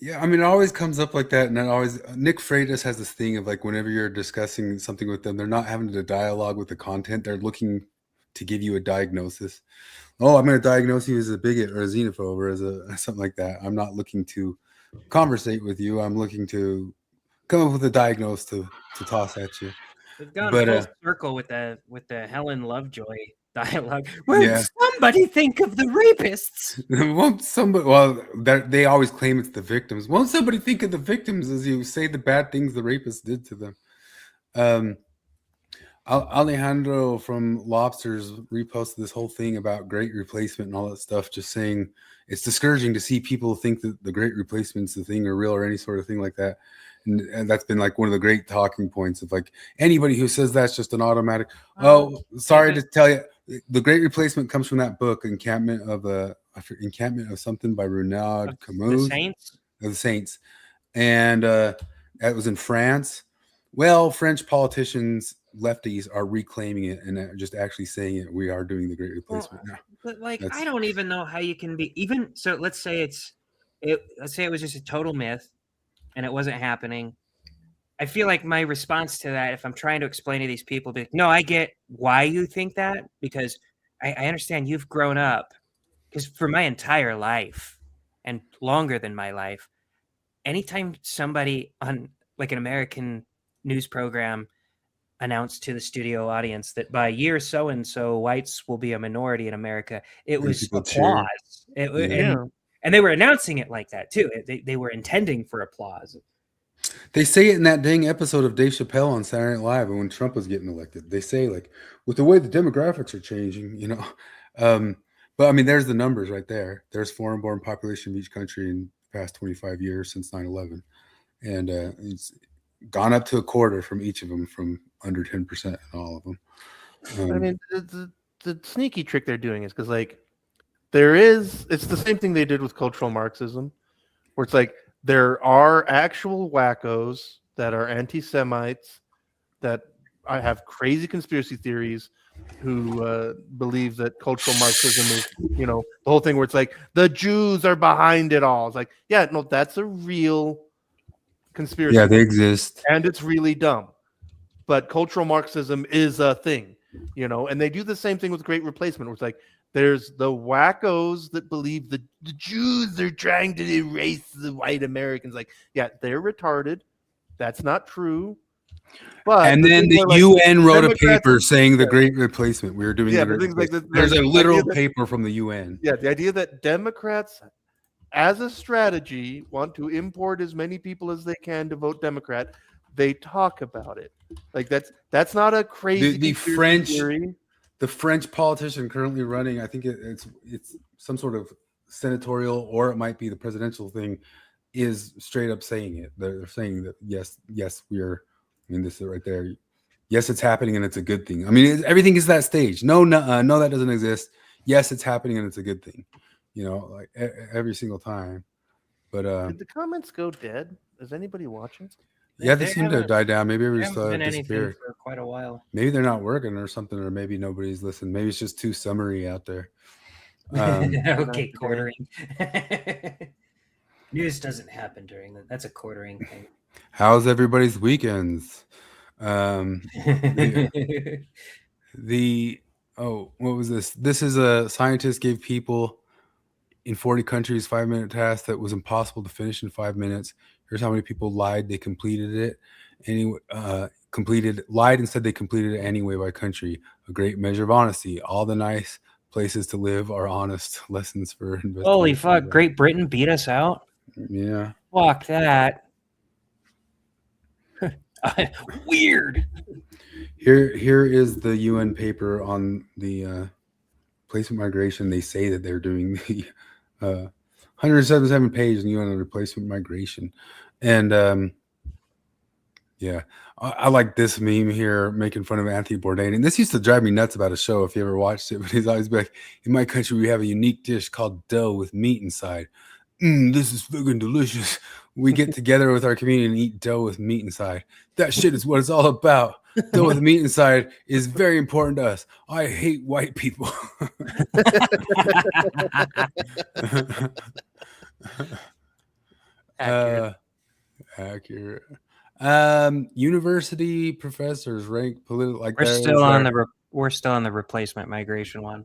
Yeah, I mean, it always comes up like that, and it always Nick Freitas has this thing of like whenever you're discussing something with them, they're not having to dialogue with the content; they're looking to give you a diagnosis. Oh, I'm going to diagnose you as a bigot or a xenophobe or as a something like that. I'm not looking to conversate with you. I'm looking to come up with a diagnose to toss at you. We've gone But full circle with the Helen Lovejoy dialogue. Will yeah. somebody think of the rapists? Won't somebody? Well, they always claim it's the victims. Won't somebody think of the victims as you say the bad things the rapists did to them? Alejandro from Lobsters reposted this whole thing about Great Replacement and all that stuff, just saying it's discouraging to see people think that the Great Replacement's the thing or real or any sort of thing like that. And that's been like one of the great talking points of like anybody who says that's just an automatic. Oh, sorry to tell you, the Great Replacement comes from that book, Encampment of something by Renaud Camus. The Saints. The Saints, and that was in France. Well, French politicians, lefties, are reclaiming it and just actually saying it. We are doing the Great Replacement now. But like, That's- I don't even know how you can be even so. Let's say let's say it was just a total myth, and it wasn't happening. I feel like my response to that, if I'm trying to explain to these people, be like, no, I get why you think that, because I understand you've grown up. Because for my entire life, and longer than my life, anytime somebody on like an American news program announced to the studio audience that by year so and so whites will be a minority in America, it was people applause. cheer. And they were announcing it like that too. They were intending for applause. They say it in that dang episode of Dave Chappelle on Saturday Night Live when Trump was getting elected. They say like, with the way the demographics are changing, you know. But I mean, there's the numbers right there. There's foreign-born population of each country in the past 25 years since 9/11, and it's gone up to a quarter from each of them, from under 10% in all of them. I mean, the sneaky trick they're doing is because like it's the same thing they did with cultural Marxism, where it's like there are actual wackos that are anti-Semites that I have crazy conspiracy theories who believe that cultural Marxism is, you know, the whole thing where it's like the Jews are behind it all. It's like, yeah, no, that's a real conspiracy. Yeah, they exist. And it's really dumb. But cultural Marxism is a thing, you know, and they do the same thing with Great Replacement, where it's like there's the wackos that believe the Jews are trying to erase the white Americans. Like, yeah, they're retarded. That's not true. But and then the UN wrote a paper saying the Great Replacement. We were doing the Great Replacement. There's a literal paper from the UN. Yeah, the idea that Democrats, as a strategy, want to import as many people as they can to vote Democrat. They talk about it. Like that's not a crazy the French theory. The French politician currently running, I think it's some sort of senatorial, or it might be the presidential thing, is straight up saying it. They're saying that yes, we are. I mean, this is right there. Yes, it's happening, and it's a good thing. I mean, everything is that stage. No, that doesn't exist. Yes, it's happening, and it's a good thing. You know, like every single time. But did the comments go dead? Is anybody watching? Yeah, they seem to have died down. Maybe everybody's Been anything disappeared. for quite a while. Maybe they're not working or something, or maybe nobody's listening. Maybe it's just too summary out there. Okay, quartering. News doesn't happen during that. That's a quartering thing. How's everybody's weekends? What was this? This is a scientist gave people in 40 countries 5-minute task that was impossible to finish in 5 minutes. Here's how many people lied they completed it. Anyway, lied and said they completed it anyway by country. A great measure of honesty. All the nice places to live are honest. Lessons for investigation. Holy fuck! Great Britain beat us out. Yeah. Fuck that. Weird. Here is the UN paper on the replacement migration. They say that they're doing the 177 pages in UN on replacement migration, and yeah, I like this meme here making fun of Anthony Bourdain. And this used to drive me nuts about a show if you ever watched it. But he's always like, "In my country, we have a unique dish called dough with meat inside. This is fucking delicious. We get together with our community and eat dough with meat inside. That shit is what it's all about. Dough with meat inside is very important to us. I hate white people." Accurate. University professors rank political like We're that still is on our- we're still on the replacement migration one.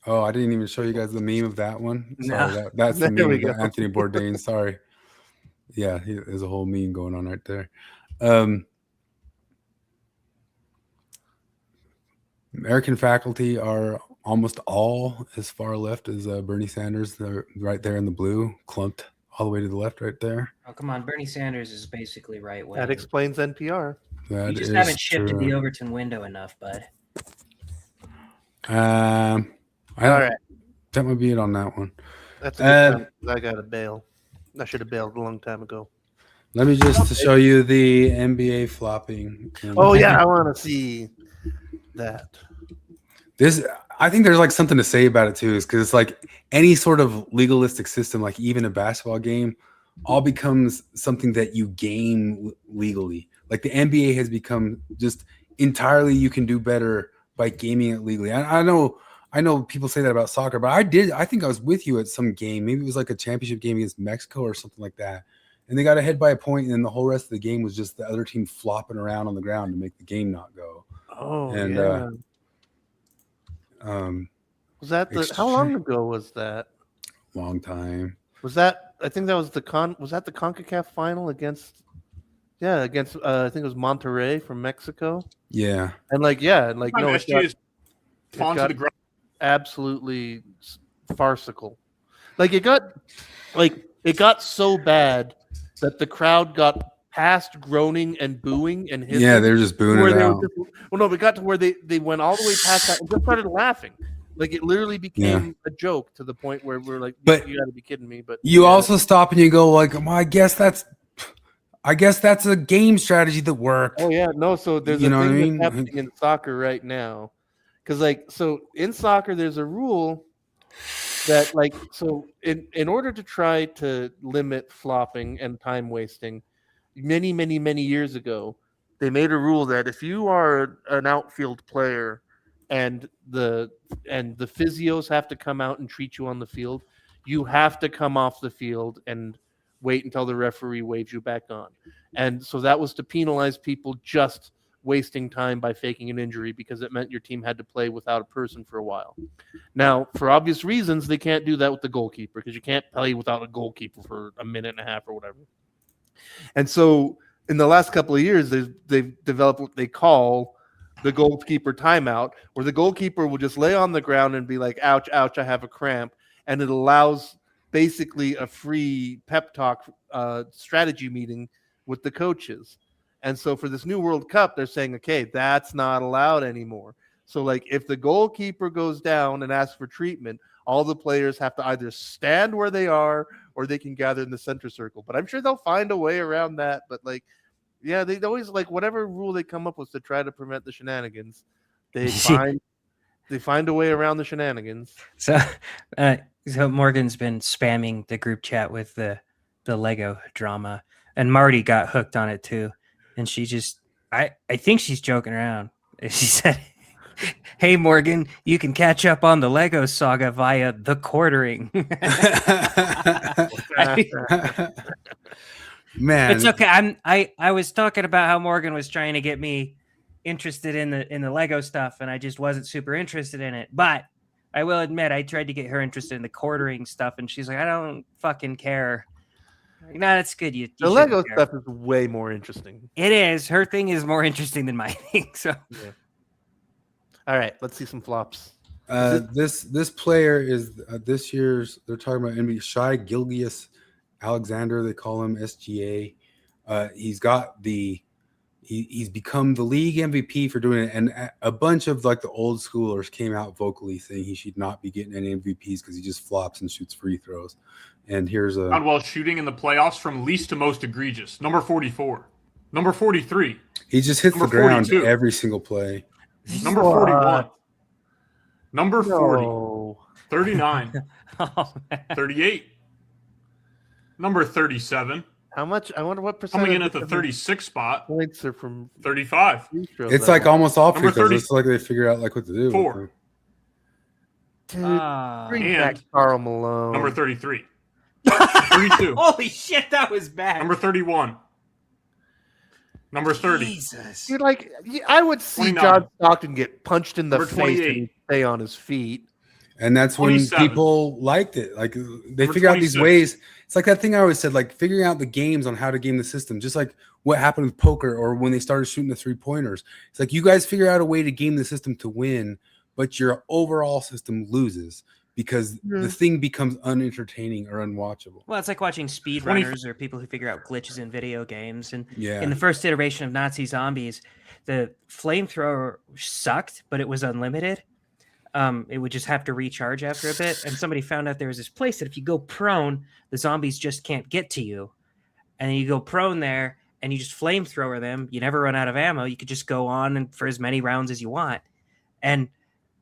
Oh, I didn't even show you guys the meme of that one. Sorry, No. that's the There meme we of go. Anthony Bourdain. Sorry. Yeah, there's a whole meme going on right there. American faculty are almost all as far left as Bernie Sanders. They're right there in the blue, clumped all the way to the left right there. Oh, come on. Bernie Sanders is basically right wing. That explains NPR. That You just is haven't shifted the true. Overton window enough, bud. All right. That might be it on that one. That's a good time, 'cause I got to bail. I should have bailed a long time ago. Let me just show you the NBA flopping. Oh yeah, I want to see that. This, I think there's like something to say about it too, is because it's like any sort of legalistic system, like even a basketball game, all becomes something that you game legally. Like the NBA has become just entirely you can do better by gaming it legally. I know people say that about soccer, but I think I was with you at some game. Maybe it was like a championship game against Mexico or something like that. And they got ahead by a point, and then the whole rest of the game was just the other team flopping around on the ground to make the game not go. Oh, and yeah. Was that the? How long ago was that? Long time. Was that? I think that was the Was that the CONCACAF final against? Yeah, against. I think it was Monterrey from Mexico. Yeah. And like, yeah, like no, it SG is it fallen to got the ground. absolutely farcical. Like it got so bad that the crowd got past groaning and booing and hissing. Yeah, they're just booing where it they were out. well, no, it got to where they went all the way past that and just started laughing. Like it literally became a joke to the point where we're like, But you got to be kidding me. But You also stop and you go like, well, I guess that's a game strategy that worked. Oh yeah, no. So there's You a know what I thing mean? that's happening in soccer right now, because like so in soccer there's a rule that like so in order to try to limit flopping and time wasting, many years ago, they made a rule that if you are an outfield player and the physios have to come out and treat you on the field, you have to come off the field and wait until the referee waves you back on. And so that was to penalize people just wasting time by faking an injury, because it meant your team had to play without a person for a while. Now, for obvious reasons, they can't do that with the goalkeeper, because you can't play without a goalkeeper for a minute and a half or whatever. And so in the last couple of years, they've developed what they call the goalkeeper timeout, where the goalkeeper will just lay on the ground and be like, ouch, ouch, I have a cramp. And it allows basically a free pep talk strategy meeting with the coaches. And so for this new World Cup, they're saying, okay, that's not allowed anymore. So like if the goalkeeper goes down and asks for treatment, all the players have to either stand where they are or they can gather in the center circle. But I'm sure they'll find a way around that. But like, yeah, they always like whatever rule they come up with to try to prevent the shenanigans, they find a way around the shenanigans. So Morgan's been spamming the group chat with the Lego drama, and Marty got hooked on it too. And she just, I think she's joking around. She said, "Hey Morgan, you can catch up on the Lego saga via the quartering." Man, it's okay. I was talking about how Morgan was trying to get me interested in the Lego stuff, and I just wasn't super interested in it. But I will admit, I tried to get her interested in the quartering stuff, and she's like, "I don't fucking care." Like, no, that's good. You The Lego stuff is way more interesting. It is. Her thing is more interesting than my thing. So, yeah. All right, let's see some flops. This player is this year's. They're talking about NBA Shai Gilgeous-Alexander. They call him SGA. He's got he's become the league MVP for doing it, and a bunch of like the old schoolers came out vocally saying he should not be getting any MVPs because he just flops and shoots free throws. And here's a Well shooting in the playoffs from least to most egregious. Number 44, number 43. He just hits the ground every single play. Number 41, number 40, 39, 38, number 37. How much? I wonder what percent. Coming in at the 36 spot. Points are from 35. It's like almost all free Number throws. 30. It's like they figure out like what to do. 4. Dude, bring back Karl Malone. Number 33. 32. Holy shit, that was bad. Number 31. Number 30. Jesus. You're like, I would see 29. John Stockton get punched in the Number face 28. and stay on his feet. And that's when 27. people liked it. Like they Number figure out these 26. ways. It's like that thing I always said, like figuring out the games on how to game the system, just like what happened with poker or when they started shooting the 3-pointers. It's like you guys figure out a way to game the system to win, but your overall system loses because the thing becomes unentertaining or unwatchable. Well, it's like watching speedrunners or people who figure out glitches in video games. And Yeah. in the first iteration of Nazi Zombies, the flamethrower sucked, but it was unlimited. It would just have to recharge after a bit. And somebody found out there was this place that if you go prone, the zombies just can't get to you. And you go prone there and you just flamethrower them. You never run out of ammo. You could just go on and for as many rounds as you want. And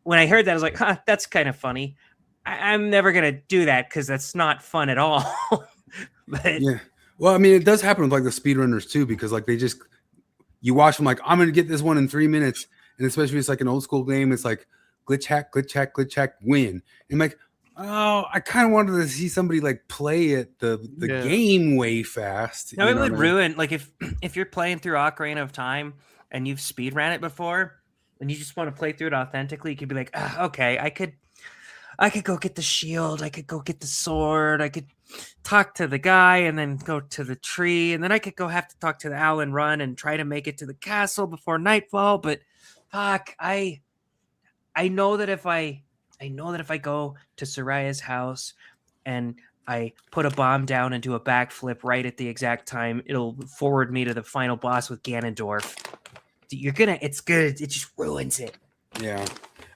when I heard that, I was like, huh, that's kind of funny. I'm never going to do that because that's not fun at all. But Yeah. Well, I mean, it does happen with like the speedrunners too, because like you watch them like, I'm going to get this one in 3 minutes. And especially if it's like an old school game, it's like glitch hack, win. And I'm like, oh, I kind of wanted to see somebody like play it the game way fast. no, you it know would what I mean? ruin, like if you're playing through Ocarina of Time and you've speed ran it before and you just want to play through it authentically, you could be like, okay, I could go get the shield, I could go get the sword, I could talk to the guy and then go to the tree, and then I could go have to talk to the owl and run and try to make it to the castle before nightfall. But fuck, I know that if I go to Soraya's house and I put a bomb down and do a backflip right at the exact time, it'll forward me to the final boss with Ganondorf. It's good. It just ruins it. Yeah.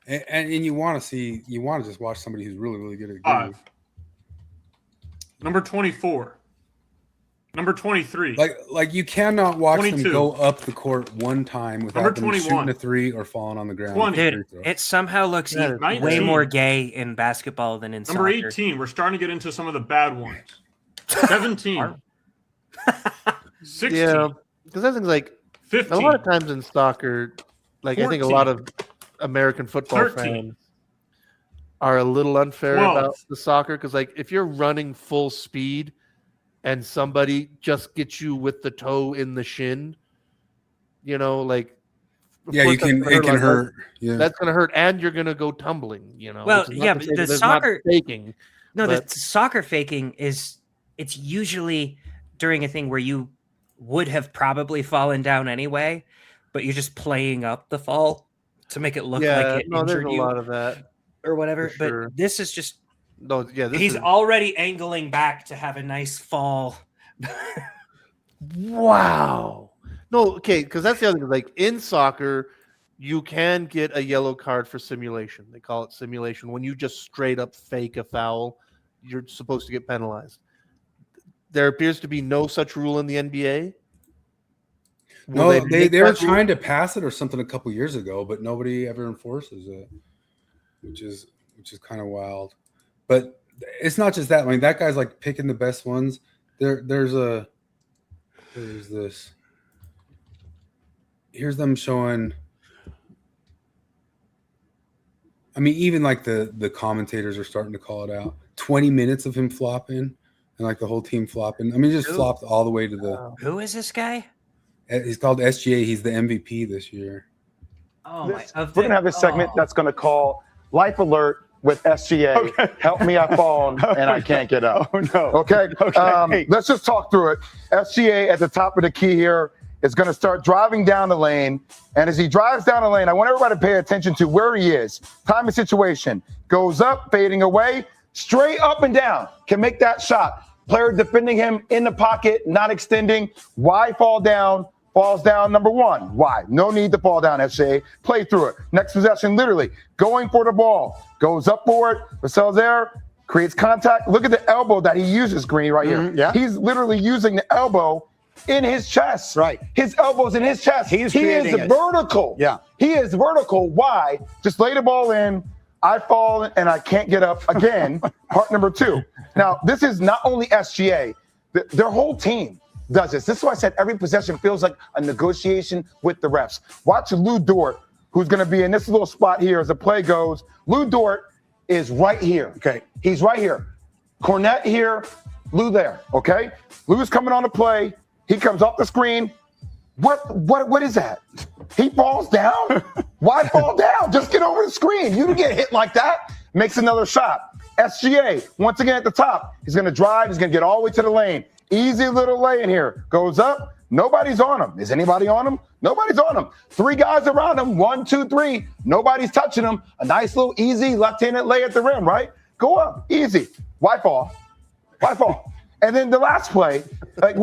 And you want to just watch somebody who's really, really good at games. Number 24. Number 23. Like you cannot watch 22. them go up the court one time without Number them 21. shooting a 3 or falling on the ground. 20. with a Dude, free throw. it somehow looks way 19. more gay in basketball than in Number soccer. 18. We're starting to get into some of the bad ones. 17. 16. Yeah, because I think like 15. a lot of times in soccer, like I think a 14. lot of American football 13. fans are a little unfair 12. about the soccer because like if you're running full speed and somebody just gets you with the toe in the shin, you know, like of Yeah, course you can. that's gonna It can like, hurt. Yeah. That's gonna hurt, and you're gonna go tumbling. You know. Well, which is not yeah, to but say the that there's not soccer faking. No, but- the soccer faking it's usually during a thing where you would have probably fallen down anyway, but you're just playing up the fall to make it look like it no, there's injured a you lot of that. or whatever. for But sure. this is just No, yeah, this he's is already angling back to have a nice fall. wow. No, okay, because that's the other thing. Like in soccer, you can get a yellow card for simulation. They call it simulation. When you just straight up fake a foul, you're supposed to get penalized. There appears to be no such rule in the NBA. No, they were trying to pass it or something a couple years ago, but nobody ever enforces it, which is kind of wild. But it's not just that. I mean, that guy's like picking the best ones. There's this. Here's them showing. I mean, even like the commentators are starting to call it out. 20 minutes of him flopping and like the whole team flopping. I mean, he just flopped all the way to the. Who is this guy? He's called SGA. He's the MVP this year. Oh We're going to have this segment that's going to call Life Alert with SGA. Help me, I've fallen and I can't get up. Oh, no. Okay. Let's just talk through it. SGA at the top of the key here is going to start driving down the lane. And as he drives down the lane, I want everybody to pay attention to where he is. Time and situation. Goes up, fading away, straight up and down. Can make that shot. Player defending him in the pocket, not extending. Why fall down? Falls down, number one. Why? No need to fall down, SGA. Play through it. Next possession, literally going for the ball. Goes up for it. Vassell's there. Creates contact. Look at the elbow that he uses, Green, right here. Yeah. He's literally using the elbow in his chest. Right. His elbow's in his chest. He is vertical. Yeah. He is vertical. Why? Just lay the ball in. I fall and I can't get up again. Part number two. Now, this is not only SGA. Their whole team does this. This is why I said every possession feels like a negotiation with the refs. Watch Lou Dort, who's going to be in this little spot here as the play goes. Lou Dort is right here. Okay. He's right here. Cornette here. Lou there, okay? Lou's coming on the play. He comes off the screen. What is that? He falls down? Why fall down? Just get over the screen. You can get hit like that. Makes another shot. SGA, once again at the top. He's going to drive. He's going to get all the way to the lane. Easy little lay in here. Goes up. Nobody's on him. Is anybody on him? Nobody's on him. 3 guys around him. 1, 2, 3. Nobody's touching him. A nice little easy left-handed lay at the rim, right? Go up. Easy. Why fall? Why fall? And then the last play, like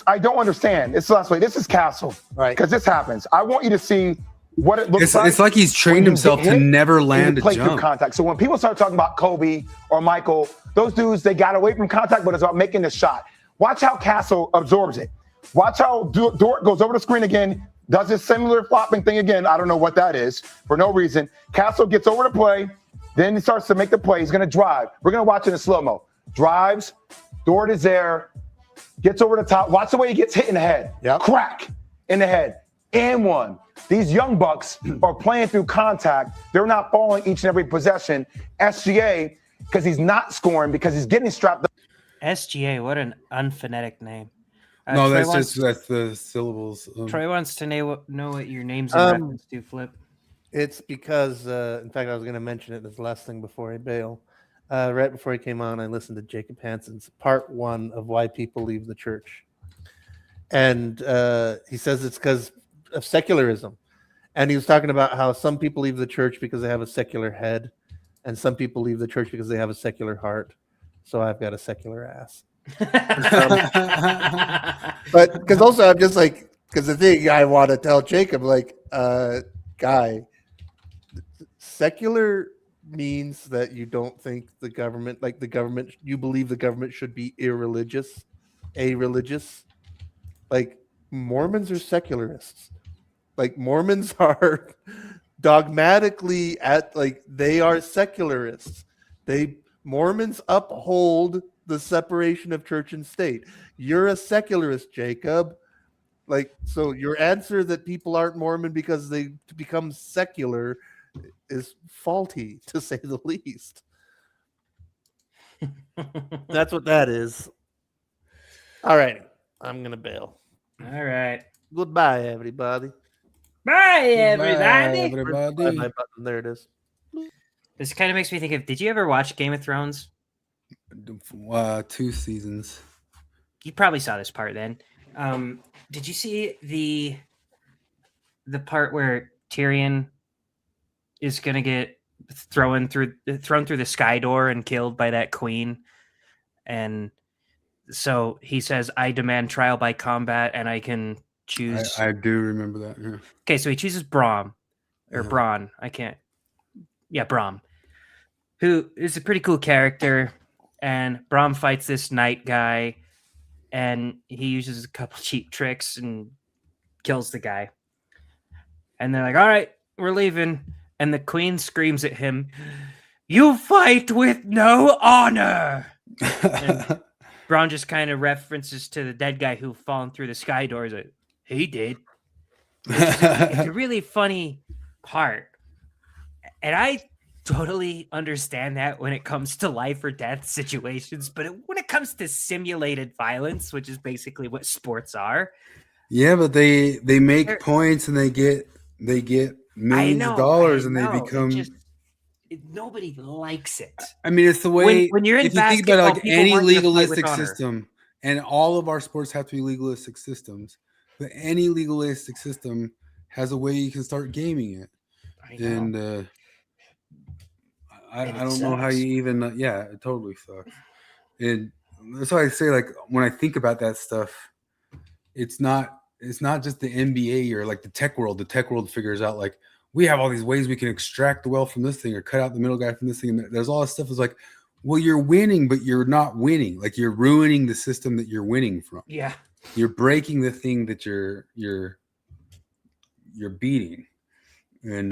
I don't understand. It's the last play. This is Castle, right? Because this happens. I want you to see what it looks like. It's like he's trained himself to never land a play through jump. contact. So when people start talking about Kobe or Michael, those dudes, they got away from contact, but it's about making the shot. Watch how Castle absorbs it. Watch how Dort goes over the screen again, does this similar flopping thing again. I don't know what that is for no reason. Castle gets over the play, then he starts to make the play. He's going to drive. We're going to watch it in slow-mo. Drives. Dort is there, gets over the top. Watch the way he gets hit in the head. Yep. Crack in the head. And one. These young bucks are playing through contact. They're not falling each and every possession. SGA, because he's not scoring, because he's getting strapped up. SGA, what an unphonetic name. No, Troy that's the syllables. Troy wants to know what your name's in reference to, Flip. It's because, in fact, I was going to mention it as the last thing before I bail. Right before he came on, I listened to Jacob Hansen's part 1 of Why People Leave the Church. And he says it's because of secularism. And he was talking about how some people leave the church because they have a secular head, and some people leave the church because they have a secular heart. So I've got a secular ass. But because also I'm just like, because the thing I want to tell Jacob, like, guy, secular means that you don't think the government, like the government, you believe the government should be irreligious, a-religious. Like Mormons are secularists. Like Mormons are dogmatically they are secularists. Mormons uphold the separation of church and state. You're a secularist, Jacob. Like, so your answer that people aren't Mormon because they become secular is faulty, to say the least. That's what that is. All right. I'm going to bail. All right. Goodbye, everybody. Bye, everybody. Bye, my button. There it is. This kind of makes me think of, did you ever watch Game of Thrones? 2 seasons. You probably saw this part then. Did you see the part where Tyrion is going to get thrown through the sky door and killed by that queen? And so he says, I demand trial by combat, and I can choose. I do remember that. Yeah. Okay, so he chooses Bronn. I can't. Yeah, Bronn, who is a pretty cool character. And Bronn fights this knight guy, and he uses a couple cheap tricks and kills the guy. And they're like, all right, we're leaving. And the queen screams at him, you fight with no honor. And Bronn just kind of references to the dead guy who fallen through the sky door. He's like, he did. It's a really funny part. And I totally understand that when it comes to life or death situations, but when it comes to simulated violence, which is basically what sports are. Yeah, but they make points and they get millions of dollars and they become. Nobody likes it. I mean, it's the way when you're in if you think about basketball, like people any want you to fight with legalistic honor. system, and all of our sports have to be legalistic systems, but any legalistic system has a way you can start gaming it. And I don't know how you even it totally sucks. And that's why I say, like, when I think about that stuff, it's not just the NBA or like the tech world. The tech world figures out, like, we have all these ways we can extract the wealth from this thing or cut out the middle guy from this thing. And there's all this stuff is like, well, you're winning, but you're not winning. Like, you're ruining the system that you're winning from. Yeah. You're breaking the thing that you're beating. And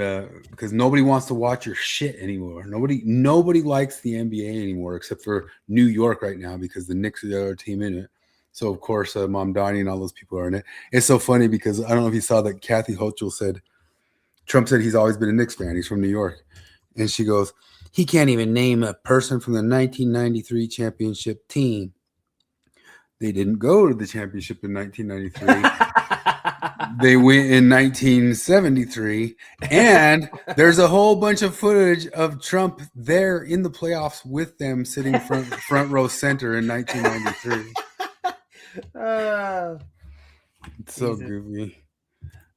because nobody wants to watch your shit anymore. Nobody likes the NBA anymore, except for New York right now, because the Knicks are the other team in it. So of course, Mamdani and all those people are in it. It's so funny because I don't know if you saw that Kathy Hochul said, Trump said he's always been a Knicks fan. He's from New York. And she goes, he can't even name a person from the 1993 championship team. They didn't go to the championship in 1993. They went in 1973, and there's a whole bunch of footage of Trump there in the playoffs with them, sitting front row center in 1993. It's so goofy.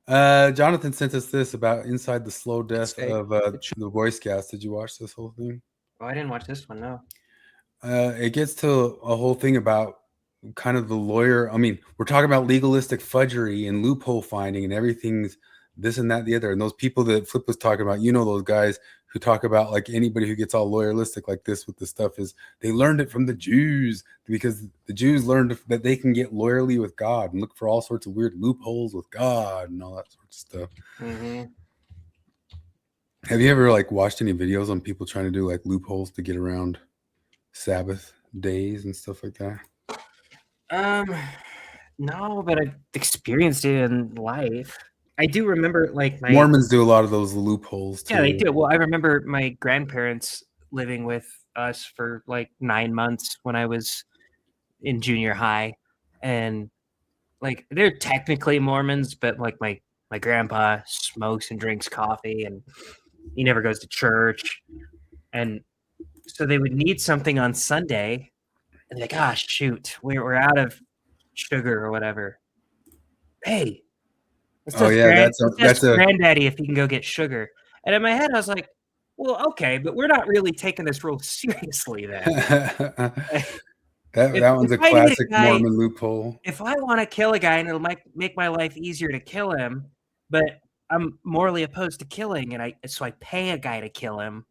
Jonathan sent us this about inside the slow death of the Boyscouts. Did you watch this whole thing? Oh, I didn't watch this one. No. It gets to a whole thing about kind of the lawyer. I mean, we're talking about legalistic fudgery and loophole finding and everything's this and that, the other. And those people that Flip was talking about, you know, those guys who talk about like anybody who gets all lawyerlistic like this with the stuff is they learned it from the Jews, because the Jews learned that they can get lawyerly with God and look for all sorts of weird loopholes with God and all that sort of stuff. Mm-hmm. Have you ever like watched any videos on people trying to do like loopholes to get around Sabbath days and stuff like that? No, but I've experienced it in life. I do remember like my Mormons do a lot of those loopholes too. Yeah, they do. Well, I remember my grandparents living with us for like 9 months when I was in junior high, and like they're technically Mormons, but like my grandpa smokes and drinks coffee, and he never goes to church, and so they would need something on Sunday. And they're like, ah, shoot, we're out of sugar or whatever. Hey, let's ask Granddaddy if he can go get sugar. And in my head, I was like, well, okay, but we're not really taking this real seriously then. that one's a classic Mormon loophole. If I want to kill a guy and it'll make my life easier to kill him, but I'm morally opposed to killing, and so I pay a guy to kill him,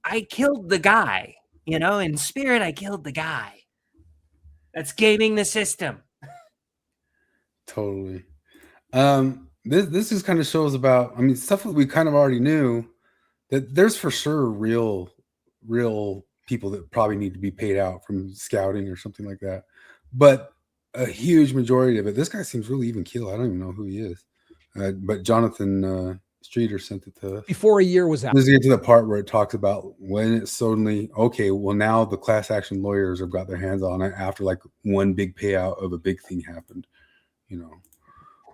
I killed the guy. You know, in spirit, I killed the guy. That's gaming the system. Totally. This just kind of shows about, I mean, stuff that we kind of already knew, that there's for sure real people that probably need to be paid out from scouting or something like that. But a huge majority of it, this guy seems really even keel. I don't even know who he is. But Jonathan Streeter sent it to us. Before a year was out. Let's get to the part where it talks about when it's suddenly, okay, well, now the class action lawyers have got their hands on it after like one big payout of a big thing happened. You know,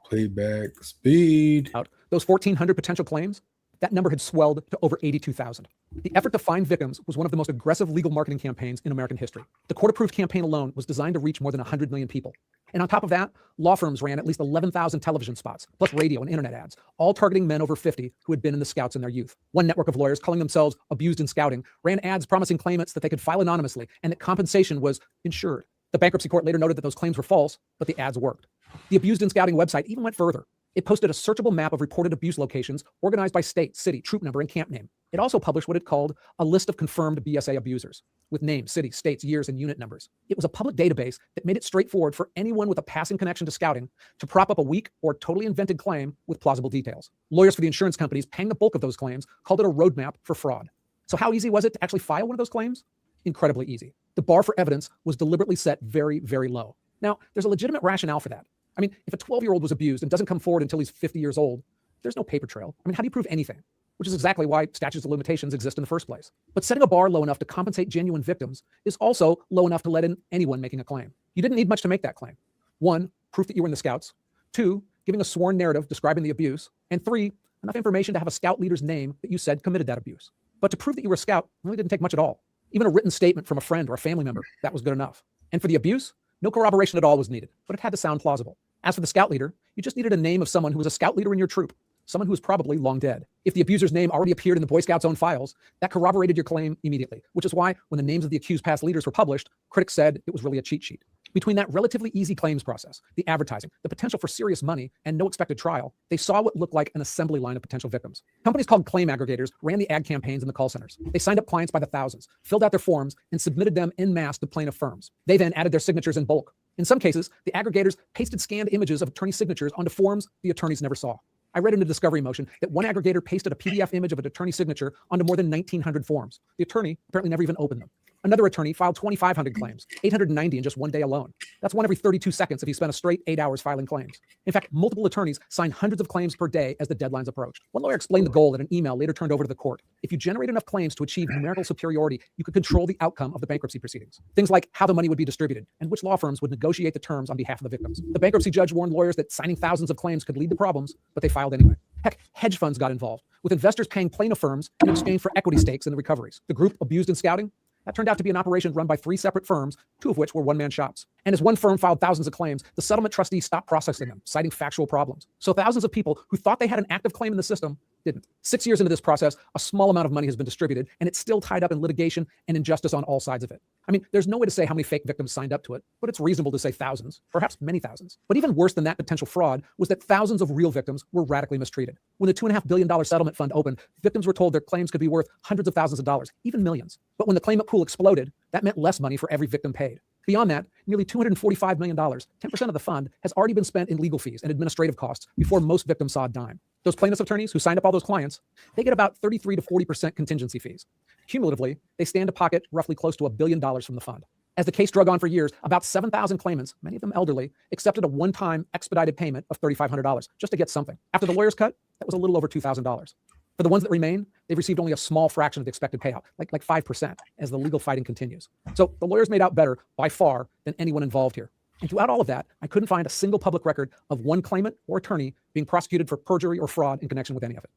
playback speed. Those 1,400 potential claims, that number had swelled to over 82,000. The effort to find victims was one of the most aggressive legal marketing campaigns in American history. The court-approved campaign alone was designed to reach more than 100 million people. And on top of that, law firms ran at least 11,000 television spots, plus radio and internet ads, all targeting men over 50 who had been in the Scouts in their youth. One network of lawyers, calling themselves Abused in Scouting, ran ads promising claimants that they could file anonymously and that compensation was insured. The bankruptcy court later noted that those claims were false, but the ads worked. The Abused in Scouting website even went further. It posted a searchable map of reported abuse locations organized by state, city, troop number, and camp name. It also published what it called a list of confirmed BSA abusers, with names, cities, states, years, and unit numbers. It was a public database that made it straightforward for anyone with a passing connection to Scouting to prop up a weak or totally invented claim with plausible details. Lawyers for the insurance companies paying the bulk of those claims called it a roadmap for fraud. So how easy was it to actually file one of those claims? Incredibly easy. The bar for evidence was deliberately set very, very low. Now, there's a legitimate rationale for that. I mean, if a 12-year-old was abused and doesn't come forward until he's 50 years old, there's no paper trail. I mean, how do you prove anything? Which is exactly why statutes of limitations exist in the first place. But setting a bar low enough to compensate genuine victims is also low enough to let in anyone making a claim. You didn't need much to make that claim. 1, proof that you were in the Scouts. 2, giving a sworn narrative describing the abuse. And 3, enough information to have a Scout leader's name that you said committed that abuse. But to prove that you were a Scout really didn't take much at all. Even a written statement from a friend or a family member, that was good enough. And for the abuse, no corroboration at all was needed, but it had to sound plausible. As for the Scout leader, you just needed a name of someone who was a Scout leader in your troop, someone who was probably long dead. If the abuser's name already appeared in the Boy Scouts' own files, that corroborated your claim immediately, which is why when the names of the accused past leaders were published, critics said it was really a cheat sheet. Between that relatively easy claims process, the advertising, the potential for serious money, and no expected trial, they saw what looked like an assembly line of potential victims. Companies called claim aggregators ran the ad campaigns in the call centers. They signed up clients by the thousands, filled out their forms, and submitted them en masse to plaintiff firms. They then added their signatures in bulk. In some cases, the aggregators pasted scanned images of attorney signatures onto forms the attorneys never saw. I read in a discovery motion that one aggregator pasted a PDF image of an attorney signature onto more than 1,900 forms. The attorney apparently never even opened them. Another attorney filed 2,500 claims, 890 in just one day alone. That's one every 32 seconds if he spent a straight 8 hours filing claims. In fact, multiple attorneys signed hundreds of claims per day as the deadlines approached. One lawyer explained the goal in an email later turned over to the court. If you generate enough claims to achieve numerical superiority, you could control the outcome of the bankruptcy proceedings. Things like how the money would be distributed and which law firms would negotiate the terms on behalf of the victims. The bankruptcy judge warned lawyers that signing thousands of claims could lead to problems, but they filed anyway. Heck, hedge funds got involved, with investors paying plaintiff firms in exchange for equity stakes in the recoveries. The group abused in scouting? That turned out to be an operation run by 3 separate firms, 2 of which were one-man shops. And as one firm filed thousands of claims, the settlement trustee stopped processing them, citing factual problems. So thousands of people who thought they had an active claim in the system didn't. 6 years into this process, a small amount of money has been distributed, and it's still tied up in litigation and injustice on all sides of it. I mean, there's no way to say how many fake victims signed up to it, but it's reasonable to say thousands, perhaps many thousands. But even worse than that potential fraud was that thousands of real victims were radically mistreated. When the $2.5 billion settlement fund opened, victims were told their claims could be worth hundreds of thousands of dollars, even millions. But when the claimant pool exploded, that meant less money for every victim paid. Beyond that, nearly $245 million, 10% of the fund, has already been spent in legal fees and administrative costs before most victims saw a dime. Those plaintiffs' attorneys who signed up all those clients, they get about 33 to 40% contingency fees. Cumulatively, they stand to pocket roughly close to $1 billion from the fund. As the case drug on for years, about 7,000 claimants, many of them elderly, accepted a one-time expedited payment of $3,500 just to get something. After the lawyer's cut, that was a little over $2,000. For the ones that remain, they've received only a small fraction of the expected payout, like 5%, as the legal fighting continues. So the lawyers made out better by far than anyone involved here. And throughout all of that, I couldn't find a single public record of one claimant or attorney being prosecuted for perjury or fraud in connection with any of it.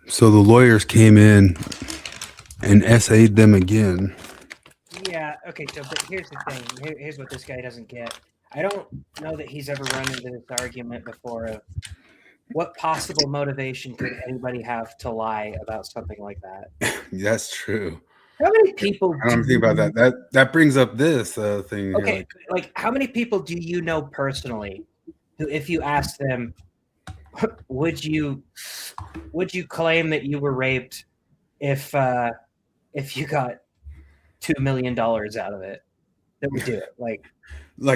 So the lawyers came in and essayed them again. Yeah, okay, so but here's the thing. Here's what this guy doesn't get. I don't know that he's ever run into this argument before of what possible motivation could anybody have to lie about something like that. That's true. How many people I don't think about that. That brings up this thing. Okay, Here, like how many people do you know personally who, if you ask them, would you claim that you were raped if you got $2 million out of it, that would do it? Like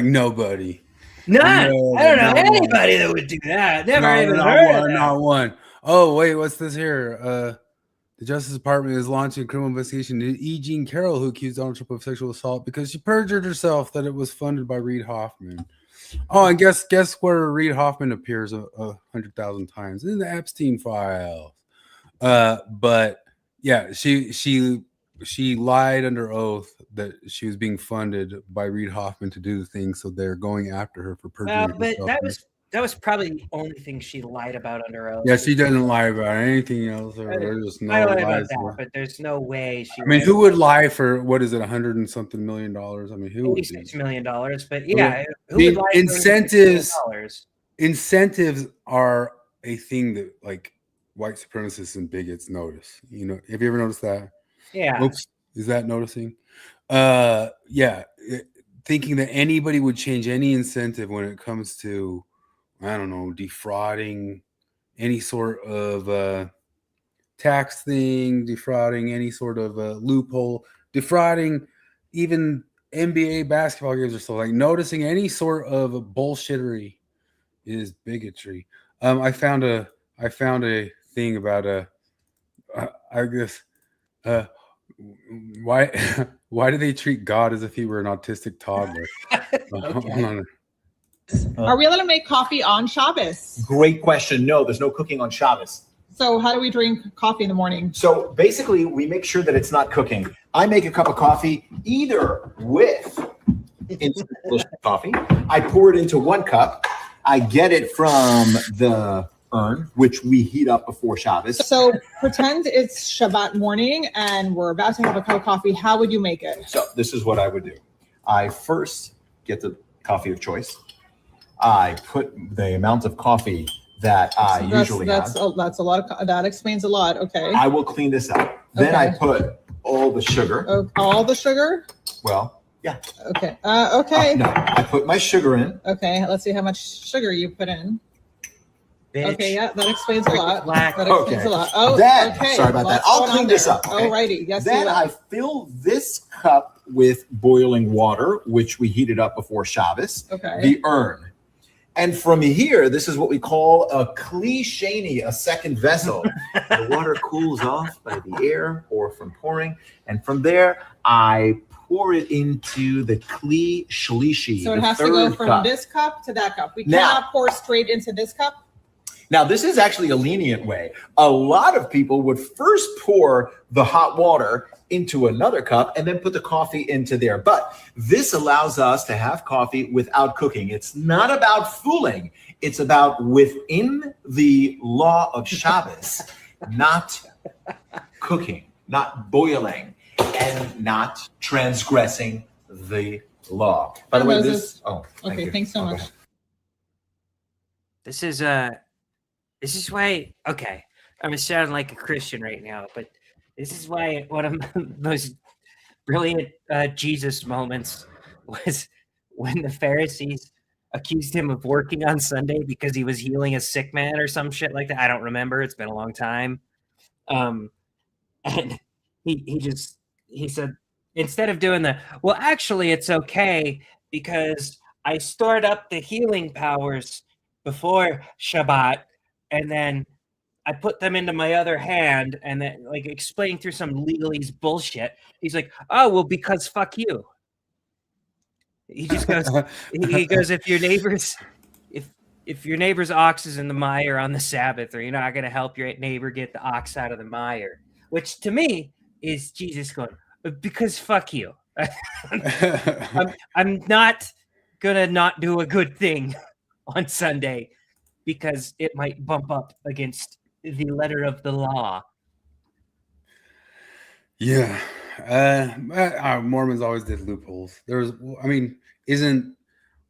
nobody. None. I don't know anybody that would do that. Never even heard of that. Not one. Oh wait, what's this here? The Justice Department is launching a criminal investigation into E. Jean Carroll, who accused Donald Trump of sexual assault because she perjured herself that it was funded by Reid Hoffman. Oh, and guess where Reid Hoffman appears 100,000 times in the Epstein files. But yeah, she lied under oath that she was being funded by Reid Hoffman to do the thing, so they're going after her for perjuring herself. But that was probably the only thing she lied about under oath. Yeah, she doesn't lie about anything else. There's just no I don't know lies. about that, but there's no way she. I mean, who would lie for what is it, $100 and something million? I mean, who would? $86 million, but yeah, who the would lie incentives? For $86 million? Incentives are a thing that like white supremacists and bigots notice. You know, have you ever noticed that? Yeah. Oops, is that noticing? Thinking that anybody would change any incentive when it comes to, I don't know, defrauding any sort of tax thing, defrauding any sort of loophole, defrauding even NBA basketball games or so. Like noticing any sort of bullshittery is bigotry. I found a thing about I guess why do they treat God as if he were an autistic toddler? Are we allowed to make coffee on Shabbos? Great question. No, there's no cooking on Shabbos. So how do we drink coffee in the morning? So basically, we make sure that it's not cooking. I make a cup of coffee either with instant delicious coffee. I pour it into 1 cup. I get it from the urn, which we heat up before Shabbos. So pretend it's Shabbat morning and we're about to have a cup of coffee. How would you make it? So this is what I would do. I first get the coffee of choice. I put the amount of coffee that I usually have. That's a lot of, that explains a lot. Okay. I will clean this up. Then I put all the sugar. All the sugar? Well, yeah. Okay. Okay. No, I put my sugar in. Okay. Let's see how much sugar you put in. Bitch. Okay. Yeah, that explains a lot. Black. That explains a lot. Oh, then, okay. sorry about that. I'll clean this up. Okay? Alrighty. Yes. Then I fill this cup with boiling water, which we heated up before Shabbos. Okay. The urn. And from here, this is what we call a cliche, a second vessel. The water cools off by the air or from pouring. And from there, I pour it into the shlishi. So it has to go from this cup to that cup. We cannot pour straight into this cup. Now, this is actually a lenient way. A lot of people would first pour the hot water into another cup and then put the coffee into there. But this allows us to have coffee without cooking. It's not about fooling. It's about within the law of Shabbos, not cooking, not boiling, and not transgressing the law. By the way, this... Oh, okay, thanks so much. This is why, okay, I'm sounding like a Christian right now, but this is why one of the most brilliant Jesus moments was when the Pharisees accused him of working on Sunday because he was healing a sick man or some shit like that. I don't remember. It's been a long time. And he said, instead of doing well, actually, it's okay because I stored up the healing powers before Shabbat. And then I put them into my other hand and then like explaining through some legalese bullshit. He's like, oh, well, because fuck you. He just goes, he goes, if your neighbor's ox is in the mire on the Sabbath, or you're not going to help your neighbor get the ox out of the mire, which to me is Jesus going, because fuck you. I'm not going to not do a good thing on Sunday because it might bump up against the letter of the law. Yeah. Mormons always did loopholes.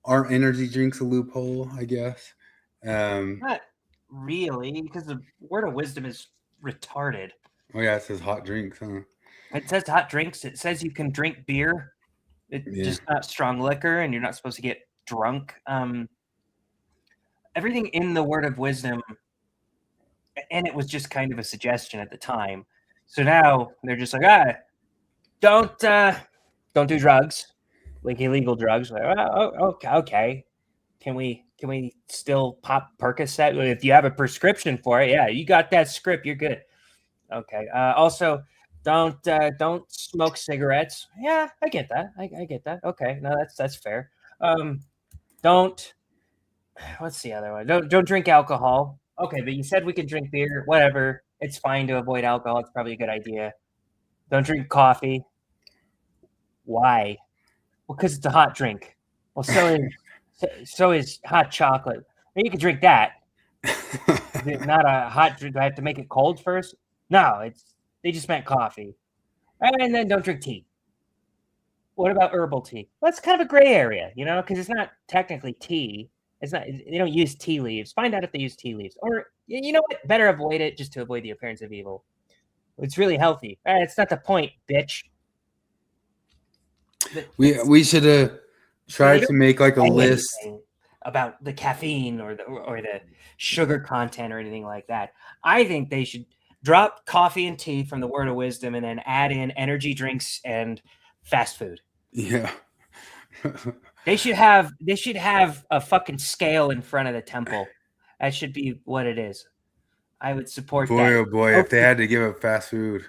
Aren't energy drinks a loophole, I guess? Not really, because the word of wisdom is retarded. Oh yeah, it says hot drinks, huh? It says hot drinks. It says you can drink beer. It's just not strong liquor, and you're not supposed to get drunk. Everything in the word of wisdom, and it was just kind of a suggestion at the time. So now they're just like, don't do drugs, like illegal drugs. Like, okay. Can we still pop Percocet if you have a prescription for it? Yeah, you got that script, you're good. Okay. Also, don't smoke cigarettes. Yeah, I get that. I get that. Okay, no, that's fair. What's the other one? Don't drink alcohol. Okay, but you said we could drink beer. Whatever. It's fine to avoid alcohol. It's probably a good idea. Don't drink coffee. Why? Well, because it's a hot drink. Well, so is hot chocolate. Well, you can drink that. Is it not a hot drink? Do I have to make it cold first? No, they just meant coffee. And then don't drink tea. What about herbal tea? Well, that's kind of a gray area, because it's not technically tea. It's not. They don't use tea leaves. Find out if they use tea leaves, or you know what? Better avoid it just to avoid the appearance of evil. It's really healthy. It's not the point, bitch. We should try to make like a list about the caffeine or the sugar content or anything like that. I think they should drop coffee and tea from the word of wisdom and then add in energy drinks and fast food. Yeah. They should have a fucking scale in front of the temple. That should be what it is. I would support that. Oh boy, if they had to give up fast food,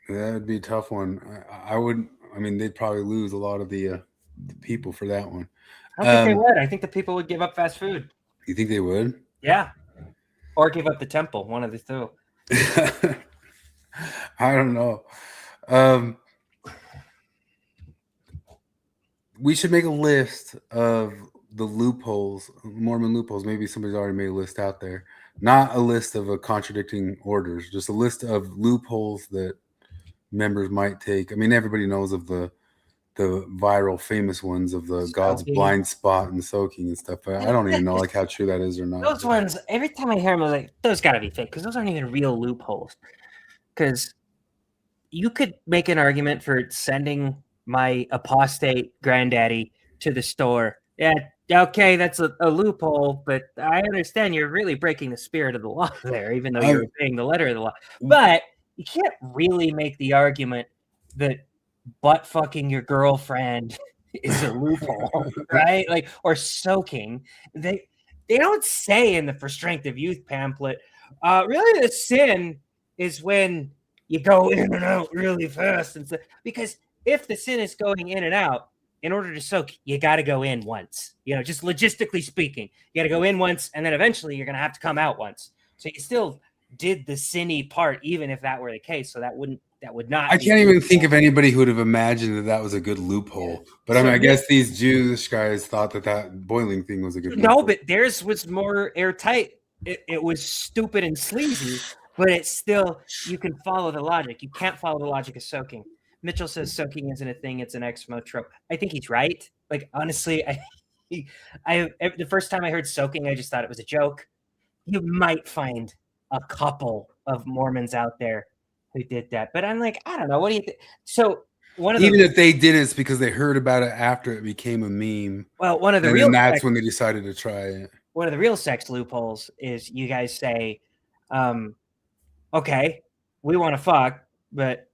that would be a tough one. I would. I mean, they'd probably lose a lot of the people for that one. I don't think they would. I think the people would give up fast food. You think they would? Yeah. Or give up the temple. One of the two. I don't know. We should make a list of the loopholes, Mormon loopholes. Maybe somebody's already made a list out there. Not a list of contradicting orders, just a list of loopholes that members might take. I mean, everybody knows of the viral famous ones of the God's blind spot and soaking and stuff, but I don't even know like how true that is or not. Those ones, every time I hear them, I'm like, those got to be fake because those aren't even real loopholes. Because you could make an argument for sending my apostate granddaddy to the store. Yeah, okay, that's a loophole, but I understand you're really breaking the spirit of the law there, even though you're obeying the letter of the law. But you can't really make the argument that butt fucking your girlfriend is a loophole, right? Like, or soaking. They don't say in the For Strength of Youth pamphlet, really the sin is when you go in and out really fast. And so, because if the sin is going in and out, in order to soak, you got to go in once. Just logistically speaking, you got to go in once, and then eventually you're going to have to come out once. So you still did the sinny part, even if that were the case. So that would not. I can't even think of anybody who would have imagined that was a good loophole. But I mean, I guess these Jewish guys thought that boiling thing was a good loophole. No, but theirs was more airtight. It was stupid and sleazy, but it's still, you can follow the logic. You can't follow the logic of soaking. Mitchell says soaking isn't a thing; it's an Eskimo trope. I think he's right. Like, honestly, the first time I heard soaking, I just thought it was a joke. You might find a couple of Mormons out there who did that, but I'm like, I don't know. What do you think? So even if they did, it's because they heard about it after it became a meme. Well, one of the and real then that's when they decided to try it. One of the real sex loopholes is you guys say, okay, we want to fuck, but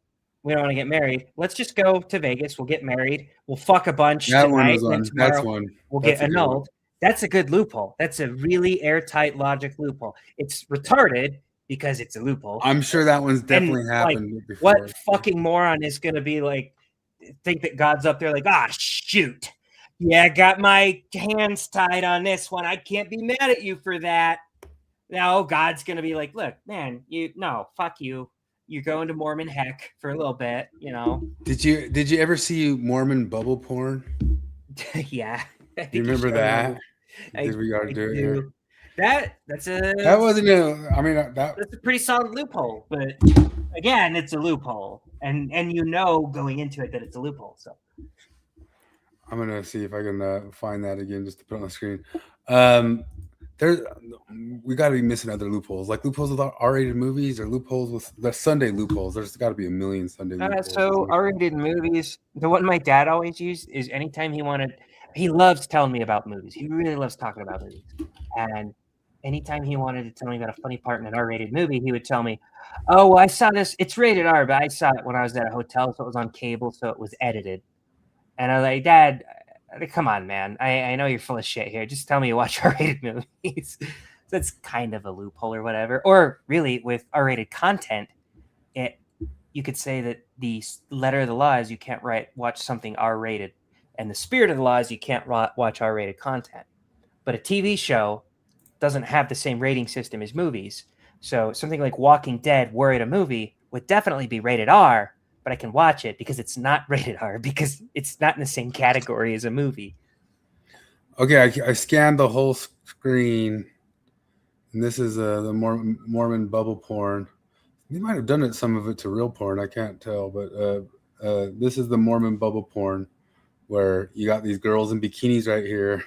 we don't want to get married. Let's just go to Vegas. We'll get married. We'll fuck a bunch That one tonight. was on. And tomorrow That's one. we'll That's get a good one. annulled. That's a good loophole. That's a really airtight logic loophole. It's retarded because it's a loophole. I'm sure that one's definitely And, happened before. What fucking moron is going to be like, think that God's up there like, shoot. Yeah, I got my hands tied on this one. I can't be mad at you for that. No, God's going to be like, look, man, fuck you. You're going to Mormon heck for a little bit, Did you ever see Mormon bubble porn? Yeah. You remember that? I We got to do it here. That's a pretty solid loophole, but again, it's a loophole, and going into it that it's a loophole. So I'm gonna see if I can find that again just to put on the screen. We got to be missing other loopholes, like loopholes with R-rated movies or loopholes with the Sunday loopholes. There's got to be a million Sunday loopholes. So R-rated movies, the one my dad always used is anytime he loves telling me about movies. He really loves talking about movies. And anytime he wanted to tell me about a funny part in an R-rated movie, he would tell me, oh, well, I saw this. It's rated R, but I saw it when I was at a hotel, so it was on cable, so it was edited. And I was like, Dad, come on, man. I know you're full of shit here. Just tell me you watch R-rated movies. So that's kind of a loophole or whatever. Or really, with R-rated content, you could say that the letter of the law is you can't watch something R-rated. And the spirit of the law is you can't watch R-rated content. But a TV show doesn't have the same rating system as movies. So something like Walking Dead, were it a movie, would definitely be rated R, but I can watch it because it's not rated R, because it's not in the same category as a movie. Okay, I scanned the whole screen, and this is the Mormon bubble porn. They might have done some of it to real porn. I can't tell, but this is the Mormon bubble porn, where you got these girls in bikinis right here,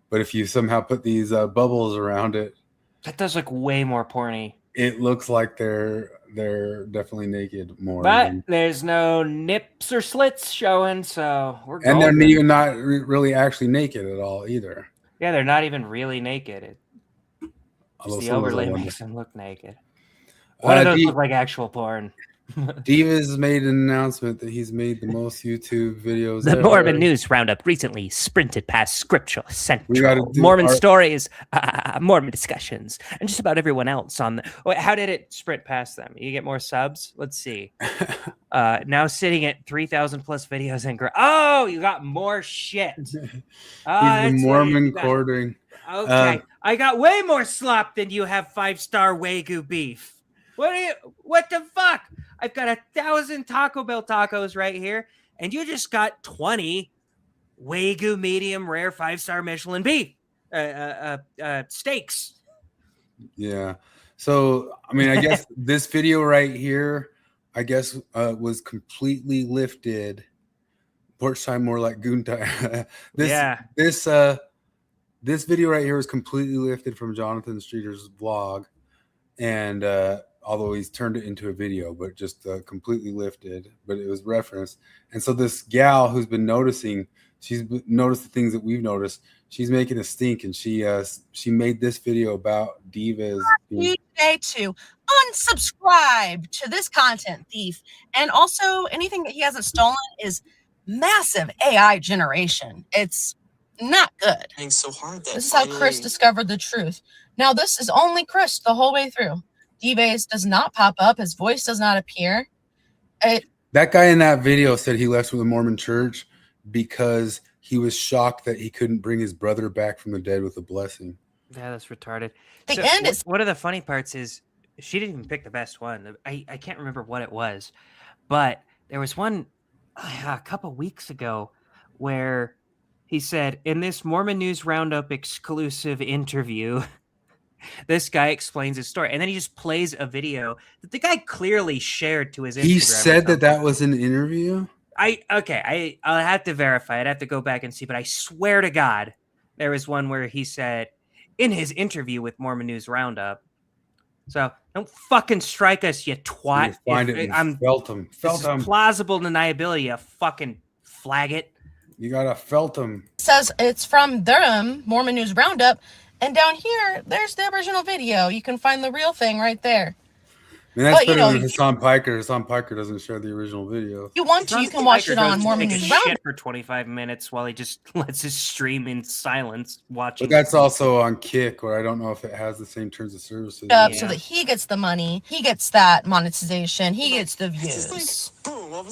but if you somehow put these bubbles around it, that does look way more porny. It looks like they're definitely naked more. But there's no nips or slits showing, so we're and golden. they're even not really actually naked at all either. Yeah, they're not even really naked. Although The some of overlay them makes them look naked. One of those look like actual porn. Divas made an announcement that he's made the most YouTube videos. The Mormon News Roundup recently sprinted past Scriptural Central, do Mormon our- stories, Mormon discussions, and just about everyone else on the. Wait, how did it sprint past them? You get more subs? Let's see. Now sitting at 3,000 plus videos and oh, you got more shit. He's the Mormon quartering. Okay, I got way more slop than you have 5-star Wagyu beef. What the fuck? I've got 1,000 Taco Bell tacos right here, and you just got 20 Wagyu medium rare 5-star Michelin beef steaks. Yeah. So, I mean, I guess this video right here, I guess, was completely lifted. Porch time, more like goon time. This video right here was completely lifted from Jonathan Streeter's vlog, and although he's turned it into a video, but just completely lifted, but it was referenced. And so this gal who's been noticing, she's noticed the things that we've noticed. She's making a stink, and she made this video about divas. Today to unsubscribe to this content thief, and also anything that he hasn't stolen is massive AI generation. It's not good. So hard that This is how Chris discovered the truth. Now, this is only Chris the whole way through. D-Base does not pop up. His voice does not appear. That guy in that video said he left from the Mormon church because he was shocked that he couldn't bring his brother back from the dead with a blessing. Yeah, that's retarded. The So end is one of the funny parts is she didn't even pick the best one. I can't remember what it was, but there was one a couple weeks ago where he said, in this Mormon News Roundup exclusive interview, this guy explains his story, and then he just plays a video that the guy clearly shared to his Instagram. He said that was an interview? I'll have to verify. I'd have to go back and see, but I swear to God, there was one where he said in his interview with Mormon News Roundup. So don't fucking strike us, you twat. Find it. Felt him. Plausible deniability, you fucking faggot. You gotta felt him. says it's from Durham, Mormon News Roundup. And down here, there's the original video. You can find the real thing right there. And that's But, you better know, than Hassan Piker. Hassan Piker doesn't share the original video. You want to, you can watch it on Mormon Take a News Roundup. shit for 25 minutes while he just lets his stream in silence watching. But that's also on Kick, where I don't know if it has the same terms of service. So that he gets the money, he gets that monetization, he gets the views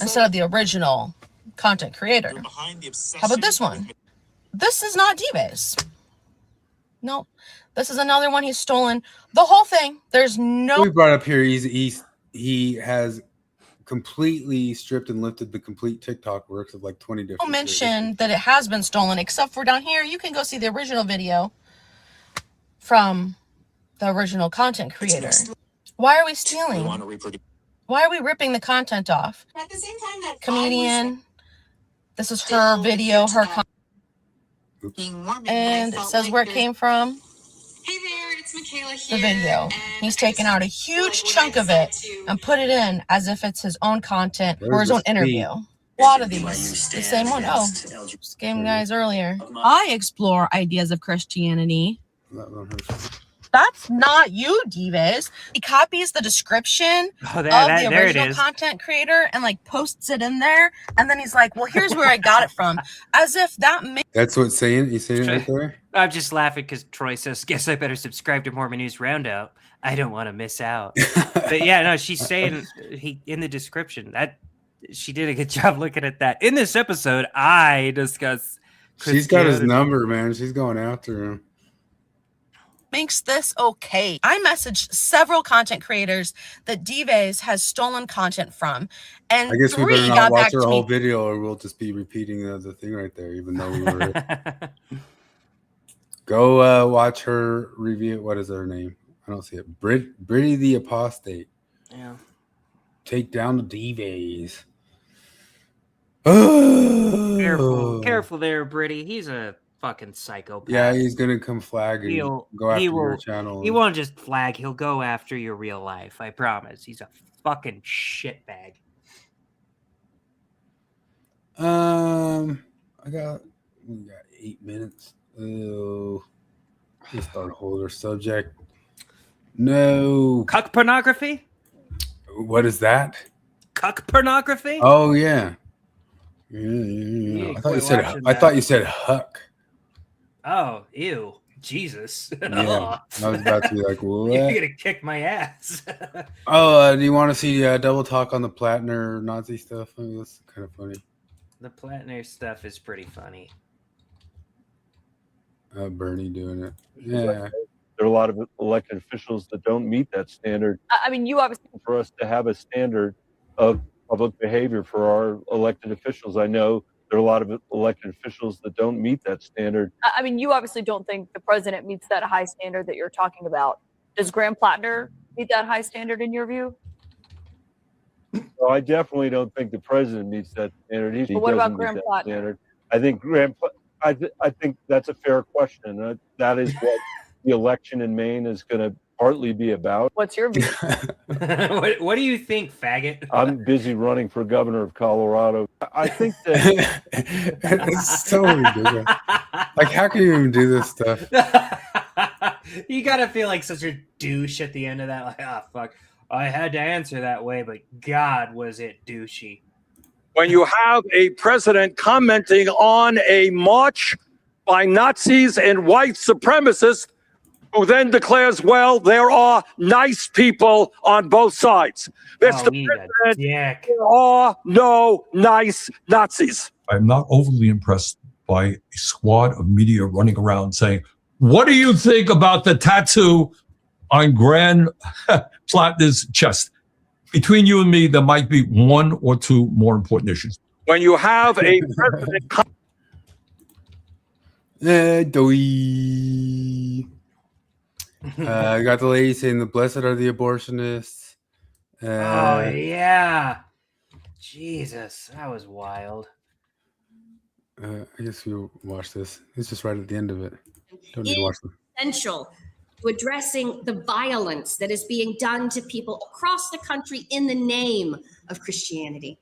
instead of the original content creator. How about this one? This is not D-Base. No, this is another one he's stolen. The whole thing. There's no. We brought up here. He has completely stripped and lifted the complete TikTok works of like 20 different. Mention that it has been stolen, except for down here. You can go see the original video from the original content creator. Why are we stealing? Why are we ripping the content off? At the same time, that Comedian. This is her video, her and it says where it came from. Hey there, it's Michaela The here. video. He's taken out a huge chunk of it and put it in as if it's his own content or his own interview. A lot of these. The same one. Oh, just game guys earlier. I explore ideas of Christianity. That's not you, Divas. He copies the description of the original content creator and like posts it in there, and then he's like, "Well, here's where I got it from," as if that makes. That's what saying. He's saying it right there. I'm just laughing because Troy says, "Guess I better subscribe to Mormon News Roundup. I don't want to miss out." But yeah, no, she's saying in the description that she did a good job looking at that. In this episode, I discuss. She's got his number, man. She's going after him. Makes this okay. I messaged several content creators that Dives has stolen content from, and I guess we 3 better not got watch back her to whole me. video, or we'll just be repeating the thing right there, even though we were. Go watch her review. What is her name? I don't see it. Britty the Apostate. Yeah. Take down the Dives. Careful there, Britty. He's a fucking psychopath. Yeah, he's gonna come flag and go after your channel. He won't just flag. He'll go after your real life. I promise. He's a fucking shitbag. We got 8 minutes. Oh, let's start holder subject. No. Cuck pornography? What is that? Cuck pornography? Oh yeah. Yeah. I thought you said huck. Oh, ew. Jesus. Yeah. I was about to be like, what? You're gonna kick my ass. Oh, do you want to see double talk on the Platner Nazi stuff? I mean, that's kind of funny. The Platner stuff is pretty funny. Bernie doing it. Yeah. There are a lot of elected officials that don't meet that standard. I mean, you obviously. For us to have a standard of public behavior for our elected officials, I know there are a lot of elected officials that don't meet that standard. I mean, you obviously don't think the president meets that high standard that you're talking about. Does Graham Plattner meet that high standard in your view? So I definitely don't think the president meets that standard. He But what about doesn't meet Graham that Plattner? standard. I think I think that's a fair question. That is what the election in Maine is going to partly be about. What's your view? What do you think, faggot? I'm busy running for governor of Colorado. I think that It's so ridiculous. Like, how can you even do this stuff? You gotta feel like such a douche at the end of that. Like, fuck. I had to answer that way, but God, was it douchey. when you have a president commenting on a march by Nazis and white supremacists who then declares, well, there are nice people on both sides. That's the president. There are no nice Nazis. I'm not overly impressed by a squad of media running around saying, what do you think about the tattoo on Grand Platner's chest? Between you and me, there might be one or two more important issues. When you have a president... I got the lady saying the blessed are the abortionists. Oh yeah, Jesus, that was wild. I guess we'll watch this. It's just right at the end of it. Don't need to watch them. Essential to addressing the violence that is being done to people across the country in the name of Christianity.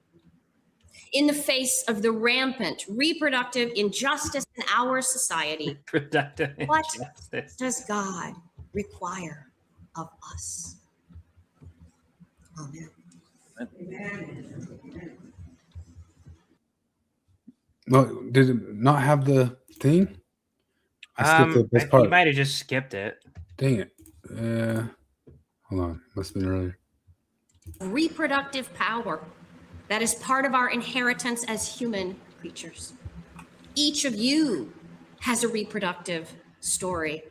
In the face of the rampant reproductive injustice in our society, what does God require of us? Amen. No, did it not have the thing? I skipped the best part. You might have just skipped it. Dang it. Hold on. Must have been earlier. Reproductive power that is part of our inheritance as human creatures. Each of you has a reproductive story.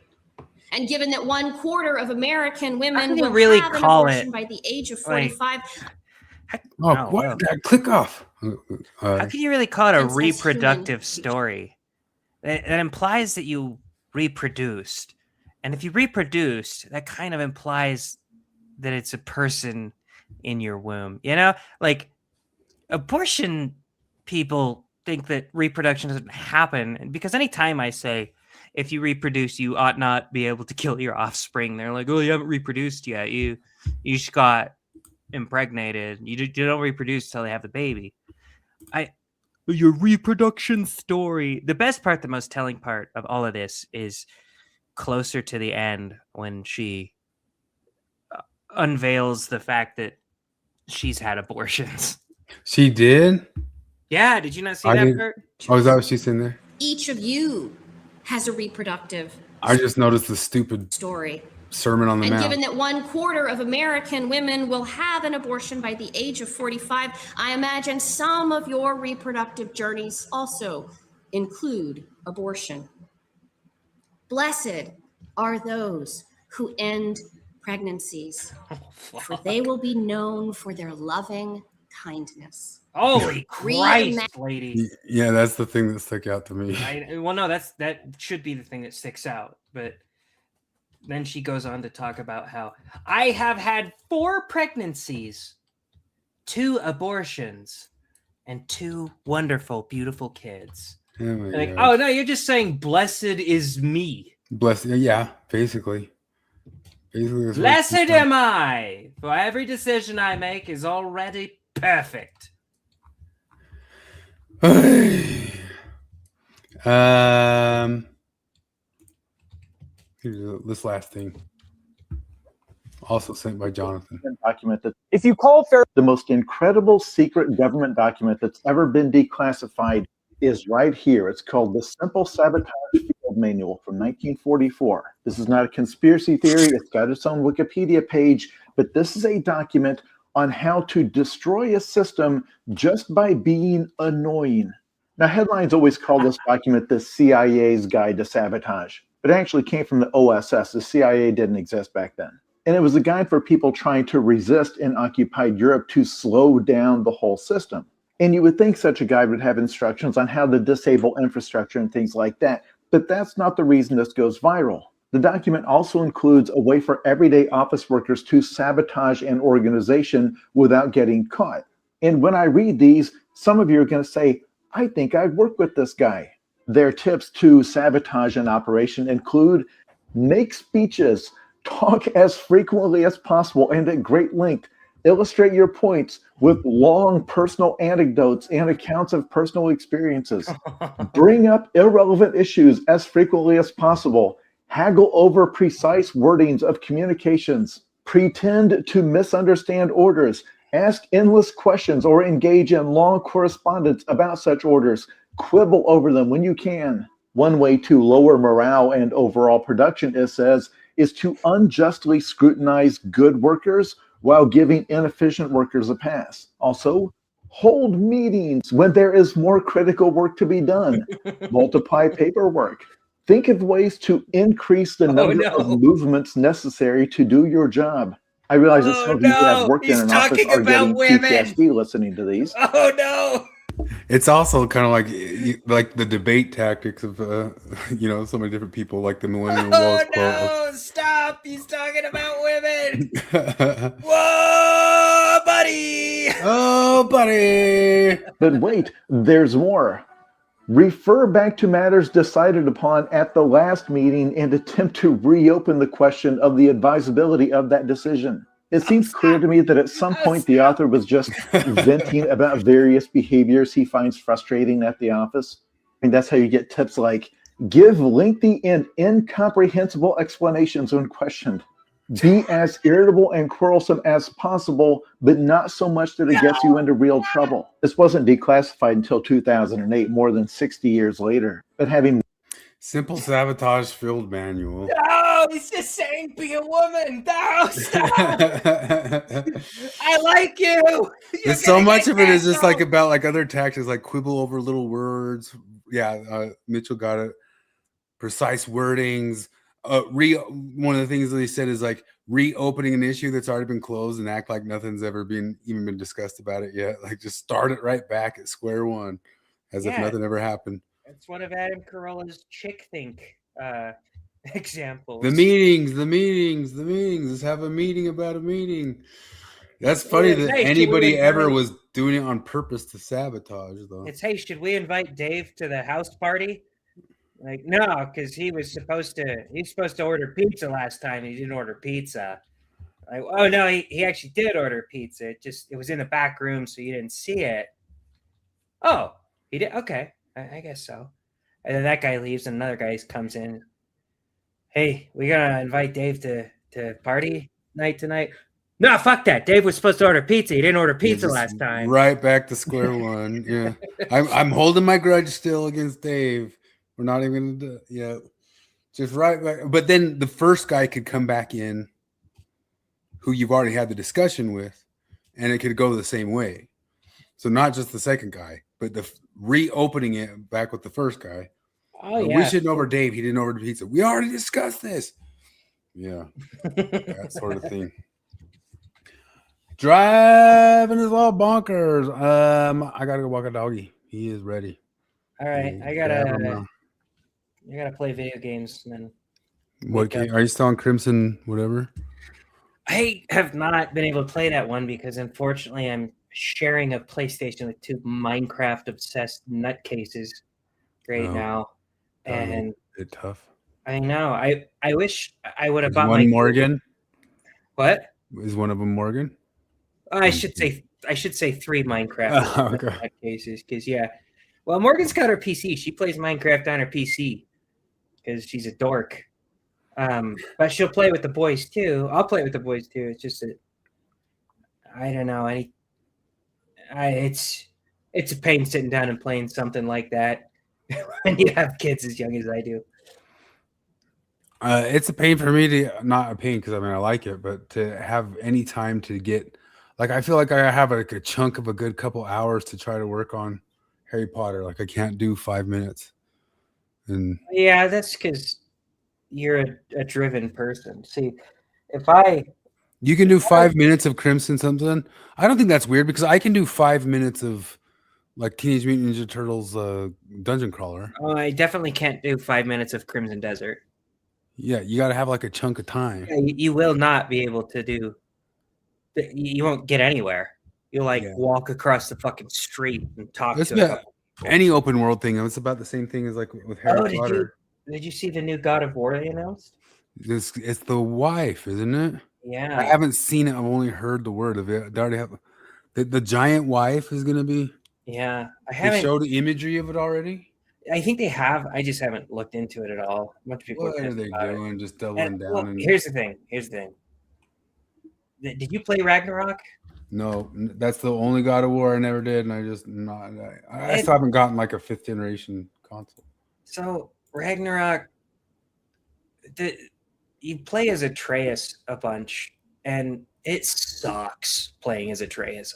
And given that 1/4 of American women will really have an call abortion it, by the age of 45, What? Click off. How can you really call it a Since as reproductive story? That implies that you reproduced. And if you reproduced, that kind of implies that it's a person in your womb. You know, like abortion people think that reproduction doesn't happen. Because anytime I say, if you reproduce, you ought not be able to kill your offspring, they're like, oh, you haven't reproduced yet. You just got impregnated. You don't reproduce until they have the baby. Your reproduction story. The best part, the most telling part of all of this is closer to the end when she unveils the fact that she's had abortions. She did? Yeah, did you not see that part? Oh, is that what she's in there? each of you has a reproductive I just noticed the stupid story. Sermon on the And Mount. given that 1/4 of American women will have an abortion by the age of 45, I imagine some of your reproductive journeys also include abortion. Blessed are those who end pregnancies, for they will be known for their loving kindness. Holy Christ, lady. Yeah, that's the thing that stuck out to me. Well, no, that should be the thing that sticks out. But then she goes on to talk about how I have had 4 pregnancies, 2 abortions, and 2 wonderful, beautiful kids. Oh, my Like, gosh. oh no, you're just saying blessed is me. Blessed, yeah, basically. Basically, that's what Blessed it's am I, for every decision I make is already perfect. Here's this last thing. Also sent by Jonathan. Document that, if you call fair, the most incredible secret government document that's ever been declassified is right here. It's called the Simple Sabotage Field Manual from 1944. This is not a conspiracy theory. It's got its own Wikipedia page, but this is a document on how to destroy a system just by being annoying. Now, headlines always call this document the CIA's Guide to Sabotage, but it actually came from the OSS. The CIA didn't exist back then. And it was a guide for people trying to resist in occupied Europe to slow down the whole system. And you would think such a guide would have instructions on how to disable infrastructure and things like that, but that's not the reason this goes viral. The document also includes a way for everyday office workers to sabotage an organization without getting caught. And when I read these, some of you are going to say, I think I'd work with this guy. Their tips to sabotage an operation include make speeches, talk as frequently as possible and at great length, illustrate your points with long personal anecdotes and accounts of personal experiences, bring up irrelevant issues as frequently as possible, haggle over precise wordings of communications, pretend to misunderstand orders, Ask endless questions or engage in long correspondence about such orders. Quibble over them when you can. One way to lower morale and overall production, it says, is to unjustly scrutinize good workers while giving inefficient workers a pass. Also, hold meetings when there is more critical work to be done. Multiply paperwork. Think of ways to increase the number of movements necessary to do your job. I realize that some of you who have worked in an office are getting PTSD listening to these. Oh no! It's also kind of like the debate tactics of so many different people, like the millennial Wells quote. No! Stop! He's talking about women. Whoa, buddy! Oh, buddy! But wait, there's more. Refer back to matters decided upon at the last meeting and attempt to reopen the question of the advisability of that decision. It seems clear to me that at some point the author was just venting about various behaviors he finds frustrating at the office. I mean, that's how you get tips like, give lengthy and incomprehensible explanations when questioned. Be as irritable and quarrelsome as possible, but not so much that it gets you into real trouble. This wasn't declassified until 2008, more than 60 years later. But having Simple sabotage field manual. No, he's just saying be a woman. No, stop. I like you. There's so much of it is just like about like other tactics, like quibble over little words. Yeah, Mitchell got it. Precise wordings. One of the things that he said is like reopening an issue that's already been closed and act like nothing's ever even been discussed about it yet. Like just start it right back at square one, as if nothing ever happened. That's one of Adam Carolla's chick think examples. The meetings. Let's have a meeting about a meeting. That's funny that anybody ever was doing it on purpose to sabotage, though. It's, hey, should we invite Dave to the house party? Like, no, because he was supposed to order pizza last time. He didn't order pizza. Like, oh no, he actually did order pizza. It was in the back room, so you didn't see it. Oh, he did. Okay, I guess so. And then that guy leaves, and another guy comes in. Hey, we gonna invite Dave to party night tonight? No, fuck that. Dave was supposed to order pizza. He didn't order pizza last time. Right back to square one. Yeah, I'm holding my grudge still against Dave. We're not even gonna do it. Yeah, just right back. But then the first guy could come back in, who you've already had the discussion with, and it could go the same way. So not just the second guy, but the reopening it back with the first guy. Oh yeah, we shouldn't order Dave. He didn't order the pizza. We already discussed this. Yeah, that sort of thing. Driving is all bonkers. I gotta go walk a doggy. He is ready. All right, I gotta play video games and then. What game? Are you still on Crimson? Whatever. I have not been able to play that one because unfortunately I'm sharing a PlayStation with two Minecraft obsessed nutcases right now, and it's tough. I know. I wish I would have Is bought one Morgan. What? Is one of them Morgan? I should say 3 Minecraft nutcases because well, Morgan's got her PC. She plays Minecraft on her PC because she's a dork. But she'll play with the boys too. I'll play with the boys too. It's just that I don't know. It's a pain sitting down and playing something like that when you have kids as young as I do. It's a pain for me to not a pain because I like it, but to have any time to get like I feel like I have like a chunk of a good couple hours to try to work on Harry Potter. Like I can't do 5 minutes. And yeah, that's because you're a driven person. See, you can do 5 minutes of Crimson something. I don't think that's weird because I can do 5 minutes of like Teenage Mutant Ninja Turtles dungeon crawler. Oh, I definitely can't do 5 minutes of Crimson Desert. Yeah, you got to have like a chunk of time. Yeah, you will not be able to do. You won't get anywhere. You'll walk across the fucking street and talk to any open world thing. It's about the same thing as like with Harry Potter. Did you see the new God of War they announced? It's the wife, isn't it? Yeah. I haven't seen it. I've only heard the word of it. They already have the giant wife is going to be. Yeah, They showed imagery of it already. I think they have. I just haven't looked into it at all. A bunch of people. What are they doing? Just doubling down. Here's the thing. Did you play Ragnarok? No, that's the only God of War I never did, and I still haven't gotten like a 5th generation console. So Ragnarok, you play as Atreus a bunch, and it sucks playing as Atreus.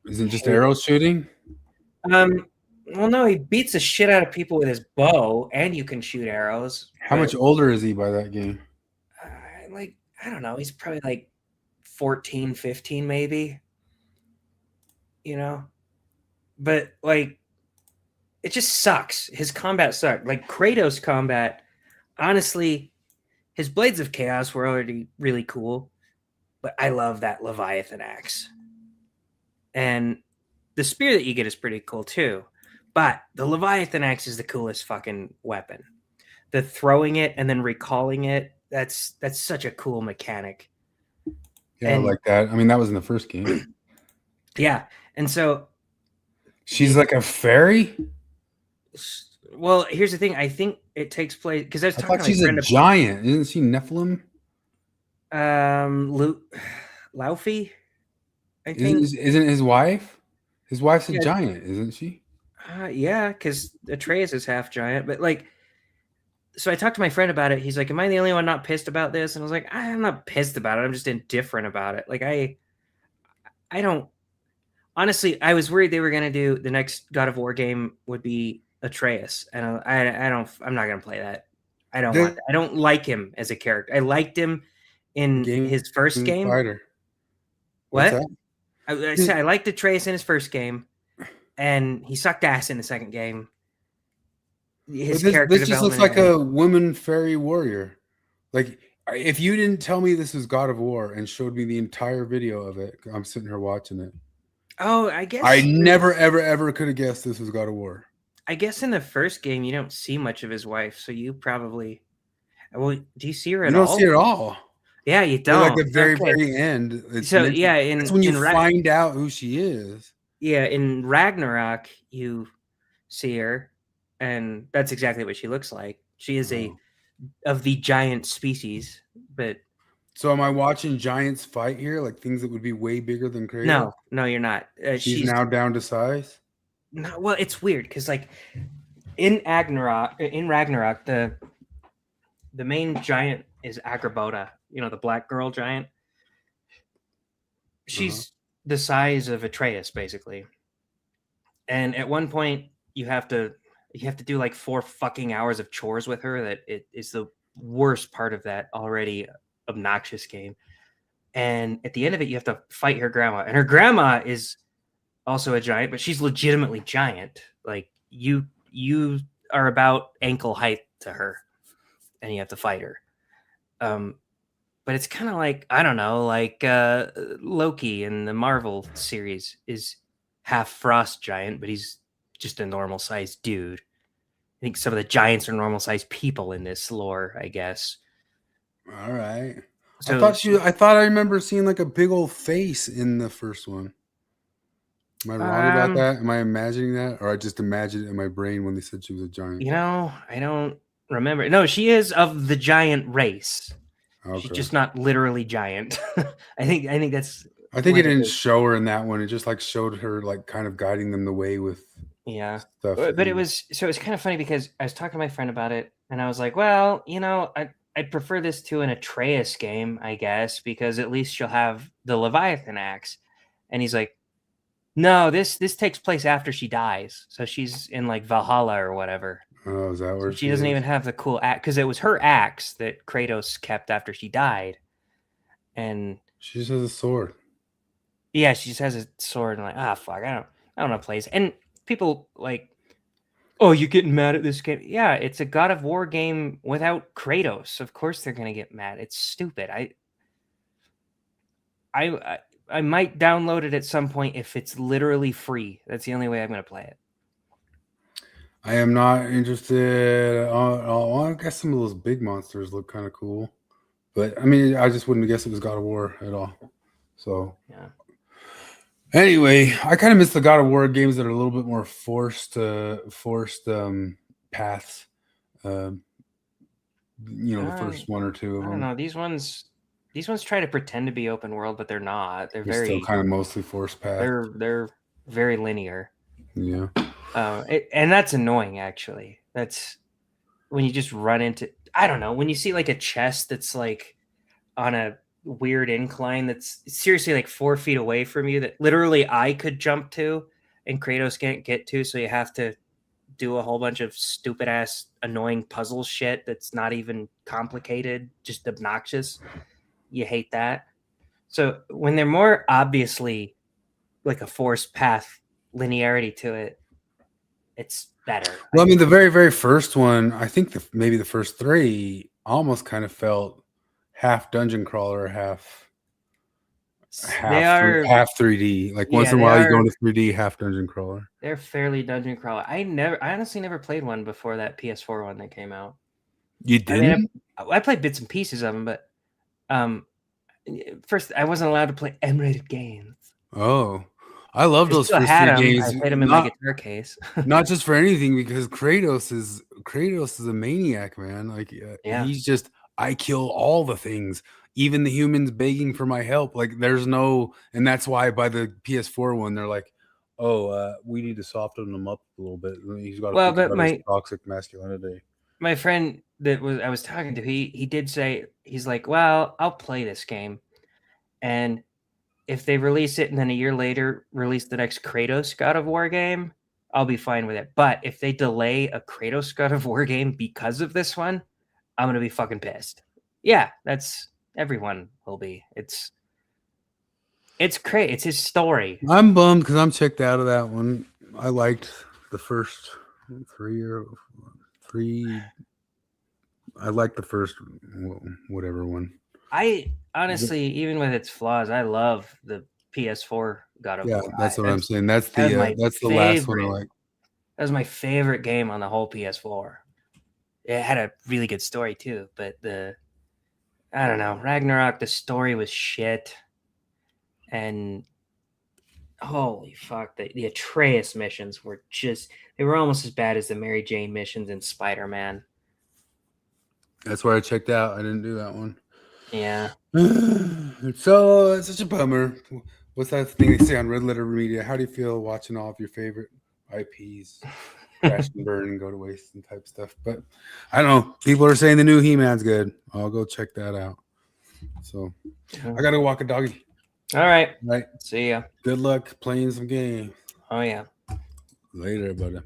Isn't just arrow shooting? Well, no, he beats the shit out of people with his bow, and you can shoot arrows. How much older is he by that game? I don't know. He's probably like 14, 15, maybe. You know? But, like, it just sucks. His combat sucked. Like, Kratos' combat, honestly, his Blades of Chaos were already really cool, but I love that Leviathan axe. And the spear that you get is pretty cool, too. But the Leviathan axe is the coolest fucking weapon. The throwing it and then recalling it, that's such a cool mechanic. Yeah, I like that. I mean, that was in the first game. Yeah. And so she's like a fairy? Well, here's the thing. I think it takes place because I was talking thought she's a giant. Isn't she Nephilim? Laufey, I think. Isn't his wife? His wife's a giant, isn't she? Yeah, because Atreus is half giant. But like, so I talked to my friend about it. He's like, "Am I the only one not pissed about this?" And I was like, "I'm not pissed about it. I'm just indifferent about it." Like, I don't. Honestly, I was worried they were gonna do the next God of War game would be Atreus, and I don't. I'm not gonna play that. I don't want that. I don't like him as a character. I liked him in his first game. Fighter. What? I said I liked Atreus in his first game, and he sucked ass in the second game. His character this just looks like a woman fairy warrior. Like, if you didn't tell me this was God of War and showed me the entire video of it, I'm sitting here watching it. Oh, I guess I never, ever could have guessed this was God of War. I guess in the first game you don't see much of his wife, so you probably. Well, do you see her at all? You don't see her at all. Yeah, you don't. Like the very end. So yeah, that's when you find out who she is. Yeah, in Ragnarok you see her, and that's exactly what she looks like. She is of the giant species, but. So am I watching giants fight here? Like things that would be way bigger than Kratos? No, you're not. She's now down to size? No, well, it's weird because like in Ragnarok, the main giant is Agrabota, the black girl giant. She's the size of Atreus, basically. And at one point you have to do like 4 fucking hours of chores with her. That it is the worst part of that already obnoxious game. And at the end of it you have to fight her grandma, and her grandma is also a giant, but she's legitimately giant. Like you are about ankle height to her, and you have to fight her. But it's kind of like, I don't know, like Loki in the Marvel series is half frost giant, but he's just a normal sized dude. I think some of the giants are normal sized people in this lore, I guess. All right. So, I thought I remember seeing like a big old face in the first one. Am I wrong about that? Am I imagining that? Or I just imagined it in my brain when they said she was a giant? I don't remember. No, she is of the giant race. Okay. She's just not literally giant. I think that's. I think it didn't show her in that one. It just like showed her like kind of guiding them the way with stuff. But it was kind of funny because I was talking to my friend about it, and I was like, well, I'd prefer this to an Atreus game, I guess, because at least she'll have the Leviathan axe. And he's like, no, this takes place after she dies. So she's in like Valhalla or whatever. Oh, is that where she doesn't even have the cool axe, because it was her axe that Kratos kept after she died. And she just has a sword. Yeah, she just has a sword, and like, fuck, I don't know plays. And people like, oh, you're getting mad at this game. Yeah, it's a God of War game without Kratos. Of course they're gonna get mad. It's stupid. I might download it at some point if it's literally free. That's the only way I'm gonna play it. I am not interested. I guess some of those big monsters look kind of cool, but I mean, I just wouldn't have guessed it was God of War at all. So yeah. Anyway, I kind of miss the God of War games that are a little bit more forced paths. The first one or two of them. I don't know. These ones these ones try to pretend to be open world, but they're not. They're very still kind of mostly forced path. They're very linear. Yeah. And that's annoying, actually. That's when you just run into, I don't know, when you see like a chest that's like on a weird incline that's seriously like 4 feet away from you that literally I could jump to and Kratos can't get to, so you have to do a whole bunch of stupid ass annoying puzzle shit that's not even complicated, just obnoxious. You hate that. So when they're more obviously like a forced path linearity to it, it's better. Well, I mean, the very, very first one, I think maybe the first 3 almost kind of felt half dungeon crawler, half 3D. Like once in a while you go into 3D, half dungeon crawler. They're fairly dungeon crawler. I honestly never played one before that PS4 one that came out. You didn't? I played bits and pieces of them, but first I wasn't allowed to play M-rated games. Oh, I love those first 3 games. I played them in my guitar case. Not just for anything, because Kratos is a maniac, man. Like he's just, I kill all the things, even the humans begging for my help. Like there's no, and that's why by the PS4 one they're like, oh, we need to soften them up a little bit. He's got to think about his toxic masculinity. My friend that I was talking to, he did say, he's like, well, I'll play this game, and if they release it and then a year later release the next Kratos God of War game, I'll be fine with it. But if they delay a Kratos God of War game because of this one, I'm gonna be fucking pissed. Yeah, that's everyone will be. It's great. It's his story. I'm bummed because I'm checked out of that one. I liked the first 3. I liked the first whatever one. I honestly, even with its flaws, I love the PS4 God of War. Yeah, that's what I'm saying. That's the last one I like. That was my favorite game on the whole PS4. It had a really good story too, but I don't know, Ragnarok, the story was shit. And holy fuck, the Atreus missions were they were almost as bad as the Mary Jane missions in Spider-Man. That's where I checked out. I didn't do that one. Yeah. So it's such a bummer. What's that thing they say on Red Letter Media? How do you feel watching all of your favorite IPs crash and burn and go to waste and type stuff? But I don't know. People are saying the new He-Man's good. I'll go check that out. So I gotta walk a doggy. All right. Right. See ya. Good luck playing some games. Oh yeah. Later, buddy.